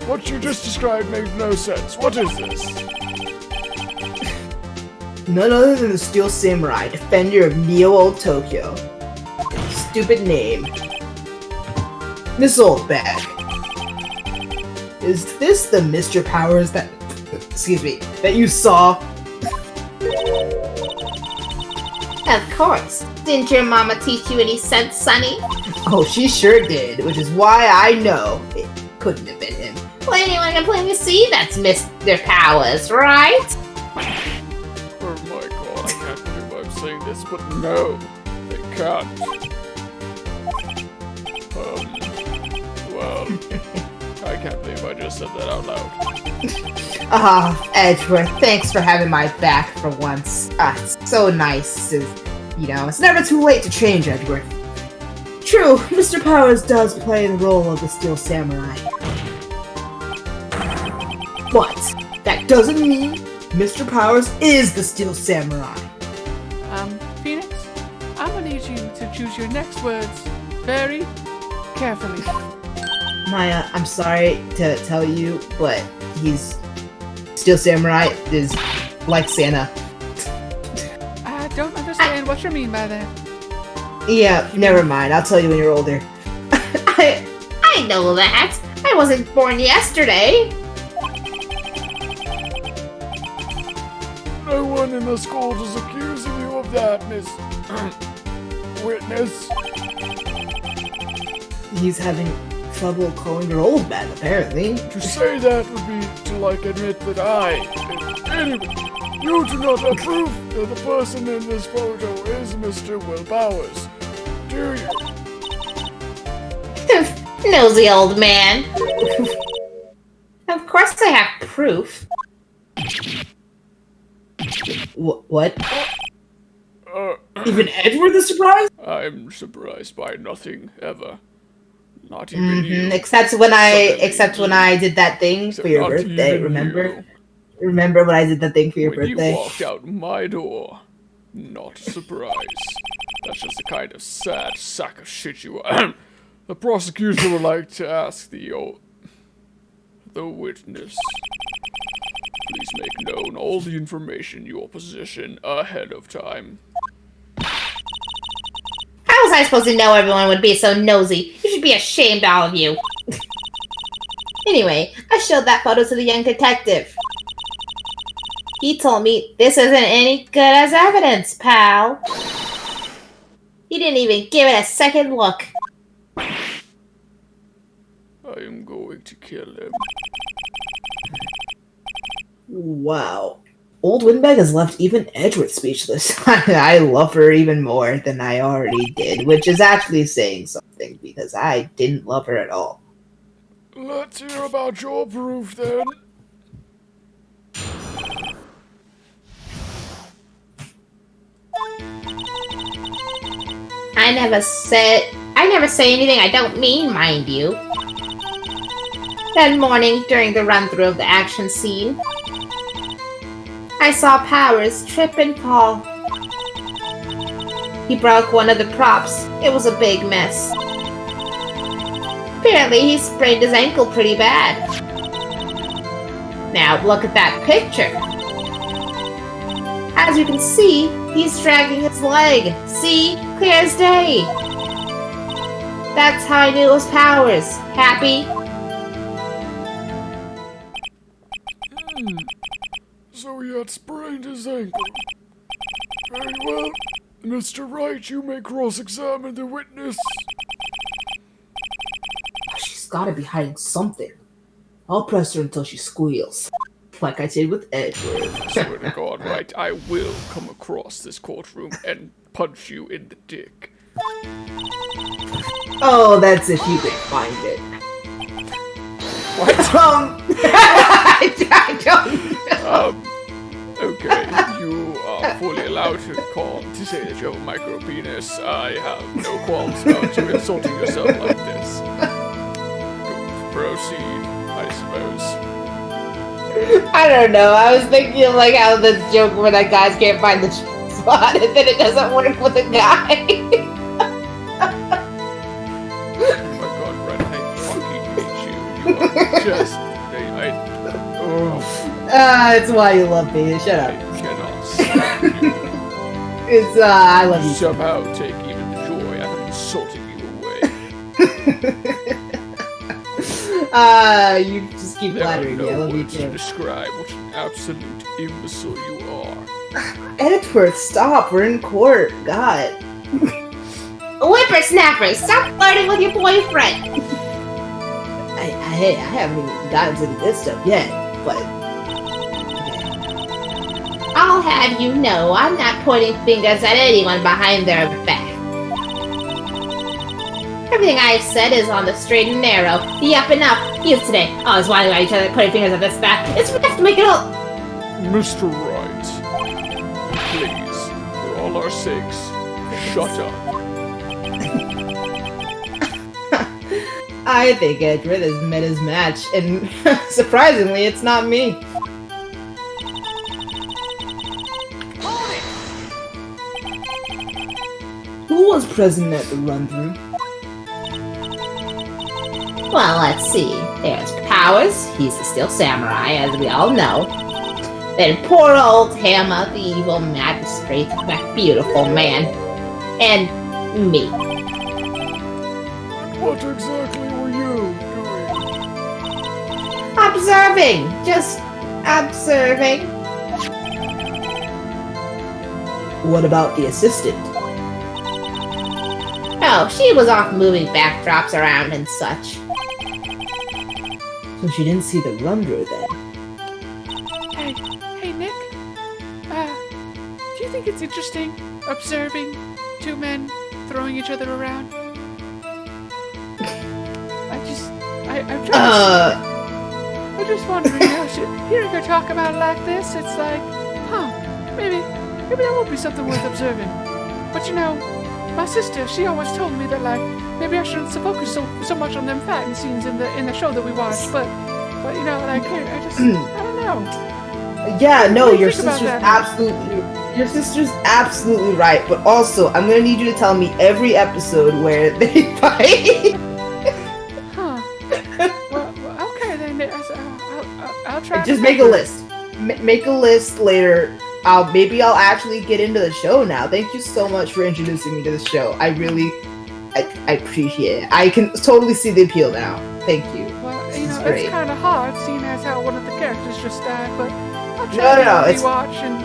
What you just described made no sense. What is this? None other than the Steel Samurai, defender of Neo-Old Tokyo. Stupid name. Miss Oldbag. Is this the Mr. Powers that... excuse me, that you saw? Of course. Didn't your mama teach you any sense, Sonny? Oh, she sure did, which is why I know it couldn't have been him. Well, anyone can plainly see that's Mr. Powers, right? Oh my god, I can't believe I'm saying this, but no, they can't. Well, I can't believe I just said that out loud. Ah, Edgeworth, thanks for having my back for once. It's so nice to, it's never too late to change, Edgeworth. True, Mr. Powers does play the role of the Steel Samurai. But that doesn't mean Mr. Powers is the Steel Samurai. Phoenix, I'm gonna need you to choose your next words very carefully. Maya, I'm sorry to tell you, but he's Steel Samurai is like Santa. I don't understand what you mean by that. Yeah, never mind. I'll tell you when you're older. I know that. I wasn't born yesterday. No one in the school is accusing you of that, Miss Witness. He's having trouble calling your old man, apparently. To say that would be to, admit that Anyway, you do not approve that the person in this photo is Mr. Will Powers, do you? Nosy old man. Of course I have proof. What? Even Edward is surprised? I'm surprised by nothing ever. Not even you. Except when I did that thing for your birthday, remember? You. Remember when I did that thing for your birthday? You walked out my door. Not a surprise. That's just the kind of sad sack of shit you are. The prosecutor would like to ask the witness. Please make known all the information in your possession ahead of time. How was I supposed to know everyone would be so nosy? You should be ashamed, all of you. Anyway, I showed that photo to the young detective. He told me this isn't any good as evidence, pal. He didn't even give it a second look. I am going to kill him. Wow. Old Windbag has left even Edward speechless. I love her even more than I already did, which is actually saying something, because I didn't love her at all. Let's hear about your proof, then. I never say anything I don't mean, mind you. That morning, during the run-through of the action scene, I saw Powers trip and fall. He broke one of the props. It was a big mess. Apparently, he sprained his ankle pretty bad. Now, look at that picture. As you can see, he's dragging his leg. See? Clear as day. That's how I knew it was Powers. Happy? So he had sprained his ankle. Very well. Mr. Wright, you may cross-examine the witness. She's gotta be hiding something. I'll press her until she squeals. Like I did with Edward. I swear to God, Wright, I will come across this courtroom and punch you in the dick. Oh, that's if you can find it. What? I don't know. Okay, you are fully allowed to say that you have a micro penis. I have no qualms about you insulting yourself like this. Proceed, I suppose. I don't know. I was thinking of like how the joke where that guys can't find the spot and then it doesn't work with a guy. Oh my God, Brett, I fucking hate you. You are just... It's why you love me. Shut up. I cannot stand you. It's, I love you. Somehow take even the joy out of insulting you away. You just keep There are flattering me. I no love you words to too. describe what an absolute imbecile you are. Edward, stop. We're in court. God. Whippersnappers, stop flirting with your boyfriend. Hey, I haven't even gotten to the good stuff yet, but... I'll have you know, I'm not pointing fingers at anyone behind their back. Everything I've said is on the straight and narrow, the up and up. You today, always whining about each other, pointing fingers at this back. It's rough to make it all. Mr. Wright, please, for all our sakes, shut up. I think Edward has met his match, and surprisingly, it's not me. Who was present at the run-through? Well, let's see. There's Powers, he's the Steel Samurai, as we all know. Then poor old Hammer, the evil magistrate, that beautiful man. And Me. What exactly were you doing? Observing. Just observing. What about the assistant? Oh, she was off moving backdrops around and such. So she didn't see the Rumdro then. Hey, Nick. Do you think it's interesting observing two men throwing each other around? I'm just wondering how hearing her talk about it like this, it's like, maybe that would be something worth observing. But you know, my sister, she always told me that like maybe I shouldn't focus so much on them fighting scenes in the show that we watched. But you know, like I don't know. Yeah, no, your sister's absolutely right. But also, I'm gonna need you to tell me every episode where they fight. Well, okay then. I'll try. Just make a list. Make a list later. Maybe I'll actually get into the show now. Thank you so much for introducing me to the show. I appreciate it. I can totally see the appeal now. Thank you. Well, you know, it's kind of hard seeing as how one of the characters just died, but I'll try to watch and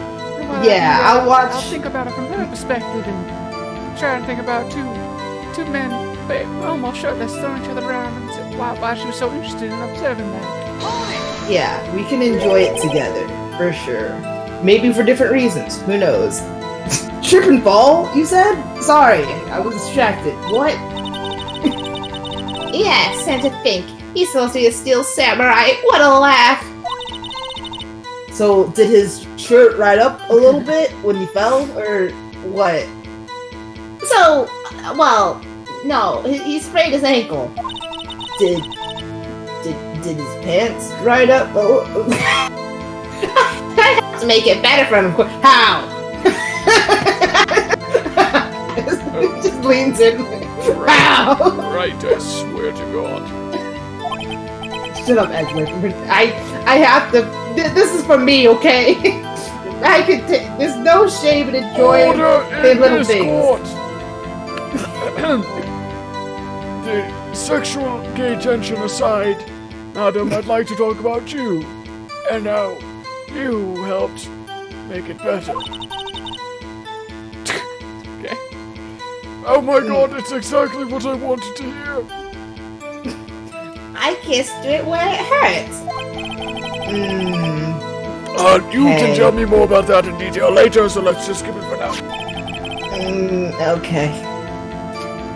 I'll watch. I'll think about it from her perspective and try and think about two men almost shirtless throwing each other around and say why she was so interested in observing that. Yeah, we can enjoy it together for sure. Maybe for different reasons. Who knows? Trip and fall, you said? Sorry, I was distracted. What? Yes, and to think, he's supposed to be a steel samurai. What a laugh! So, did his shirt ride up a little bit when he fell, or what? So, well, no, he sprained his ankle. Did his pants ride up a little? I have to make it better for him, of course. How? Just leans in. How? Right, I swear to God. Shut up, Edward. I have to. This is for me, okay? I could take. There's no shame in enjoying the little things. The sexual gay tension aside, Madam, I'd like to talk about you. And now, you helped make it better. Okay. Oh my God, it's exactly what I wanted to hear. I kissed it where it hurts. You can tell me more about that in detail later, so let's just skip it for now. Okay.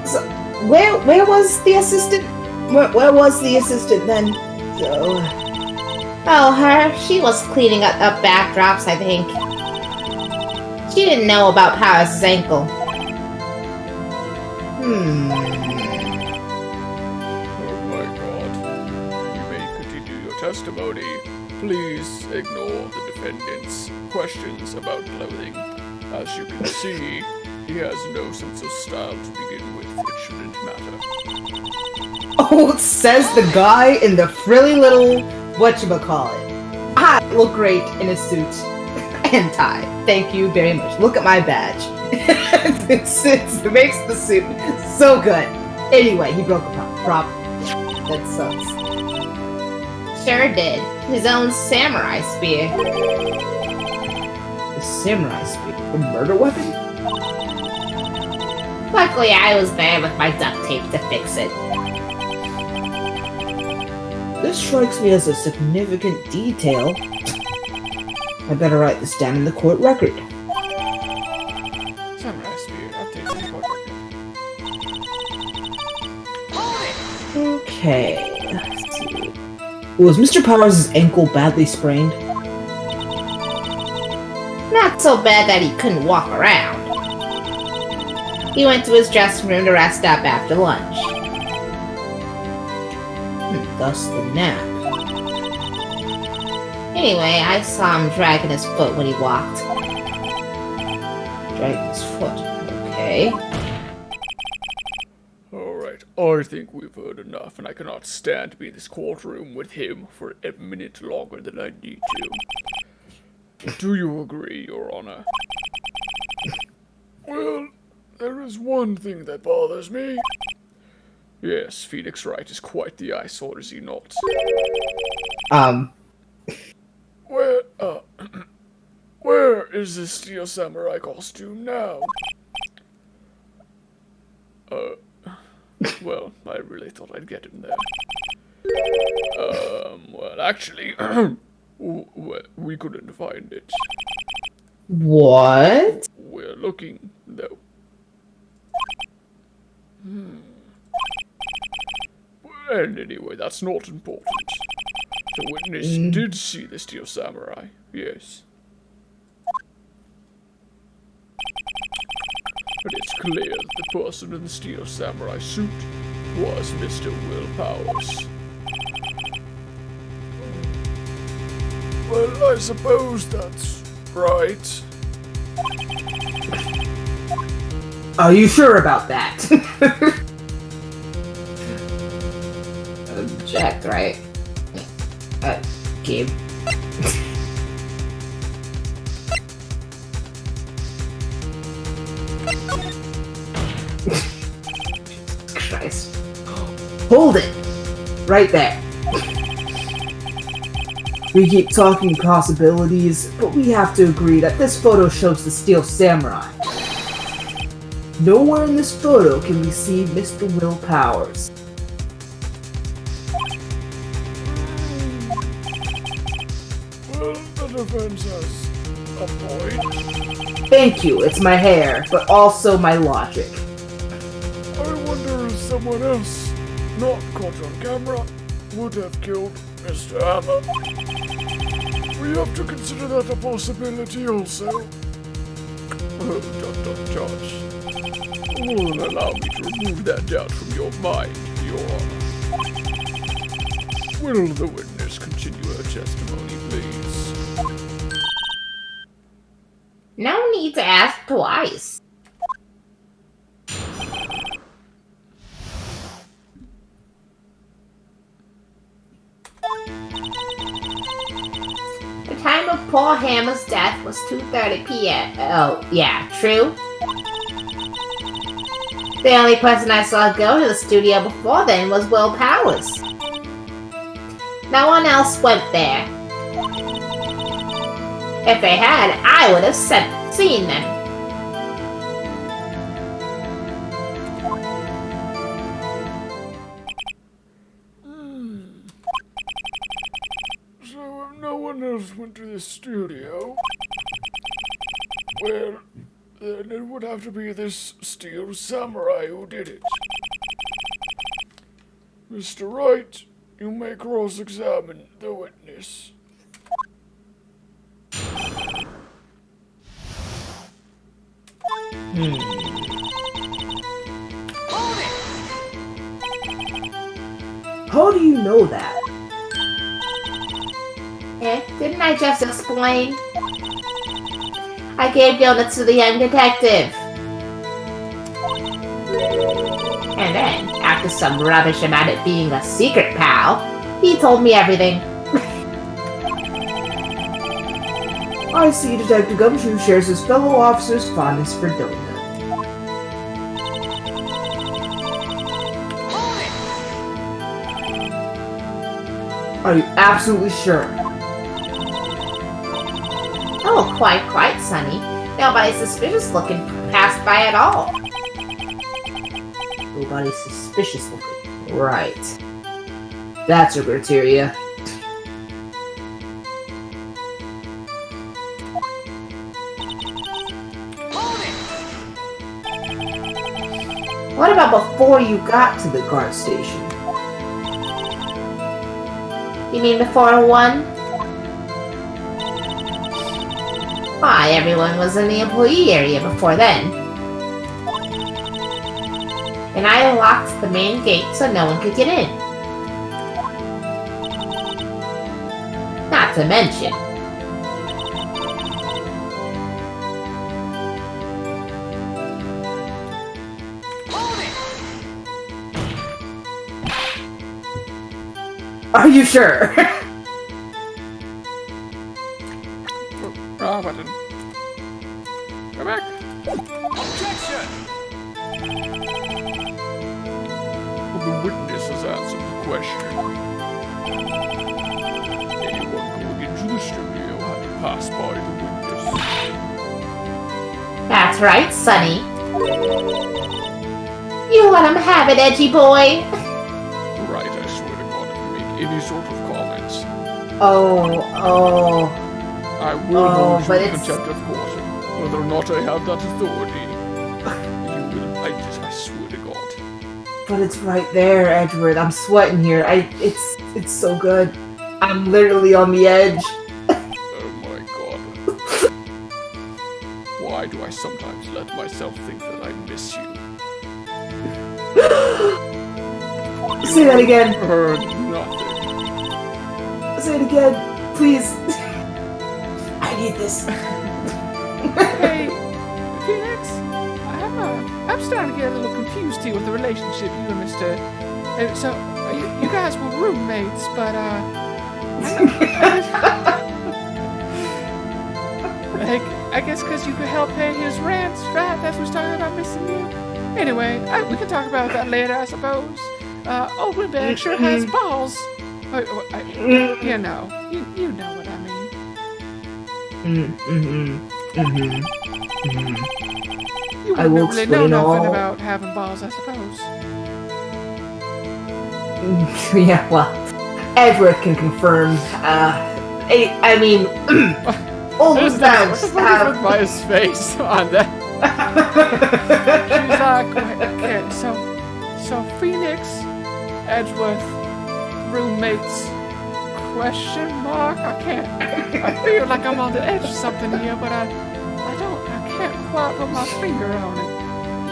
So, where was the assistant? Where was the assistant then? So... Oh, her? She was cleaning up backdrops, I think. She didn't know about Paris' ankle. Oh my God. You may continue your testimony. Please ignore the defendant's questions about clothing. As you can see, he has no sense of style to begin with. It shouldn't matter. Oh, says the guy in the frilly little whatchamacallit. I look great in a suit and tie. Thank you very much. Look at my badge. it makes the suit so good. Anyway, he broke a prop. That sucks. Sure did. His own samurai spear. The samurai spear? A murder weapon? Luckily, I was there with my duct tape to fix it. This strikes me as a significant detail. I better write this down in the court record. Samurai spear, update the court record. Okay, let's see. Was Mr. Powers' ankle badly sprained? Not so bad that he couldn't walk around. He went to his dressing room to rest up after lunch. Thus the nap. Anyway, I saw him dragging his foot when he walked. Dragging his foot, okay. Alright, I think we've heard enough, and I cannot stand to be in this courtroom with him for a minute longer than I need to. Do you agree, Your Honor? Well, there is one thing that bothers me. Yes, Phoenix Wright is quite the eyesore, is he not? Where is the Steel Samurai costume now? Well, I really thought I'd get him there. Well, actually, we couldn't find it. What? We're looking, though. And anyway, that's not important. The witness did see the Steel Samurai, yes. But it's clear that the person in the Steel Samurai suit was Mr. Will Powers. Well, I suppose that's right. Are you sure about that? Object, right? Gabe. Christ. Hold it! Right there. We keep talking possibilities, but we have to agree that this photo shows the Steel Samurai. Nowhere in this photo can we see Mr. Will Powers. Well, the defense has a point. Thank you, it's my hair, but also my logic. I wonder if someone else, not caught on camera, would have killed Mr. Hammer. We have to consider that a possibility also. Josh. Will allow me to remove that doubt from your mind, Your Honor. Will the witness continue her testimony, please? No need to ask twice. The time of Paul Hammer's death was 2:30 p.m. Oh, yeah, true. The only person I saw go to the studio before then was Will Powers. No one else went there. If they had, I would have seen them. So if no one else went to the studio, well, then it would have to be this Steel Samurai who did it. Mr. Wright, you may cross-examine the witness. How do you know that? Didn't I just explain? I gave donuts to the young detective. And then, after some rubbish about it being a secret pal, he told me everything. I see Detective Gumshoe shares his fellow officers' fondness for donuts. Are you absolutely sure? Oh, quite, Sonny. Nobody's suspicious looking passed by at all. Nobody's suspicious looking. Right. That's your criteria. What about before you got to the guard station? You mean before 1? Why, everyone was in the employee area before then. And I locked the main gate so no one could get in. Not to mention, Are you sure? Wrong button. Go back. Objection! Well, the witness has answered the question. Anyone going into the studio had to pass by the witness. That's right, Sonny. You let him have it, edgy boy. Right, I swear to God, if you make any sort of comments, Oh. I will hold you but in it's- contempt of court. Whether or not I have that authority, you will. I swear to God. But it's right there, Edward. I'm sweating here. It's so good. I'm literally on the edge. Oh my God. Why do I sometimes let myself think that I miss you? Say that again. Heard nothing. Say it again, please. I need this. Hey, Phoenix, I'm starting to get a little confused here with the relationship you and Mr. So, you guys were roommates, but I guess because you could help pay his rent, right? That's what's talking about missing you. Anyway, we can talk about that later, I suppose. Old Windbag sure has balls. You know what I mean. You I wouldn't will really know explain nothing all. about having balls, I suppose. Yeah, well, Edward can confirm. I mean, old What's bags the fuck have. with Maya's face on that? She's like, okay, so Phoenix, Edgeworth, roommates, question mark? I feel like I'm on the edge of something here, but I can't quite put my finger on it.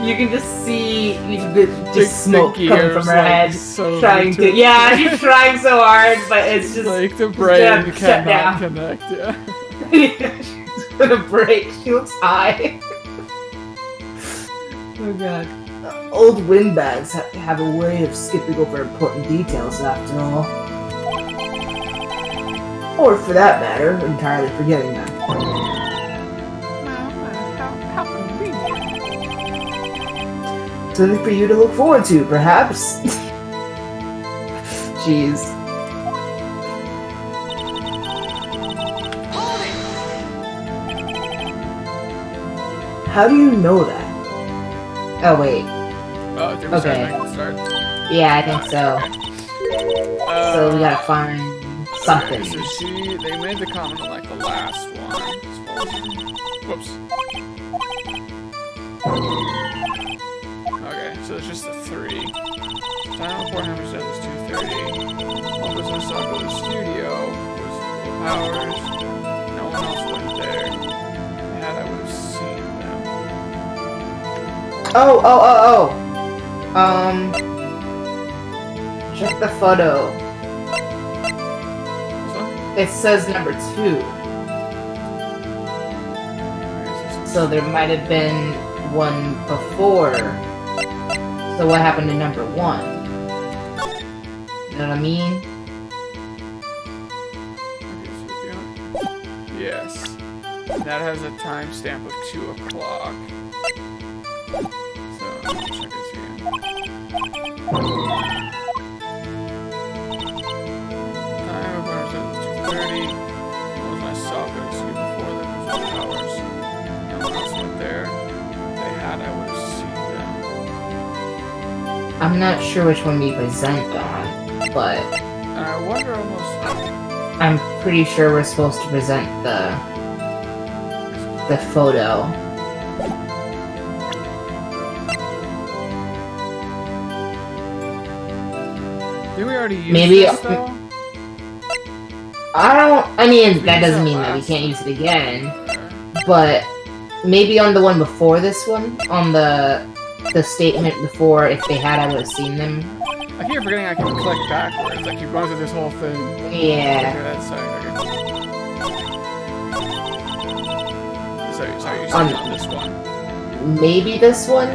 You can just see Big just smoke stinky coming hairs, from her like, head, so trying to. little. Yeah, she's trying so hard, but it's just Like the gonna brain shut cannot down. connect, yeah. she's gonna break. She looks high. Oh god. Old windbags have a way of skipping over important details after all. Or for that matter, entirely forgetting them. How convenient. Something for you to look forward to, perhaps? Jeez. How do you know that? Oh, wait. Did we Okay. start? Yeah, I think so. So we gotta find something. Okay, so they made the comment on like the last one. Whoops. Okay, so it's just the 3. Time before Hammer said it's 2:30. One person saw go to the studio was full powers. No one else went there. If I had, I would have seen them. Oh. Check the photo. This one? It says number 2. So there might have been one before. So what happened to number 1? You know what I mean? Yes. That has a timestamp of 2 o'clock. So, let me check this again. Time of when I was at 2:30. When I saw it was before them was 2 hours. No one else went there. If they had, I would have seen them. I'm not sure which one we present on, but And I wonder almost. I'm pretty sure we're supposed to present the photo. Did we already use Maybe- this though? I mean, We that used doesn't that mean that we last can't one. use it again, Okay. but maybe on the one before this one, on the statement before, if they had, I would have seen them. I keep forgetting I can click backwards. I keep going through this whole thing. Yeah. Okay, that's sorry. Okay. So you see On- on this one. Maybe this one?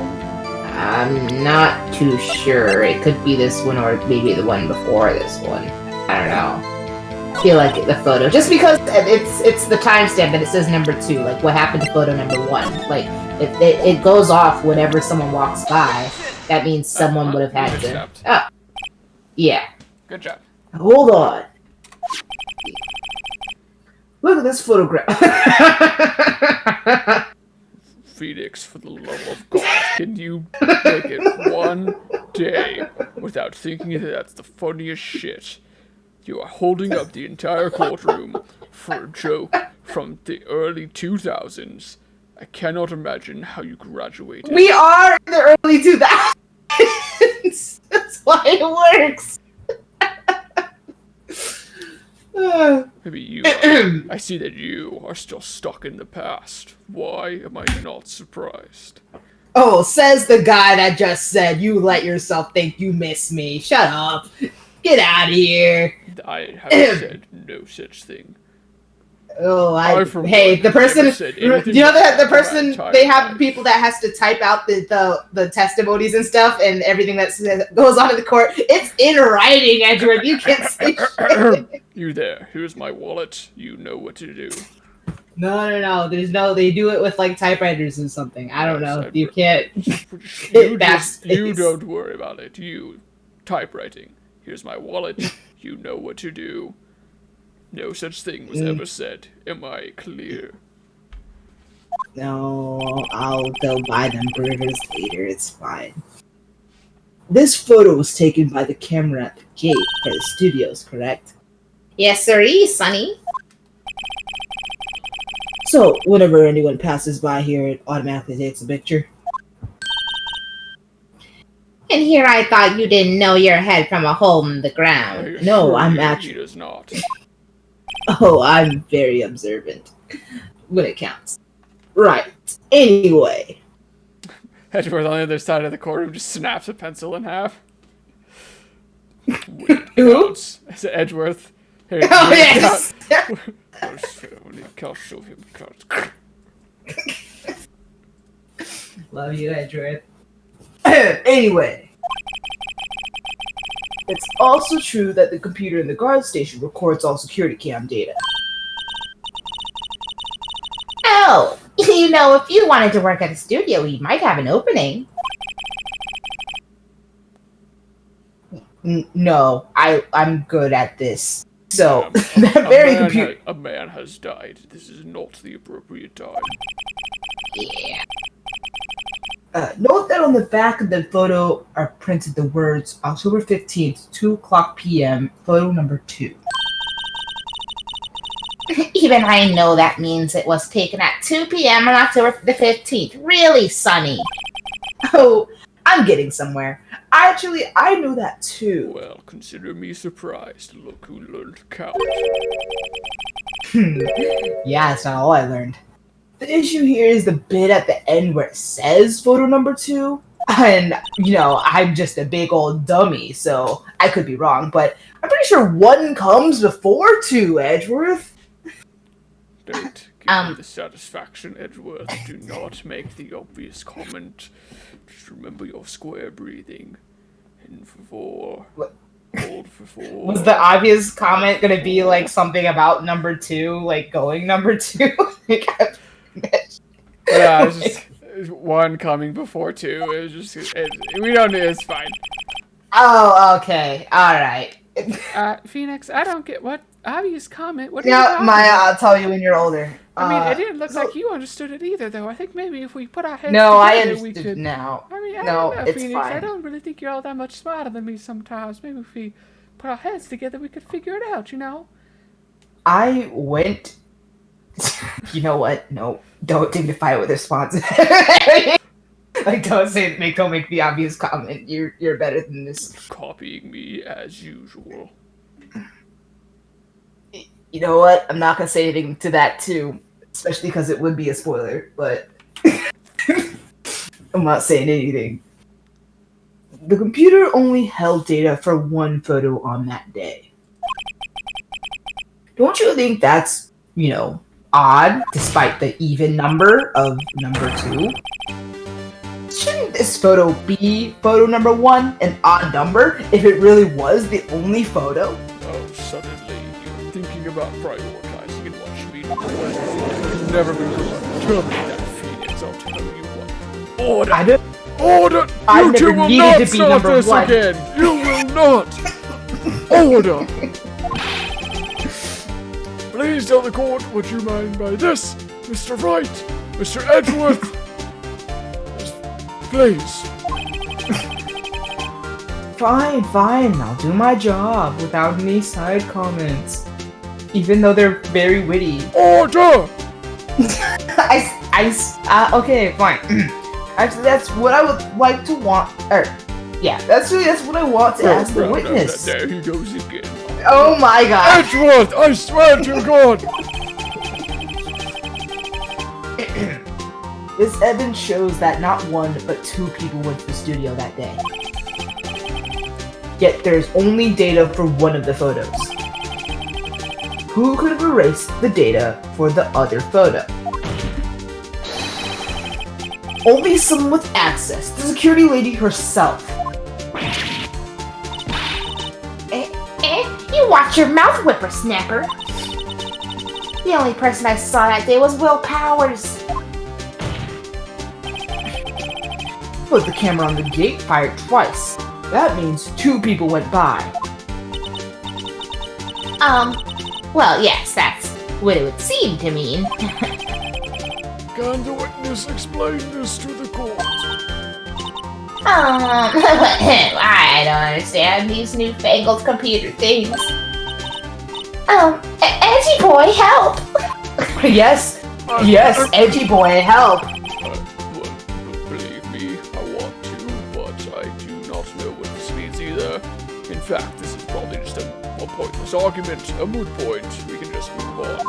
I'm not too sure. It could be this one or maybe the one before this one. I don't know. feel like the photo, just because it's the timestamp that it says number 2. Like, what happened to photo number 1? Like, it goes off whenever someone walks by. That means someone would have had to. Oh, yeah. Good job. Hold on. Look at this photograph. Phoenix, for the love of God, can you make it one day without thinking that that's the funniest shit? You are holding up the entire courtroom for a joke from the early 2000s. I cannot imagine how you graduated. We are in the early 2000s. That's why it works. Maybe you I see that you are still stuck in the past. Why am I not surprised? Oh, says the guy that just said you let yourself think you miss me. Shut up. Get out of here. I have said no such thing. Oh, hey, the person, you know that the person, they have life. people that has to type out the testimonies and stuff and everything that goes on in the court. It's in writing, Edward. You can't say shit. You there. Here's my wallet. You know what to do. No. They do it with like typewriters and something. I don't know. You can't. You don't worry about it. You typewriting. Here's my wallet. You know what to do. No such thing was ever said. Am I clear? No, I'll go buy them burgers later. It's fine. This photo was taken by the camera at the gate for the studios, correct? Yes, sirree, Sonny. So, whenever anyone passes by here, it automatically takes a picture. And here I thought you didn't know your head from a hole in the ground. No, I'm He actually. does not. Oh, I'm very observant when it counts. Right. Anyway. Edgeworth on the other side of the courtroom just snaps a pencil in half. When it Who? counts. I said Edgeworth. Hey, Oh, when it yes! counts- when it counts, show him counts. Love you, Edgeworth. Anyway. It's also true that the computer in the guard station records all security cam data. Oh, you know, if you wanted to work at a studio, we might have an opening. No, I'm good at this. So, that very computer. A man has died. This is not the appropriate time. Yeah. Note that on the back of the photo are printed the words October 15th, 2:00 p.m., photo number 2. Even I know that means it was taken at 2 p.m. on October the 15th. Really, Sonny? Oh, I'm getting somewhere. Actually, I knew that too. Well, consider me surprised. Look who learned to count. Yeah, that's not all I learned. The issue here is the bit at the end where it says photo number 2. And, you know, I'm just a big old dummy, so I could be wrong, but I'm pretty sure 1 comes before 2, Edgeworth. Don't give me the satisfaction, Edgeworth. Do not make the obvious comment. Just remember your square breathing. In for 4. What? Hold for 4. Was the obvious comment gonna be like something about number 2, like going number 2? Yeah, it's just 1 coming before 2. It was just we don't need. It's fine. Oh, okay, all right. Phoenix, I don't get what obvious comment. What? Yeah, Maya, I'll tell you when you're older. I mean, it didn't look like you understood it either, though. I think maybe if we put our heads No, I together, we understood could. now. I mean, I No, don't know, it's Phoenix. I fine. don't really think you're all that much smarter than me sometimes. Maybe if we put our heads together, we could figure it out, you know? I went. You know what? No, don't dignify it with a response. Like, don't make the obvious comment. You're better than this. Copying me as usual. You know what? I'm not gonna say anything to that too, especially because it would be a spoiler. But I'm not saying anything. The computer only held data for 1 photo on that day. Don't you think that's, you know, odd, despite the even number of number 2? Shouldn't this photo be photo number 1, an odd number, if it really was the only photo? Oh, suddenly you're thinking about prioritizing and what should be done. You've never been good. Tell me that, Phoenix. I'll tell you what. Order! I don't. Order! I've You two never will needed not to be start number this one. again! You will not! Order! Please tell the court what you mean by this, Mr. Wright, Mr. Edgeworth. Please. Fine. I'll do my job without any side comments, even though they're very witty. Order! Okay, fine. Actually, that's what I would like to want. That's what I want to ask the witness. There he goes again. Oh my god. Edgeworth, I swear to God. This evidence shows that not one, but 2 people went to the studio that day. Yet there's only data for one of the photos. Who could have erased the data for the other photo? Only someone with access, the security lady herself. You watch your mouth, whippersnapper. The only person I saw that day was Will Powers. But the camera on the gate fired twice. That means 2 people went by. Well, yes, that's what it would seem to mean. Can the witness explain this to the court? I don't understand these newfangled computer things. Edgy boy, help! Yes, edgy boy, help! Believe me, I want to, but I do not know what this means either. In fact, this is probably just a pointless argument, a moot point. We can just move on.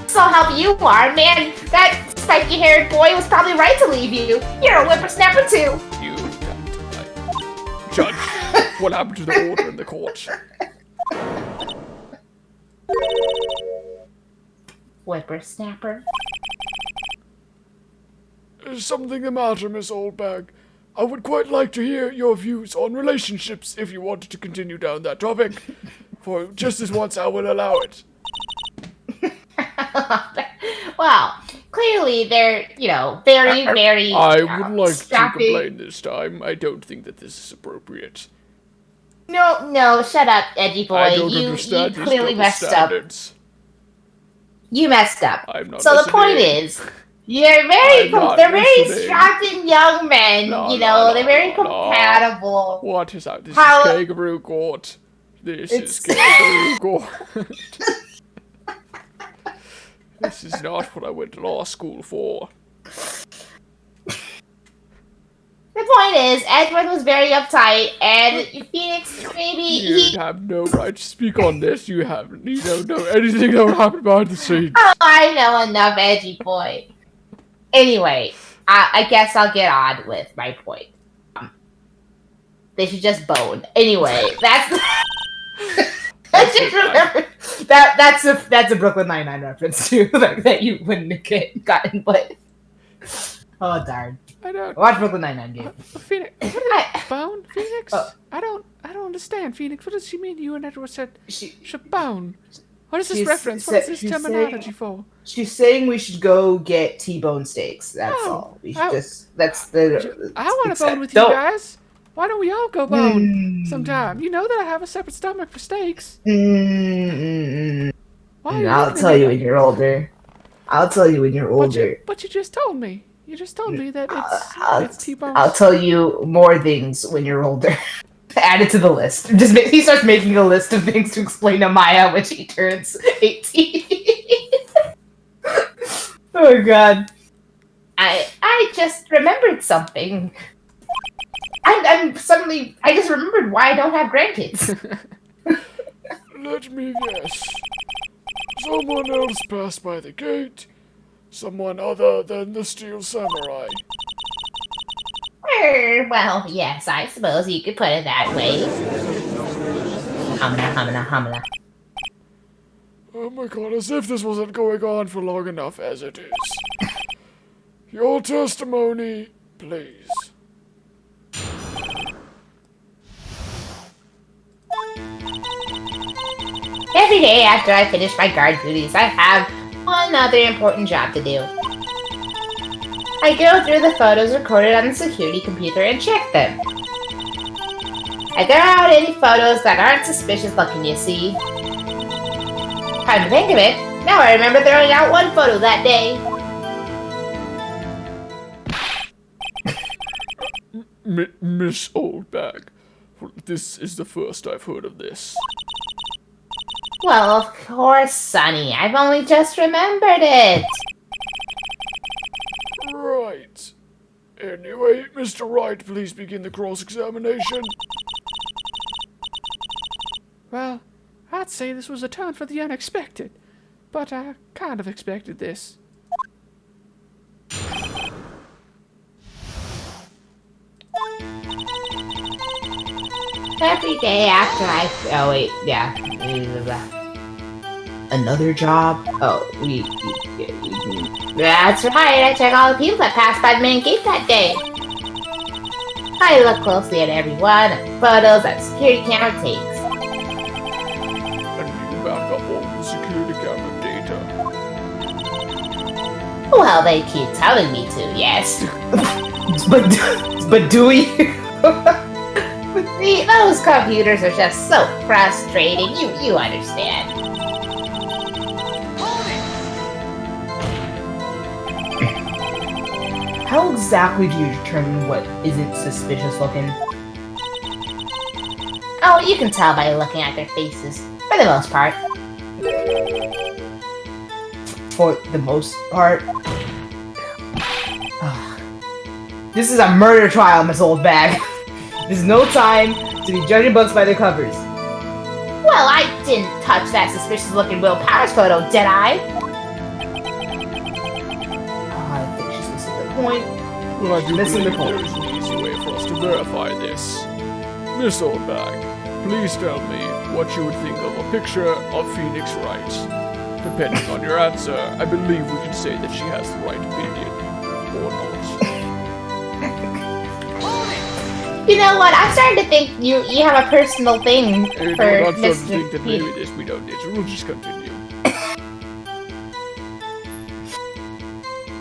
So help you are, man. That spiky-haired boy was probably right to leave you. You're a whippersnapper too. You Judge, what happened to the order in the court? Whippersnapper. Is something the matter, Miss Oldbag? I would quite like to hear your views on relationships if you wanted to continue down that topic. For just this once, I will allow it. Well, clearly they're, very, very I would like strappy. to complain this time. I don't think that this is appropriate. No, shut up, edgy boy. I don't you understand these clearly double messed up. standards. You messed up. I'm not So the point listening. is, they're very listening. strapping young men. They're very compatible. What is that? This How- is Kangaroo Court. This is Kangaroo Court. This is not what I went to law school for. The point is, Edward was very uptight, and Phoenix, maybe You have no right to speak on this. You don't know anything that happened behind the scenes. Oh, I know enough, edgy boy. Anyway, I guess I'll get on with my point. They should just bone. Anyway, that's. I just remember that's a Brooklyn Nine-Nine reference too, that you wouldn't have gotten, but. Oh darn! I don't. Watch Brooklyn Nine-Nine game. Phoenix. What is bone? Phoenix? Oh. I don't understand, Phoenix. What does she mean? You and Edward said She, bone. What is this She's reference? What is this she's terminology saying- for? she's saying we should go get T-bone steaks. That's Oh, all. We should oh. that's the. I want to bone with you Don't- guys. Why don't we all go bone Mm. sometime? You know that I have a separate stomach for steaks. Mm. Why are you I'll looking at tell me you like- when you're older. I'll tell you when you're older. But you just told me. You just told me that I'll- it's T-bone. I'll tell you more things when you're older. Add it to the list. He starts making a list of things to explain to Maya when she turns 18. Oh god. I just remembered something. I just remembered why I don't have grandkids. Let me guess. Someone else passed by the gate. Someone other than the Steel Samurai. Well, yes, I suppose you could put it that way. Humana. Oh my god, as if this wasn't going on for long enough as it is. Your testimony, please. Every day after I finish my guard duties, I have one other important job to do. I go through the photos recorded on the security computer and check them. I throw out any photos that aren't suspicious looking, you see. Come to think of it, now I remember throwing out one photo that day. Miss Oldbag, this is the first I've heard of this. Well, of course, Sonny. I've only just remembered it. Right. Anyway, Mr. Wright, please begin the cross-examination. Well, I'd say this was a turn for the unexpected, but I kind of expected this. Every day after oh wait, yeah. Another job? Oh, that's right, I check all the people that passed by the main gate that day. I look closely at everyone and photos that security camera takes. And you back up all the security camera data. Well, they keep telling me to, yes. But do we? See, those computers are just so frustrating. You understand. How exactly do you determine what isn't suspicious looking? Oh, you can tell by looking at their faces, for the most part. For the most part? This is a murder trial, Miss Oldbag. There's no time to be judging books by their covers. Well, I didn't touch that suspicious-looking Will Powers photo, did I? I think she's missing the point. Well, I do Missing the believe point. there is an easy way for us to verify this. Miss Oldbag, please tell me what you would think of a picture of Phoenix Wright. Depending on your answer, I believe we can say that she has the right opinion, or not. You know what? I'm starting to think you have a personal thing for I'm starting to Mr. think that maybe Pete. this we don't need, so we'll just continue.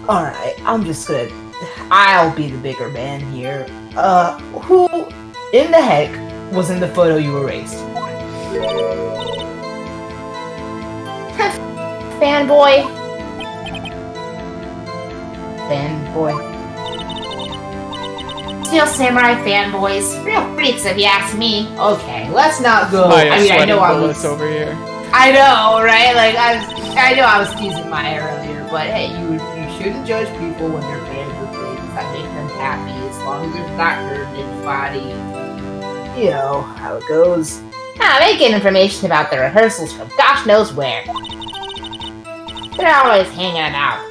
Alright, I'll be the bigger man here. Who in the heck was in the photo you erased? Fanboy. Fanboy. Steel Samurai fanboys. Real freaks if you ask me. Okay, let's not go. I mean, I know I was over here. I know, right? Like I know I was teasing Maya earlier, but hey, you shouldn't judge people when they're fans of things that make them happy, as long as there's not hurt anybody. You know how it goes. They get information about the rehearsals from gosh knows where. They're always hanging about.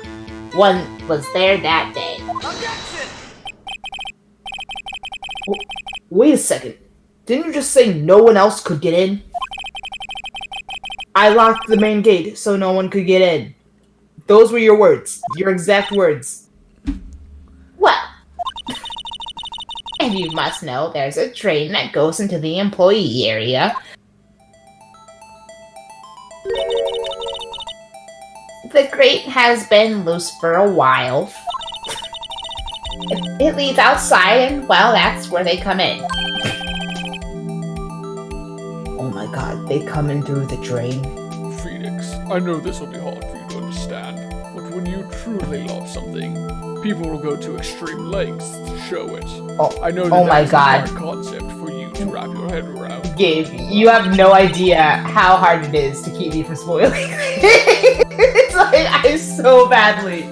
One was there that day. Wait a second. Didn't you just say no one else could get in? I locked the main gate so no one could get in. Those were your words. Your exact words. Well, and you must know there's a train that goes into the employee area. The grate has been loose for a while. It leads outside, and well, that's where they come in. Oh my god, they come in through the drain. Phoenix, I know this will be hard for you to understand, but when you truly love something, people will go to extreme lengths to show it. Oh, I know oh my that's God. a hard concept for you to wrap your head around. Gabe, you have no idea how hard it is to keep me from spoiling. It's like I so badly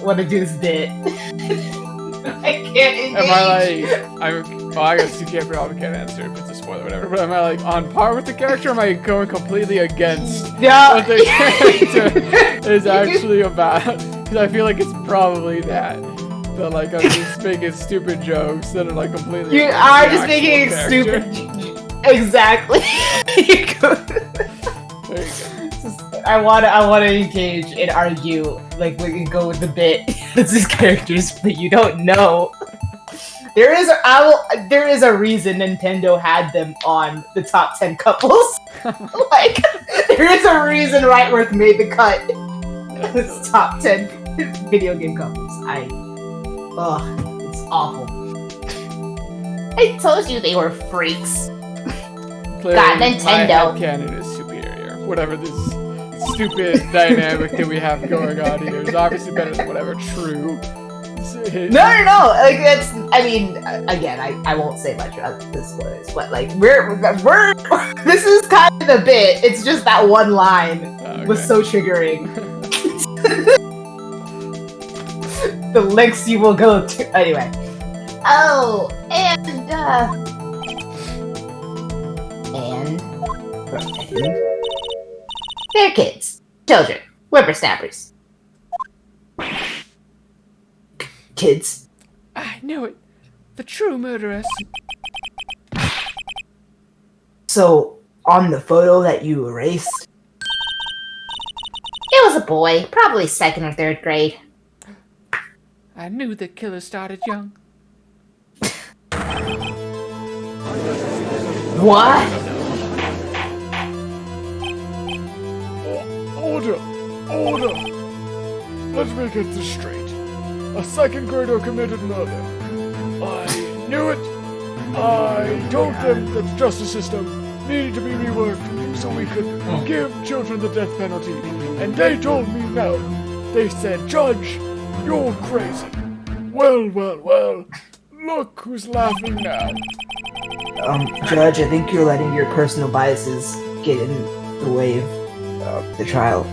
want to do this bit. I can't engage. Am I I guess you can't probably can't answer if it's a spoiler or whatever, but am I like on par with the character or am I going completely against No. what the character is actually about? Because I feel like it's probably that. That like I'm just making stupid jokes that are like completely You against are the just making actual character. stupid. Exactly. There you go. I wanna engage and argue. Like we can go with the bit. This is characters, but you don't know. There is a reason Nintendo had them on the top 10 couples. Like, there is a reason Rightworth made the cut. It's top 10 video game couples. It's awful. I told you they were freaks. Clearly, God, Nintendo. My headcanon is superior. Whatever this stupid dynamic that we have going on here is obviously better than whatever true. No. Like that's. I mean, again, I won't say much about this spoilers, but like we're. This is kind of the bit. It's just that one line was so triggering. The lengths you will go to. Anyway. Oh, and they're kids, children, whippersnappers. Kids. I knew it. The true murderess. So, on the photo that you erased? It was a boy, probably 2nd or 3rd grade. I knew the killer started young. What? Order! Let me get this straight. A 2nd grader committed murder. I knew it. I told them that the justice system needed to be reworked so we could give children the death penalty. And they told me no. They said, Judge, you're crazy. Well. Look who's laughing now. Judge, I think you're letting your personal biases get in the way of the trial.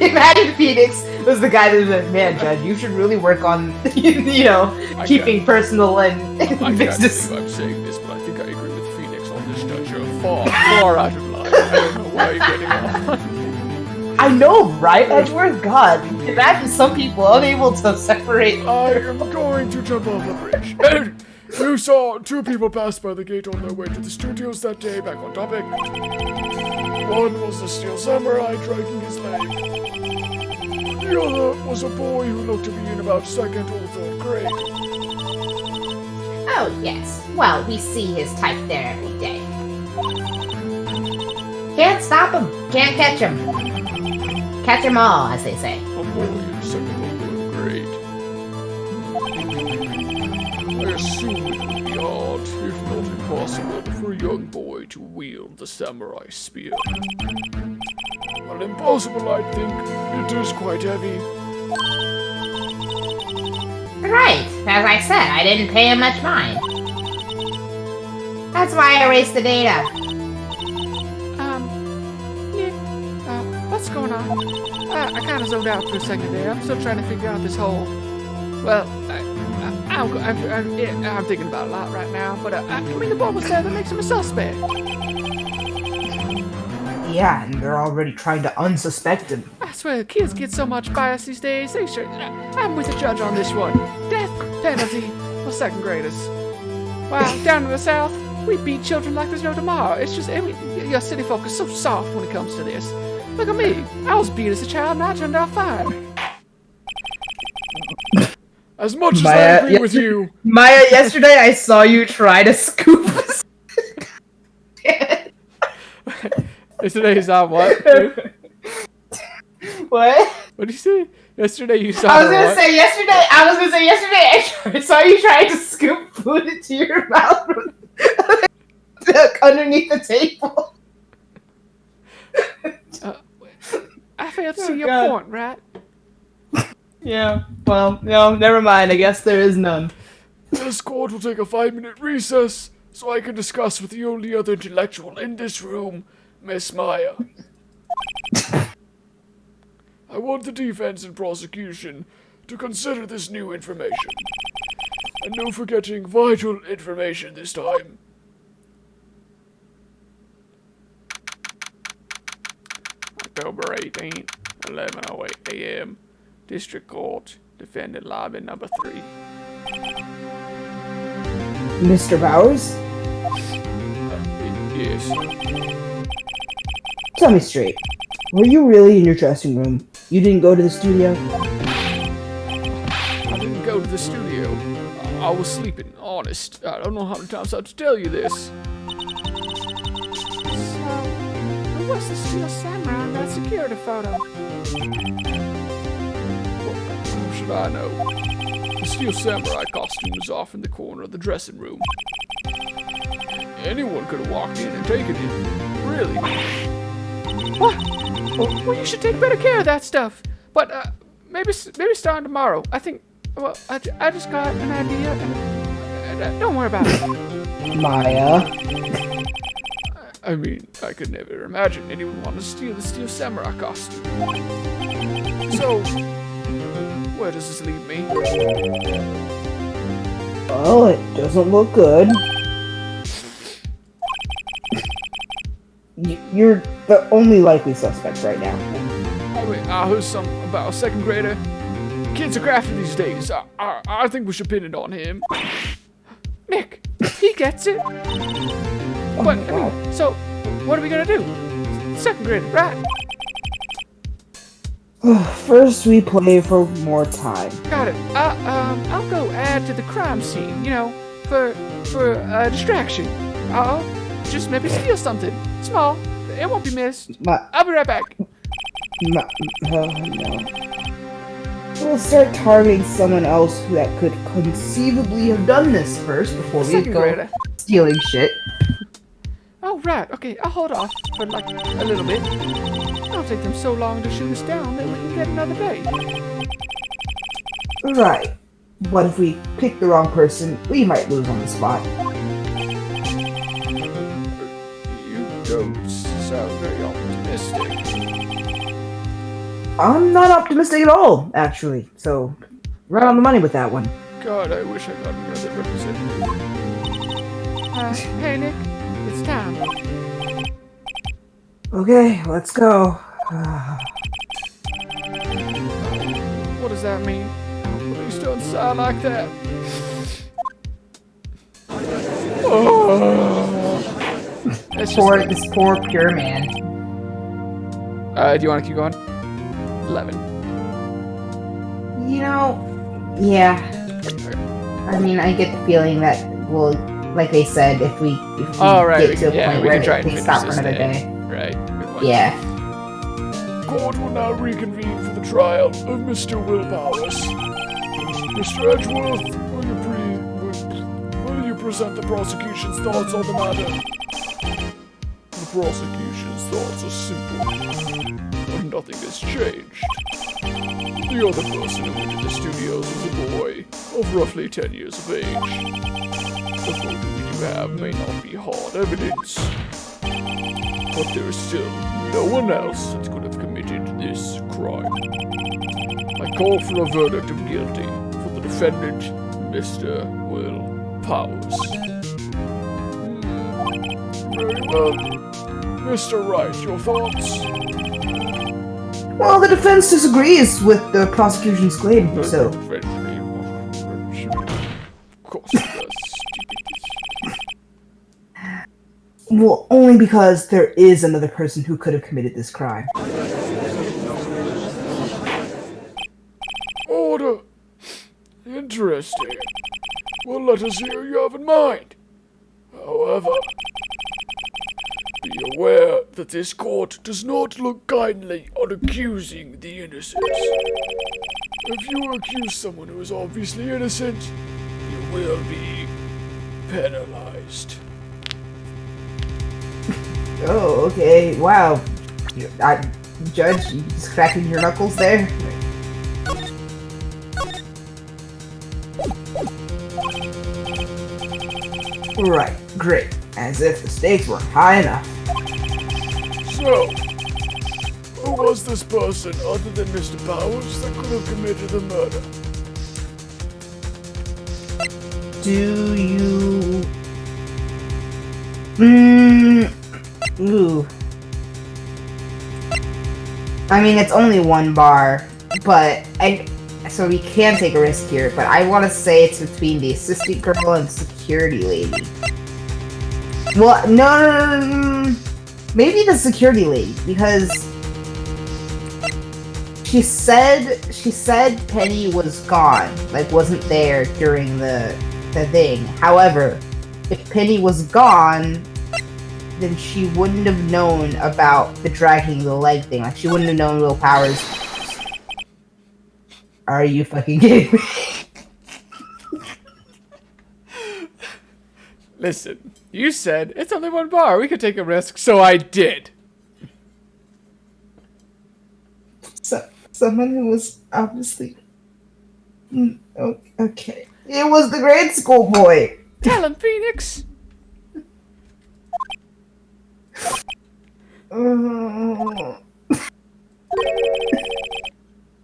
Imagine Phoenix was the guy that said, man, Judge, you should really work on, keeping personal and business. I'm saying this, but I think I agree with Phoenix on this, Judge. You're far out of line. I don't know why you're getting off. I know, right, Edgeworth? God, imagine some people unable to separate. I am going to jump off the bridge. You saw 2 people pass by the gate on their way to the studios that day, back on topic. One was the Steel Samurai dragging his leg. The other was a boy who looked to be in about 2nd or 3rd grade. Oh, yes. Well, we see his type there every day. Can't stop him. Can't catch him. Catch 'em all, as they say. A boy in 2nd or 3rd grade. I assume it would be odd, if not impossible, for a young boy to wield the samurai spear. Well, impossible, I think. It is quite heavy. Right. As I said, I didn't pay him much mind. That's why I erased the data. Nick, what's going on? I kind of zoned out for a second there. I'm still trying to figure out this whole... Well, I'm thinking about a lot right now, but I mean, the boy was there that makes him a suspect. Yeah, and they're already trying to unsuspect him. I swear, kids get so much bias these days. They sure. I'm with the judge on this one. Death penalty for 2nd graders. Wow, down in the South, we beat children like there's no tomorrow. It's just, your city folk is so soft when it comes to this. Look at me. I was beat as a child and I turned out fine. As much as I agree with you. Maya, yesterday I saw you try to scoop. Yesterday you saw what? What? What did you say? Yesterday you saw I was gonna say yesterday I saw you trying to scoop food into your mouth underneath the table. I failed to see your point, right? Yeah, well, no, never mind. I guess there is none. This court will take a 5-minute recess so I can discuss with the only other intellectual in this room, Miss Maya. I want the defense and prosecution to consider this new information. And no forgetting vital information this time. October 18th, 11:08 a.m. District Court, defendant lobby number 3. Mr. Bowers? Yes. Tell me straight. Were you really in your dressing room? You didn't go to the studio? I didn't go to the studio. I was sleeping, honest. I don't know how many times I have to tell you this. So, who was the Steel Samurai in that security photo? Well, how should I know? The Steel Samurai costume was off in the corner of the dressing room. Anyone could have walked in and taken it. Really. What? Well, you should take better care of that stuff. But, maybe starting tomorrow. I think, well, I just got an idea, and don't worry about it. Maya. I mean, I could never imagine anyone wanting to steal the Steel Samurai costume. So, where does this leave me? Well, it doesn't look good. You're the only likely suspect right now. I mean, I heard something about a second grader. Kids are crafty these days. I think we should pin it on him. Nick, he gets it. But, I mean, so, what are we gonna do? Second grader, right? First, we play for more time. Got it. I'll go add to the crime scene, you know, for distraction. I'll just maybe steal something small. It won't be missed. I'll be right back. No. We'll start targeting someone else that could conceivably have done this first before we Second go grader. stealing shit. Oh, right. Okay, I'll hold off for like a little bit. It'll take them so long to shoot us down that we can get another day. Right. But if we pick the wrong person, we might lose on the spot. You don't sound very optimistic. I'm not optimistic at all, actually. So, right on the money with that one. God, I wish I got another representative. Hey, Nick. It's time. Okay, let's go. What does that mean? Please don't sound like that. This poor pure man. Do you want to keep going? 11. You know, yeah. I mean, I get the feeling that we'll, like they said, if we get to a point where we stop for another day. Right. Yeah. Court will now reconvene for the trial of Mr. Will Powers. Mr. Edgeworth, will you present the prosecution's thoughts on the matter? The prosecution's thoughts are simple, but nothing has changed. The other person who went to the studios was a boy of roughly 10 years of age. The photo you have may not be hard evidence, but there is still no one else that could have committed this crime. I call for a verdict of guilty for the defendant, Mr. Will Powers. Very well. Mr. Wright, your thoughts? Well, the defense disagrees with the prosecution's claim, so... Of course it does. Well, only because there is another person who could have committed this crime. Order! Interesting. Well, let us hear what you have in mind. However, be aware that this court does not look kindly on accusing the innocent. If you accuse someone who is obviously innocent, you will be penalized. Oh, okay. Wow. Judge, you just cracking your knuckles there? Right, great. As if the stakes weren't high enough. So, who was this person other than Mr. Powers that could have committed the murder? Do you... Ooh. I mean, it's only one bar, but so we can take a risk here, but I want to say it's between the assistant girl and security lady. Well, no, maybe the security lady, because she said Penny was gone, like wasn't there during the the thing. However, if Penny was gone, then she wouldn't have known about the dragging the leg thing. Like, she wouldn't have known Will Powers. Are you fucking kidding me? Listen, you said it's only one bar. We could take a risk, so I did. Someone who was obviously... Okay. It was the grade school boy. Tell him, Phoenix.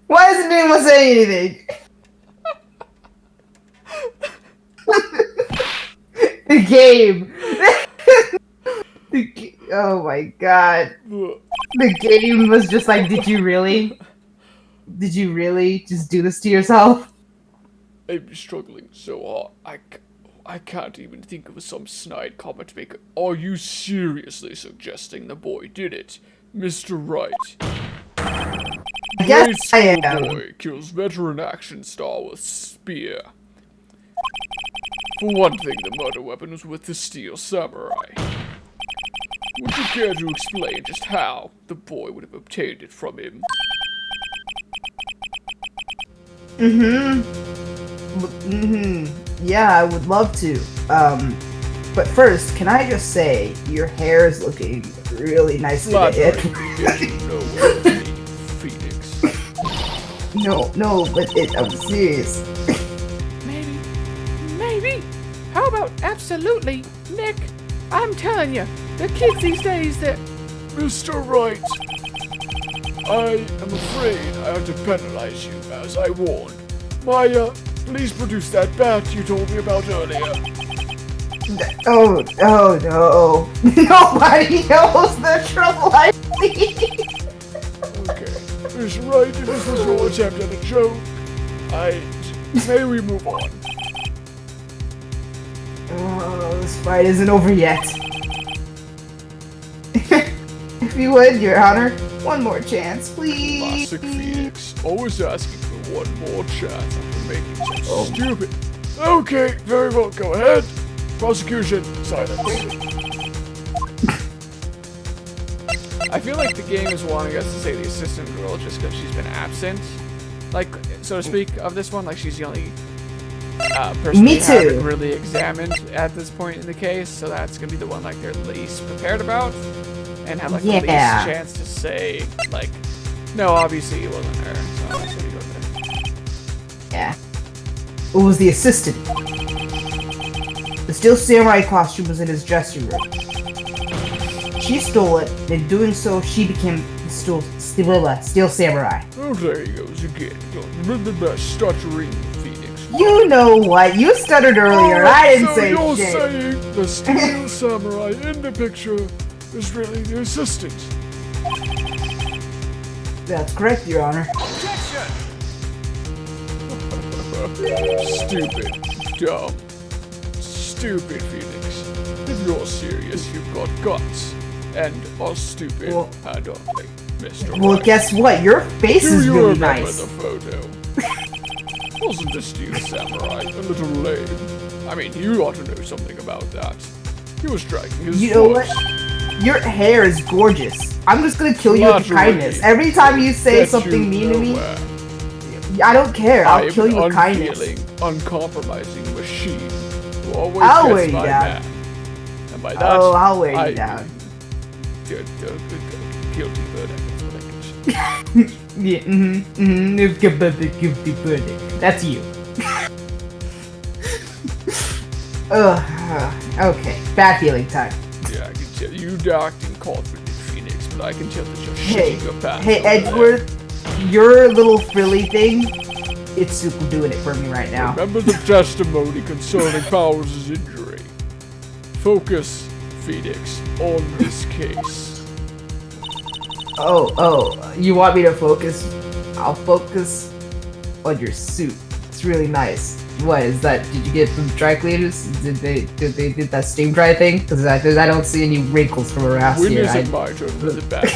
Why isn't anyone saying anything? The game. Oh my god. The game was just like, did you really? Did you really just do this to yourself? I'm struggling so hard. I can't even think of some snide comment to make. Are you seriously suggesting the boy did it, Mr. Wright? Yes, I am. Boy kills veteran action star with spear. For one thing, the murder weapon was with the steel samurai. Would you care to explain just how the boy would have obtained it from him? Yeah, I would love to. But first, can I just say, your hair is looking really nicely to it. Phoenix. No, but I'm serious. Maybe. How about absolutely, Nick? I'm telling you, the kids these days, that Mr. Wright, I am afraid I have to penalize you as I warned. Maya, please produce that bat you told me about earlier. Oh no. Nobody knows the trouble I see. Okay, Mr. Wright, if this was your attempt at a joke, may we move on? Oh, this fight isn't over yet. If you would, Your Honor, one more chance, please. Classic Phoenix, always asking for one more chance after making such stupid. Okay, very well, go ahead. Prosecution, silence. I feel like the game is wanting us to say the assistant girl just because she's been absent, like, so to speak, of this one. Like, she's the only person we haven't really examined at this point in the case, so that's gonna be the one like they're least prepared about, and have like the least chance to say like, no, obviously it wasn't her. So that's what you go there. Yeah. It was the assistant. The Steel Samurai costume was in his dressing room. She stole it, and in doing so, she became Steel Samurai. Oh, there he goes again. Remember that stuttering Phoenix. You know what? You stuttered earlier. I didn't say you're shit. saying the Steel Samurai in the picture is really the assistant? That's correct, Your Honor. Stupid, dumb, stupid Phoenix. If you're serious, you've got guts, and are stupid, and ugly, Mr. Well, Wright. guess what? Your face is really remember nice. the photo? Wasn't the Steel Samurai a little lame? I mean, you ought to know something about that. He was dragging his You know foot. what? Your hair is gorgeous. I'm just gonna kill you with kindness. Every time you say something mean to me, I don't care. I'll kill you with kindness. Uncompromising machine who always I'll wear gets you my down. man. And by that, I'll wear you down. Guilty verdict. That's what I can say. Guilty verdict. That's you. Okay. Bad feeling time. Yeah, I can tell you acting confident, Phoenix, but I can tell that you're shitting your pants. Hey, Edgeworth, your little frilly thing, it's super doing it for me right now. Remember the testimony concerning Powers' injury. Focus, Phoenix, on this case. Oh, you want me to focus? I'll focus on your suit. It's really nice. What is that? Did you get from dry cleaners? Did they did that steam dry thing? Because I don't see any wrinkles from around When here. is it my turn with the bat?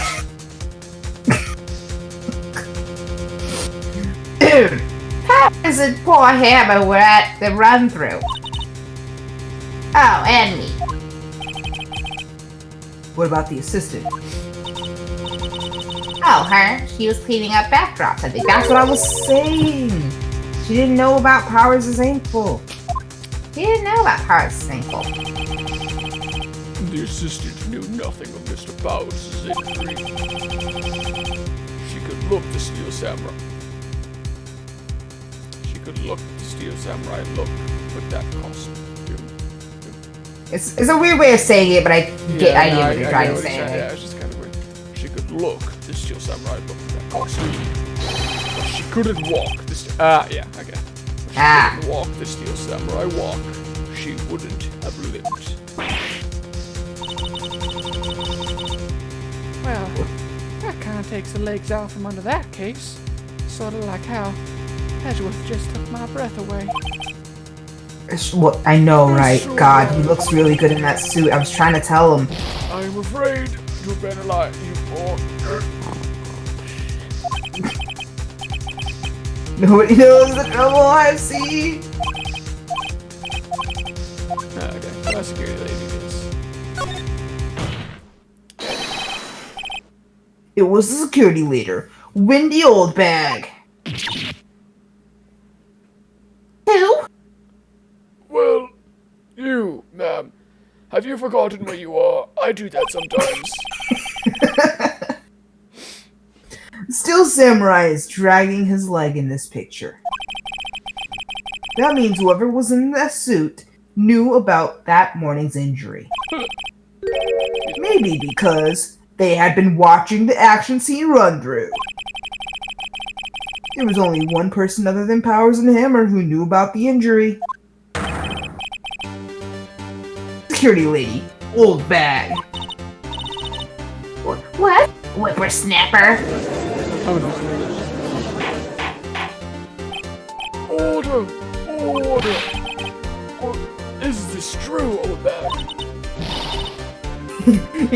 How is it poor hammer we're at the run through? Oh, and me. What about the assistant? Oh, her? She was cleaning up backdrops. I think That's what I was saying. She didn't know about Powers' ankle. She didn't know about Powers' ankle. The assistant knew nothing of Mr. Powers' injury. She could look the Steel Samurai. She could look the Steel Samurai look with that costume. It's a weird way of saying it, but I get what you're trying to say. Yeah, it's just kind of weird. She could look the Steel Samurai look with that costume. But she couldn't walk the yeah, okay. If she couldn't walk the Steel Samurai walk, she wouldn't have lived. Well, that kind of takes the legs out from under that case. Sort of like how Edgeworth just took my breath away. Well, I know, right? God, he looks really good in that suit. I was trying to tell him. I'm afraid to penalize you for... Nobody knows the trouble I see. Okay, my security lady is... It was the security leader, Windy Oldbag. Who? Well, you, ma'am. Have you forgotten where you are? I do that sometimes. Steel Samurai is dragging his leg in this picture. That means whoever was in that suit knew about that morning's injury. Maybe because they had been watching the action scene run through. There was only one person other than Powers and Hammer who knew about the injury. Security lady, Oldbag. What? Whippersnapper. Order! Order! Is this true, Oldbag?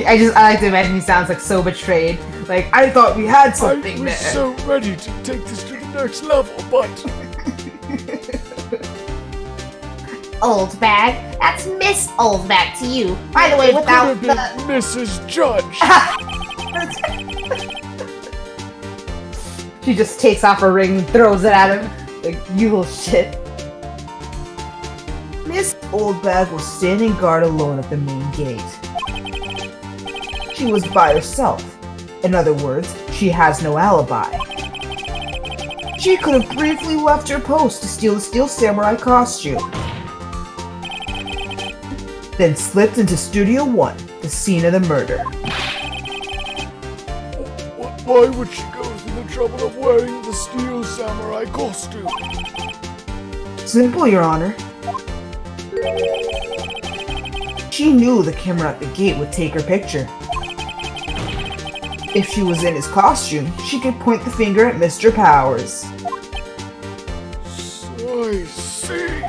I like to imagine he sounds like so betrayed. Like, I thought we had something I was there. so ready to take this to the next level, but... Oldbag? That's Miss Oldbag to you. By the way, It without could have been Mrs. Judge. She just takes off her ring and throws it at him. Like, you little shit. Miss Oldbag was standing guard alone at the main gate. She was by herself. In other words, she has no alibi. She could have briefly left her post to steal the Steel Samurai costume. Then slipped into Studio 1, the scene of the murder. Why would she go through the trouble of wearing the Steel Samurai costume? Simple, Your Honor. She knew the camera at the gate would take her picture. If she was in his costume, she could point the finger at Mr. Powers. I see.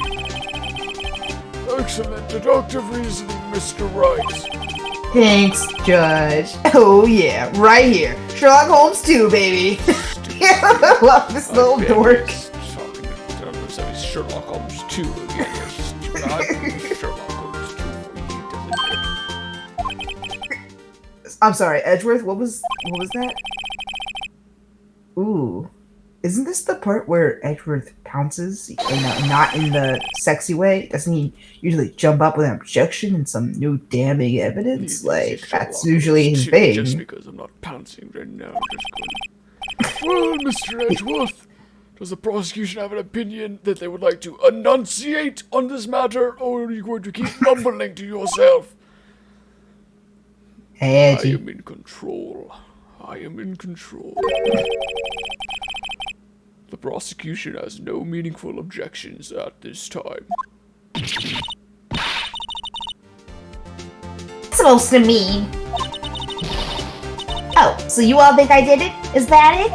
Excellent deductive reasoning, Mr. Wright. Thanks, Judge. Oh yeah, right here. Sherlock Holmes 2, baby. I love this little dork. Sherlock Holmes 2 again. Sherlock Holmes 2. I'm sorry, Edgeworth. What was that? Ooh, isn't this the part where Edgeworth pounces? Not in the sexy way. Doesn't he usually jump up with an objection and some new damning evidence? Like that's usually his thing. Just because I'm not pouncing right now, I'm just going. Well, Mr. Edgeworth, does the prosecution have an opinion that they would like to enunciate on this matter, or are you going to keep mumbling to yourself? Hey, I Edgy. am in control. I am in control. The prosecution has no meaningful objections at this time. It's supposed to mean. Oh, so you all think I did it? Is that it?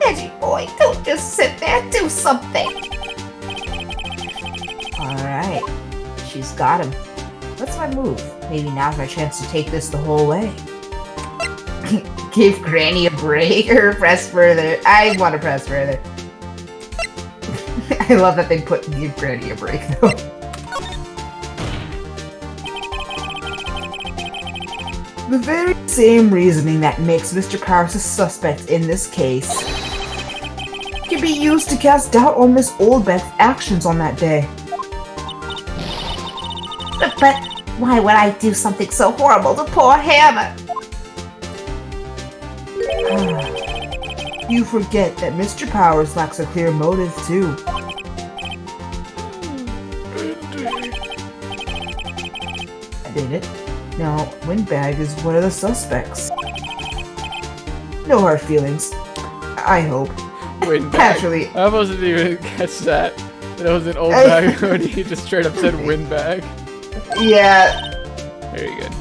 Edgy boy, don't just sit there. Do something. Alright. She's got him. What's my move? Maybe now's my chance to take this the whole way. Give Granny a break or press further. I want to press further. I love that they put give Granny a break though. The very same reasoning that makes Mr. Powers a suspect in this case can be used to cast doubt on Miss Oldbeck's actions on that day. But why would I do something so horrible to poor Hannah? You forget that Mr. Powers lacks a clear motive, too. I did it. Now, Windbag is one of the suspects. No hard feelings. I hope. Windbag. Actually, I wasn't even catch that. That was an old bag when he just straight up said windbag. yeah. Very good.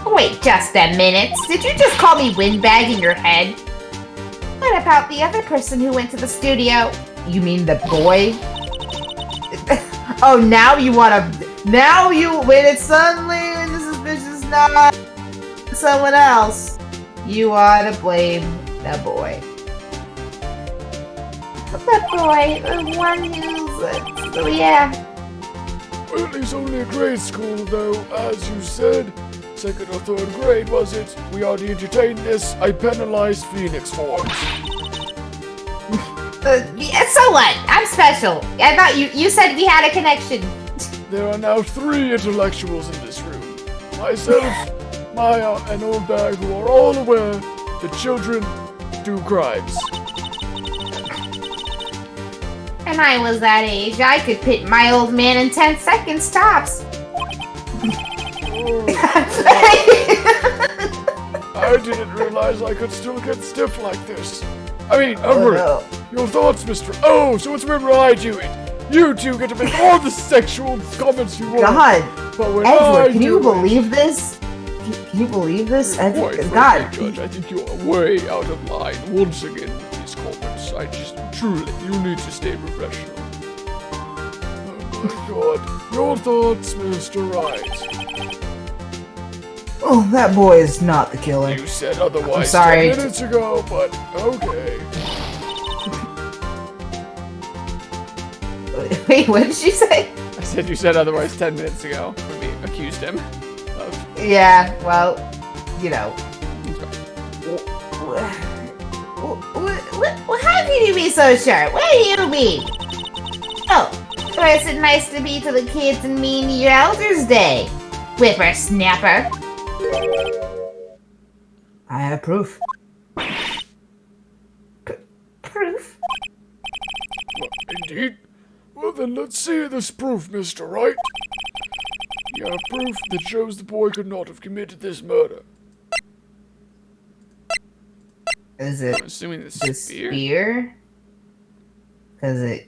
Wait just a minute. Did you just call me Windbag in your head? What about the other person who went to the studio? You mean the boy? Oh, now you wanna... Now you... When it's suddenly when the suspicious not someone else, you ought to blame the boy. The boy, the one who's... oh yeah. Well, it's only a grade school, though, as you said. Second or third grade, was it? We are to entertain this. I penalized Phoenix for it. Yeah, so what? I'm special. I thought you said we had a connection. There are now 3 intellectuals in this room. Myself, Maya, and Old Bag, who are all aware that children do crimes. When I was that age, I could pit my old man in 10 seconds tops. I didn't realize I could still get stiff like this. I mean, Hungry, your thoughts, Mr. Oh, so it's when I do it. You two get to make all the sexual comments you want. God, but when Edward, can you believe this? Can you believe this? God, Judge, I think you are way out of line once again with these comments. I just truly, you need to stay professional. Oh my God, your thoughts, Mr. Right. Oh, that boy is not the killer. You said otherwise I'm sorry. 10 minutes ago, but okay. Wait, what did you say? I said you said otherwise 10 minutes ago when we accused him of... Yeah, well, you know. How can you be so sure? What do you mean? Oh, was it nice to be to the kids and mean your Elder's Day? Whippersnapper. I have proof. Proof? Well, indeed. Well then, let's see this proof, Mr. Wright. You have proof that shows the boy could not have committed this murder. Is it I'm assuming the the spear? spear? Because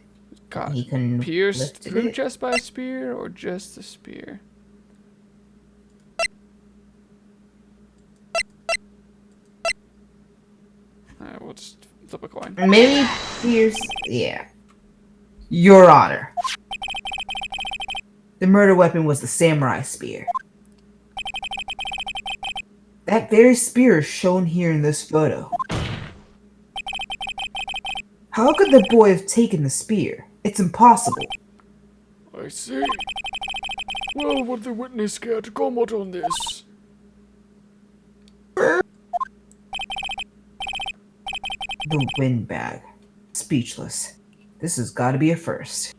Got he couldn't pierced lift through it? just by a spear, or just the spear? Alright, we'll just flip a coin. Maybe pierce. Yeah. Your Honor. The murder weapon was the samurai spear. That very spear is shown here in this photo. How could the boy have taken the spear? It's impossible. I see. Well, would the witness care to comment on this? The windbag. Speechless. This has got to be a first.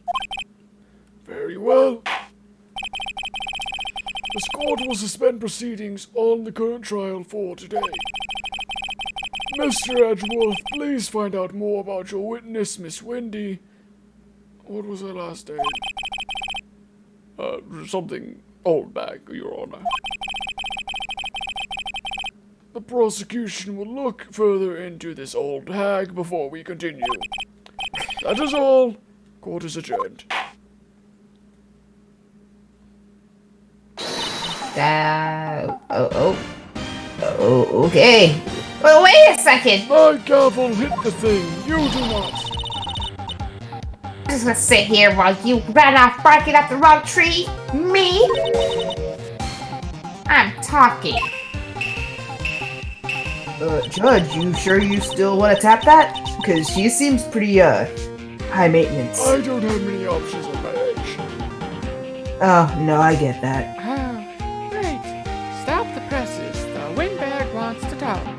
Very well. This court will suspend proceedings on the current trial for today. Mr. Edgeworth, please find out more about your witness, Miss Wendy. What was her last name? Something Old Bag, Your Honor. The prosecution will look further into this old hag before we continue. That is all. Court is adjourned. Okay. Well, wait a second. My gavel hit the thing. You do not. I'm just gonna sit here while you ran off barking up the wrong tree. Me? I'm talking. Judge, you sure you still want to tap that? Because she seems pretty, high maintenance. I don't have many options at my age. Oh, no, I get that. Ah, right. town.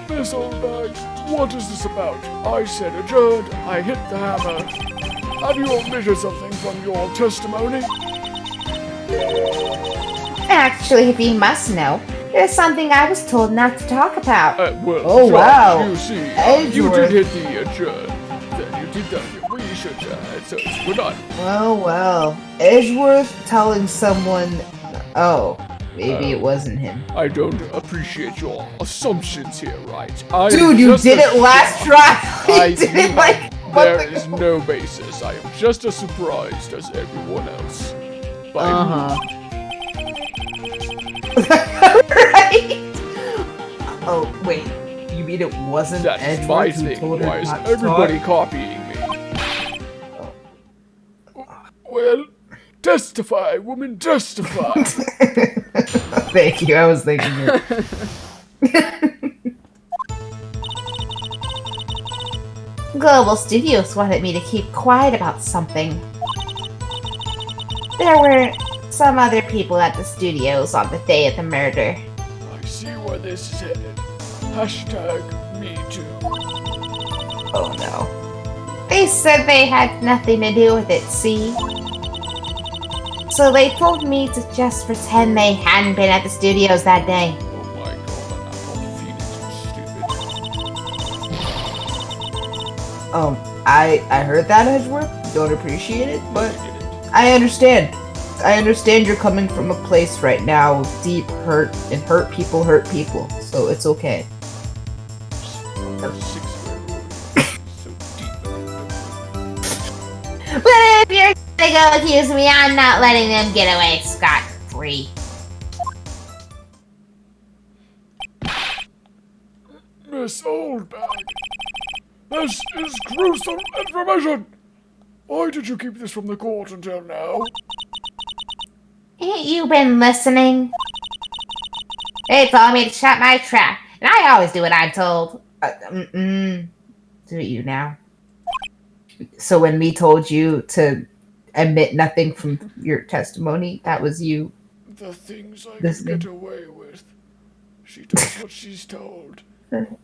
Miss Oldbag, what is this about? I said adjourned, I hit the hammer. Have you omitted something from your testimony? Actually, if you must know, there's something I was told not to talk about. Well, Oh, Judge, wow. you see, you Edgeworth. did hit the adjourn. Then you did done your research, so we're done. Well. Edgeworth telling someone... Oh, maybe it wasn't him. I don't appreciate your assumptions here, right? Dude, you did it last try! You did it like... There is no basis. I am just as surprised as everyone else. By Right? Oh, wait. You mean it wasn't That's Edgeworth my who thing. told her Why is not to everybody talk? copying me? Well, testify, woman, testify. Thank you, I was thinking it. Global Studios wanted me to keep quiet about something. There were some other people at the studios on the day of the murder. I see where this is headed. Hashtag me too. Oh no. They said they had nothing to do with it, see? So they told me to just pretend they hadn't been at the studios that day. Oh my god, I'm not feeling so stupid. I heard that, Edgeworth. Don't appreciate it, but I did it. I understand. I understand you're coming from a place right now of deep hurt, and hurt people, so it's okay. 6-year-old. So deep. But if you're gonna go accuse me, I'm not letting them get away scot-free. Miss Oldbag, this is gruesome information! Why did you keep this from the court until now? Ain't you been listening? They told me to shut my trap, and I always do what I'm told. Do you now? So when we told you to admit nothing from your testimony, that was you. The things I Listening. can get away with. She does what she's told. My man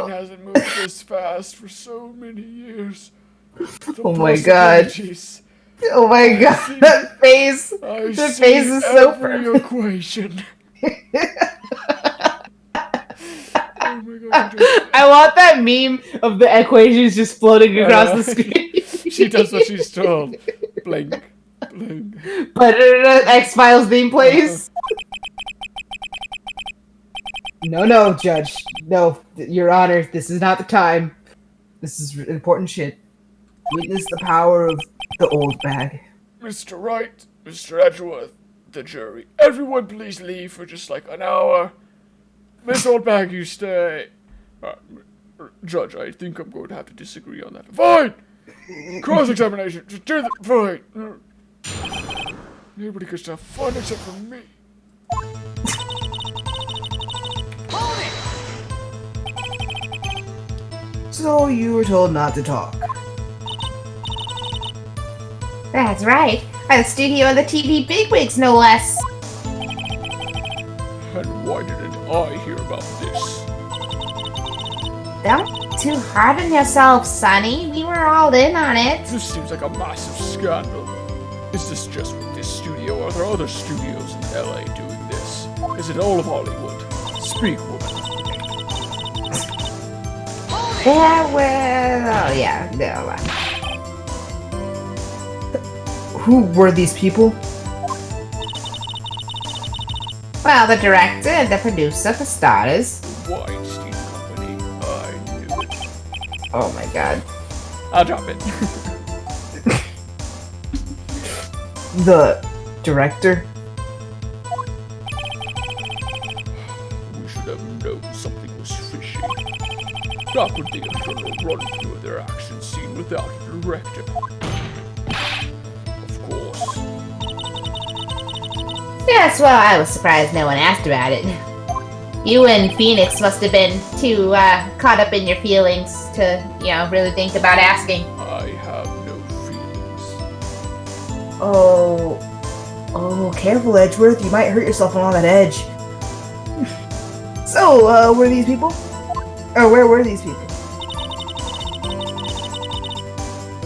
hasn't moved this fast for so many years. The Oh my God. possibilities. Oh my god, that face! I The see face is so every perfect. equation. Oh my god, I want that meme of the equations just floating across the screen. she does what she's told. Blink, blink. But X-Files theme plays. No, Judge. No, Your Honor, this is not the time. This is important shit. Witness the power of the old bag. Mr. Wright, Mr. Edgeworth, the jury. Everyone please leave for just like an hour. Miss Oldbag, you stay. Judge, I think I'm going to have to disagree on that. Fine! Cross-examination. Just do the... Fine. Nobody gets to have fun except for me. So you were told not to talk. That's right. By the studio and the TV bigwigs, no less. And why didn't I hear about this? Don't be too hard on yourself, Sonny. We were all in on it. This seems like a massive scandal. Is this just with this studio, or are there other studios in LA doing this? Is it all of Hollywood? Speak, woman. There were... Oh, yeah. No. Who were these people? Well, the director and the producer, for starters. Weinstein Company. I knew it. Oh my god. I'll drop it. The director? We should have known something was fishy. How could the internal run through their action scene without a director? Of course. Yes, well, I was surprised no one asked about it. You and Phoenix must have been too caught up in your feelings to, really think about asking. I have no feelings. Oh, careful, Edgeworth. You might hurt yourself on that edge. So, were these people? Or where were these people?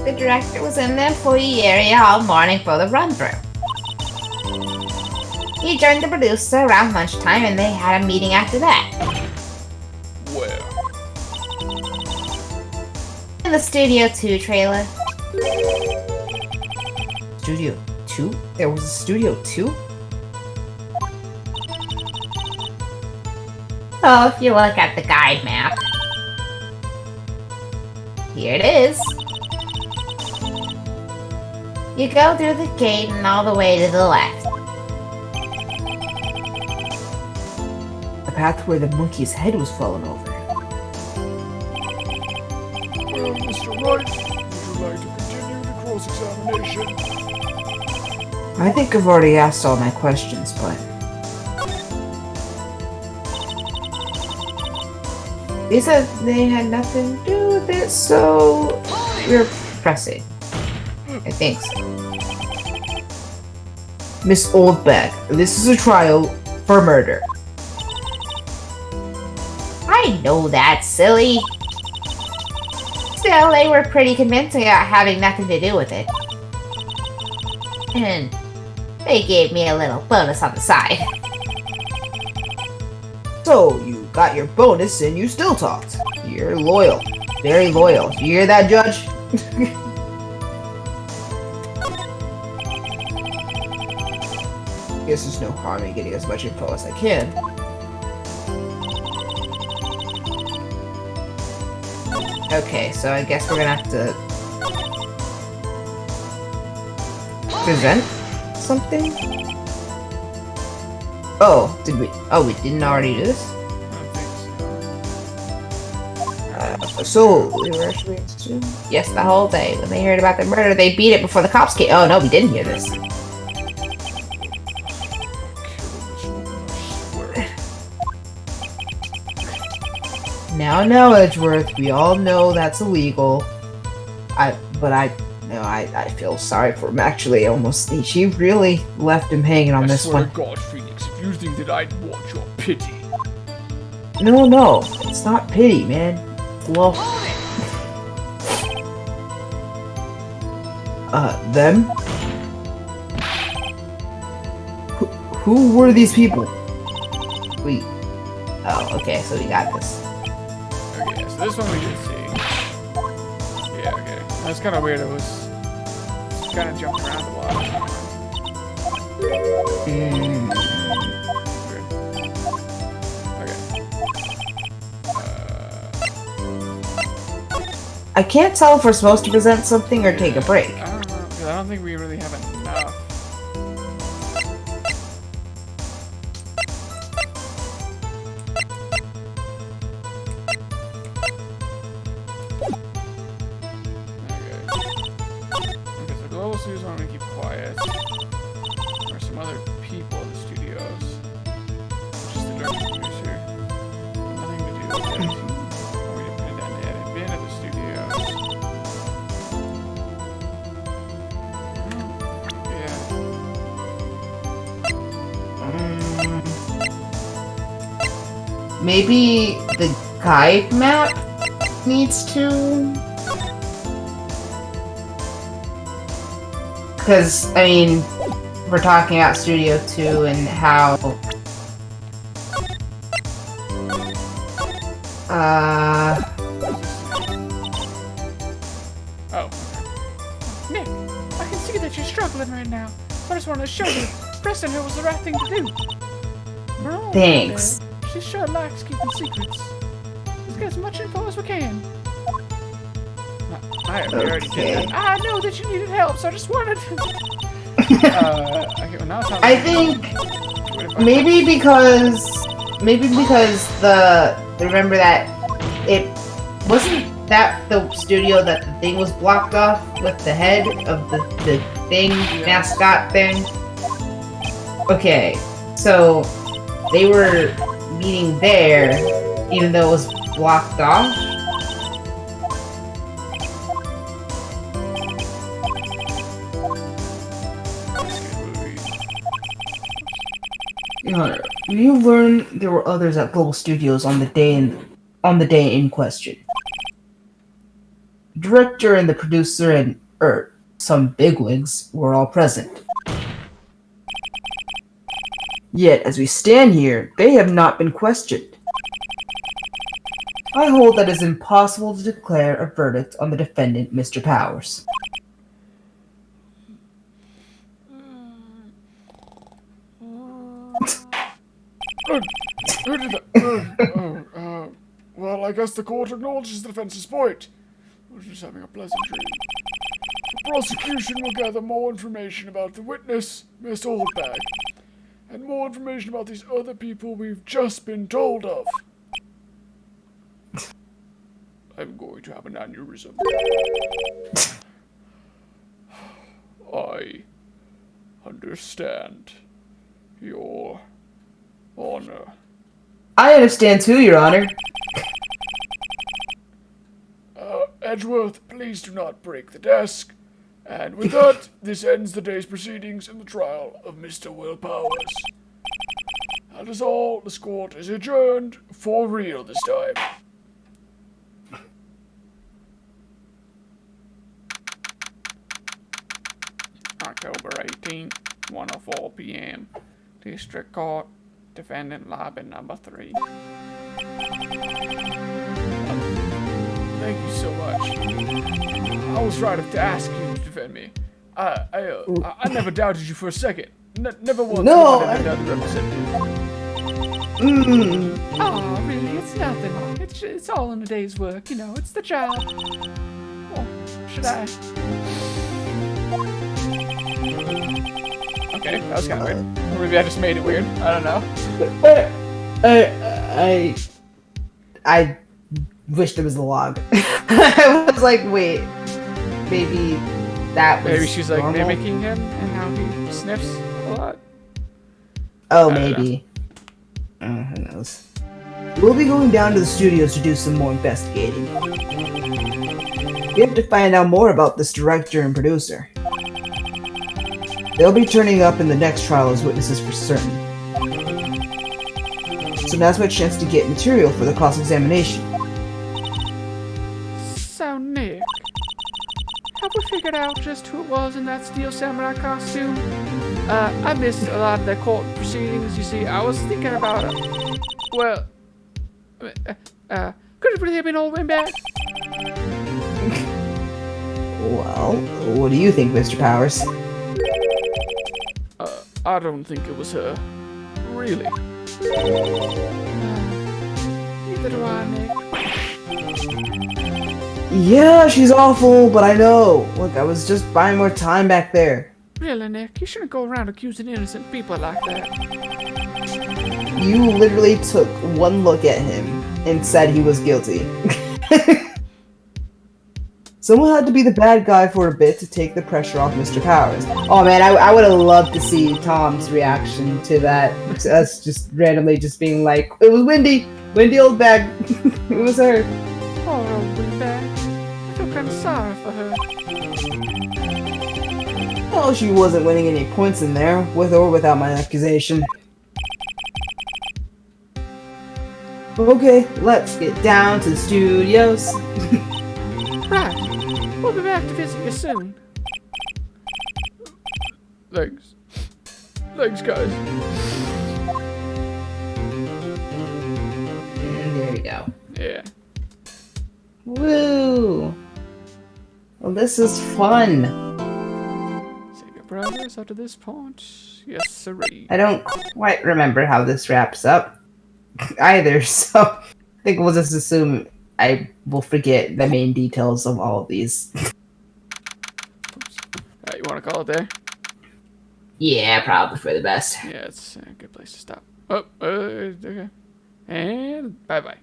The director was in the employee area all morning for the run-through. He joined the producer around lunchtime and they had a meeting after that. Where? In the Studio 2 trailer. Studio 2? There was a Studio 2? So if you look at the guide map, here it is. You go through the gate and all the way to the left. The path where the monkey's head was fallen over. Well, Mr. Wright, would you like to continue the cross-examination? I think I've already asked all my questions, but... They said they had nothing to do with it, so... we're pressing. I think so. Miss Oldbag, this is a trial for murder. I know that, silly. Still, they were pretty convincing about having nothing to do with it. And they gave me a little bonus on the side. So, you got your bonus and you still talked. You're loyal. Very loyal. You hear that, Judge? Guess there's no harm in getting as much info as I can. Okay, so I guess we're gonna have to present something? Oh, did we? Oh, we didn't already do this? So, we were actually... Yes, the whole day. When they heard about the murder, they beat it before the cops came. Oh, no, we didn't hear this. Now, Edgeworth, we all know that's illegal. I feel sorry for him. Actually, almost, she really left him hanging on this I swear one. to God, Phoenix, if you think that I'd want your pity. No, it's not pity, man. It's love. Them? Who were these people? Oh, okay, so we got this. Okay, so this one we did see. Yeah, okay. That's kind of weird. It was kind of jumping around a lot. Weird. Okay. I can't tell if we're supposed to present something or take a break. I don't know, because I don't think we really have enough. Studios want to keep quiet. There are some other people in the studios. Just the director and producer. Nothing to do with it. We didn't put it down yet. I've been at the studios. Yeah. Maybe the guide map needs to... Because, I mean, we're talking about Studio 2 and how... Oh. Nick, I can see that you're struggling right now. I just wanted to show you. Pressing her was the right thing to do. Bro, Thanks. she sure likes keeping secrets. Let's get as much info as we can. I already did that. I know that you needed help, so I just wanted to... Okay, well now it's not I think maybe because remember that it wasn't that the studio that the thing was blocked off with the head of the thing mascot thing. Okay, so they were meeting there even though it was blocked off. Your Honor, you learned there were others at Global Studios on the day in question. The director and the producer and some bigwigs were all present. Yet, as we stand here, they have not been questioned. I hold that it is impossible to declare a verdict on the defendant, Mr. Powers. Who did that? Well, I guess the court acknowledges the defense's point. We're just having a pleasant dream. The prosecution will gather more information about the witness, Miss Oldbag, and more information about these other people we've just been told of. I'm going to have an aneurysm. I understand, Your Honor. I understand too, Your Honor. Edgeworth, please do not break the desk. And with that, this ends the day's proceedings in the trial of Mr. Will Powers. That is all. This court is adjourned for real this time. October 18th, 1:04 p.m. District Court, Defendant Lobby number 3. Thank you so much. I was right to ask you to defend me. I never doubted you for a second. Never once No, wanted another representative. Oh, really? It's nothing. It's all in a day's work, you know. It's the job. Or should I? Okay, that was kind of weird. Or maybe I just made it weird. I don't know. I wished it was the log. I was like, wait, maybe that was Maybe she's like normal? mimicking him and how he sniffs a lot. Oh, I don't maybe. Who knows? We'll be going down to the studios to do some more investigating. We have to find out more about this director and producer. They'll be turning up in the next trial as witnesses for certain. So now's my chance to get material for the cross-examination. So, Nick, have we figured out just who it was in that Steel Samurai costume? I missed a lot of the court proceedings, you see. I was thinking about it. Well, could it really have been old Winback? Well, what do you think, Mr. Powers? I don't think it was her. Really. Neither do I, Nick. Yeah, she's awful, but I know. Look, I was just buying more time back there. Really, Nick, you shouldn't go around accusing innocent people like that. You literally took one look at him and said he was guilty. Someone had to be the bad guy for a bit to take the pressure off Mr. Powers. Oh man, I would have loved to see Tom's reaction to that. Us just randomly just being like, it was Wendy! Wendy Oldbag! It was her. Poor old Winback. I feel kind of sorry for her. Well, she wasn't winning any points in there, with or without my accusation. Okay, let's get down to the studios. Right. We'll be back to visit you soon. Thanks. Thanks, guys. And there you go. Yeah. Woo! Well, this is fun. Save your progress up to this point. Yes, sirree. I don't quite remember how this wraps up either, so I think we'll just assume I will forget the main details of all of these. You want to call it there? Yeah, probably for the best. Yeah, it's a good place to stop. Oh, okay. And bye-bye.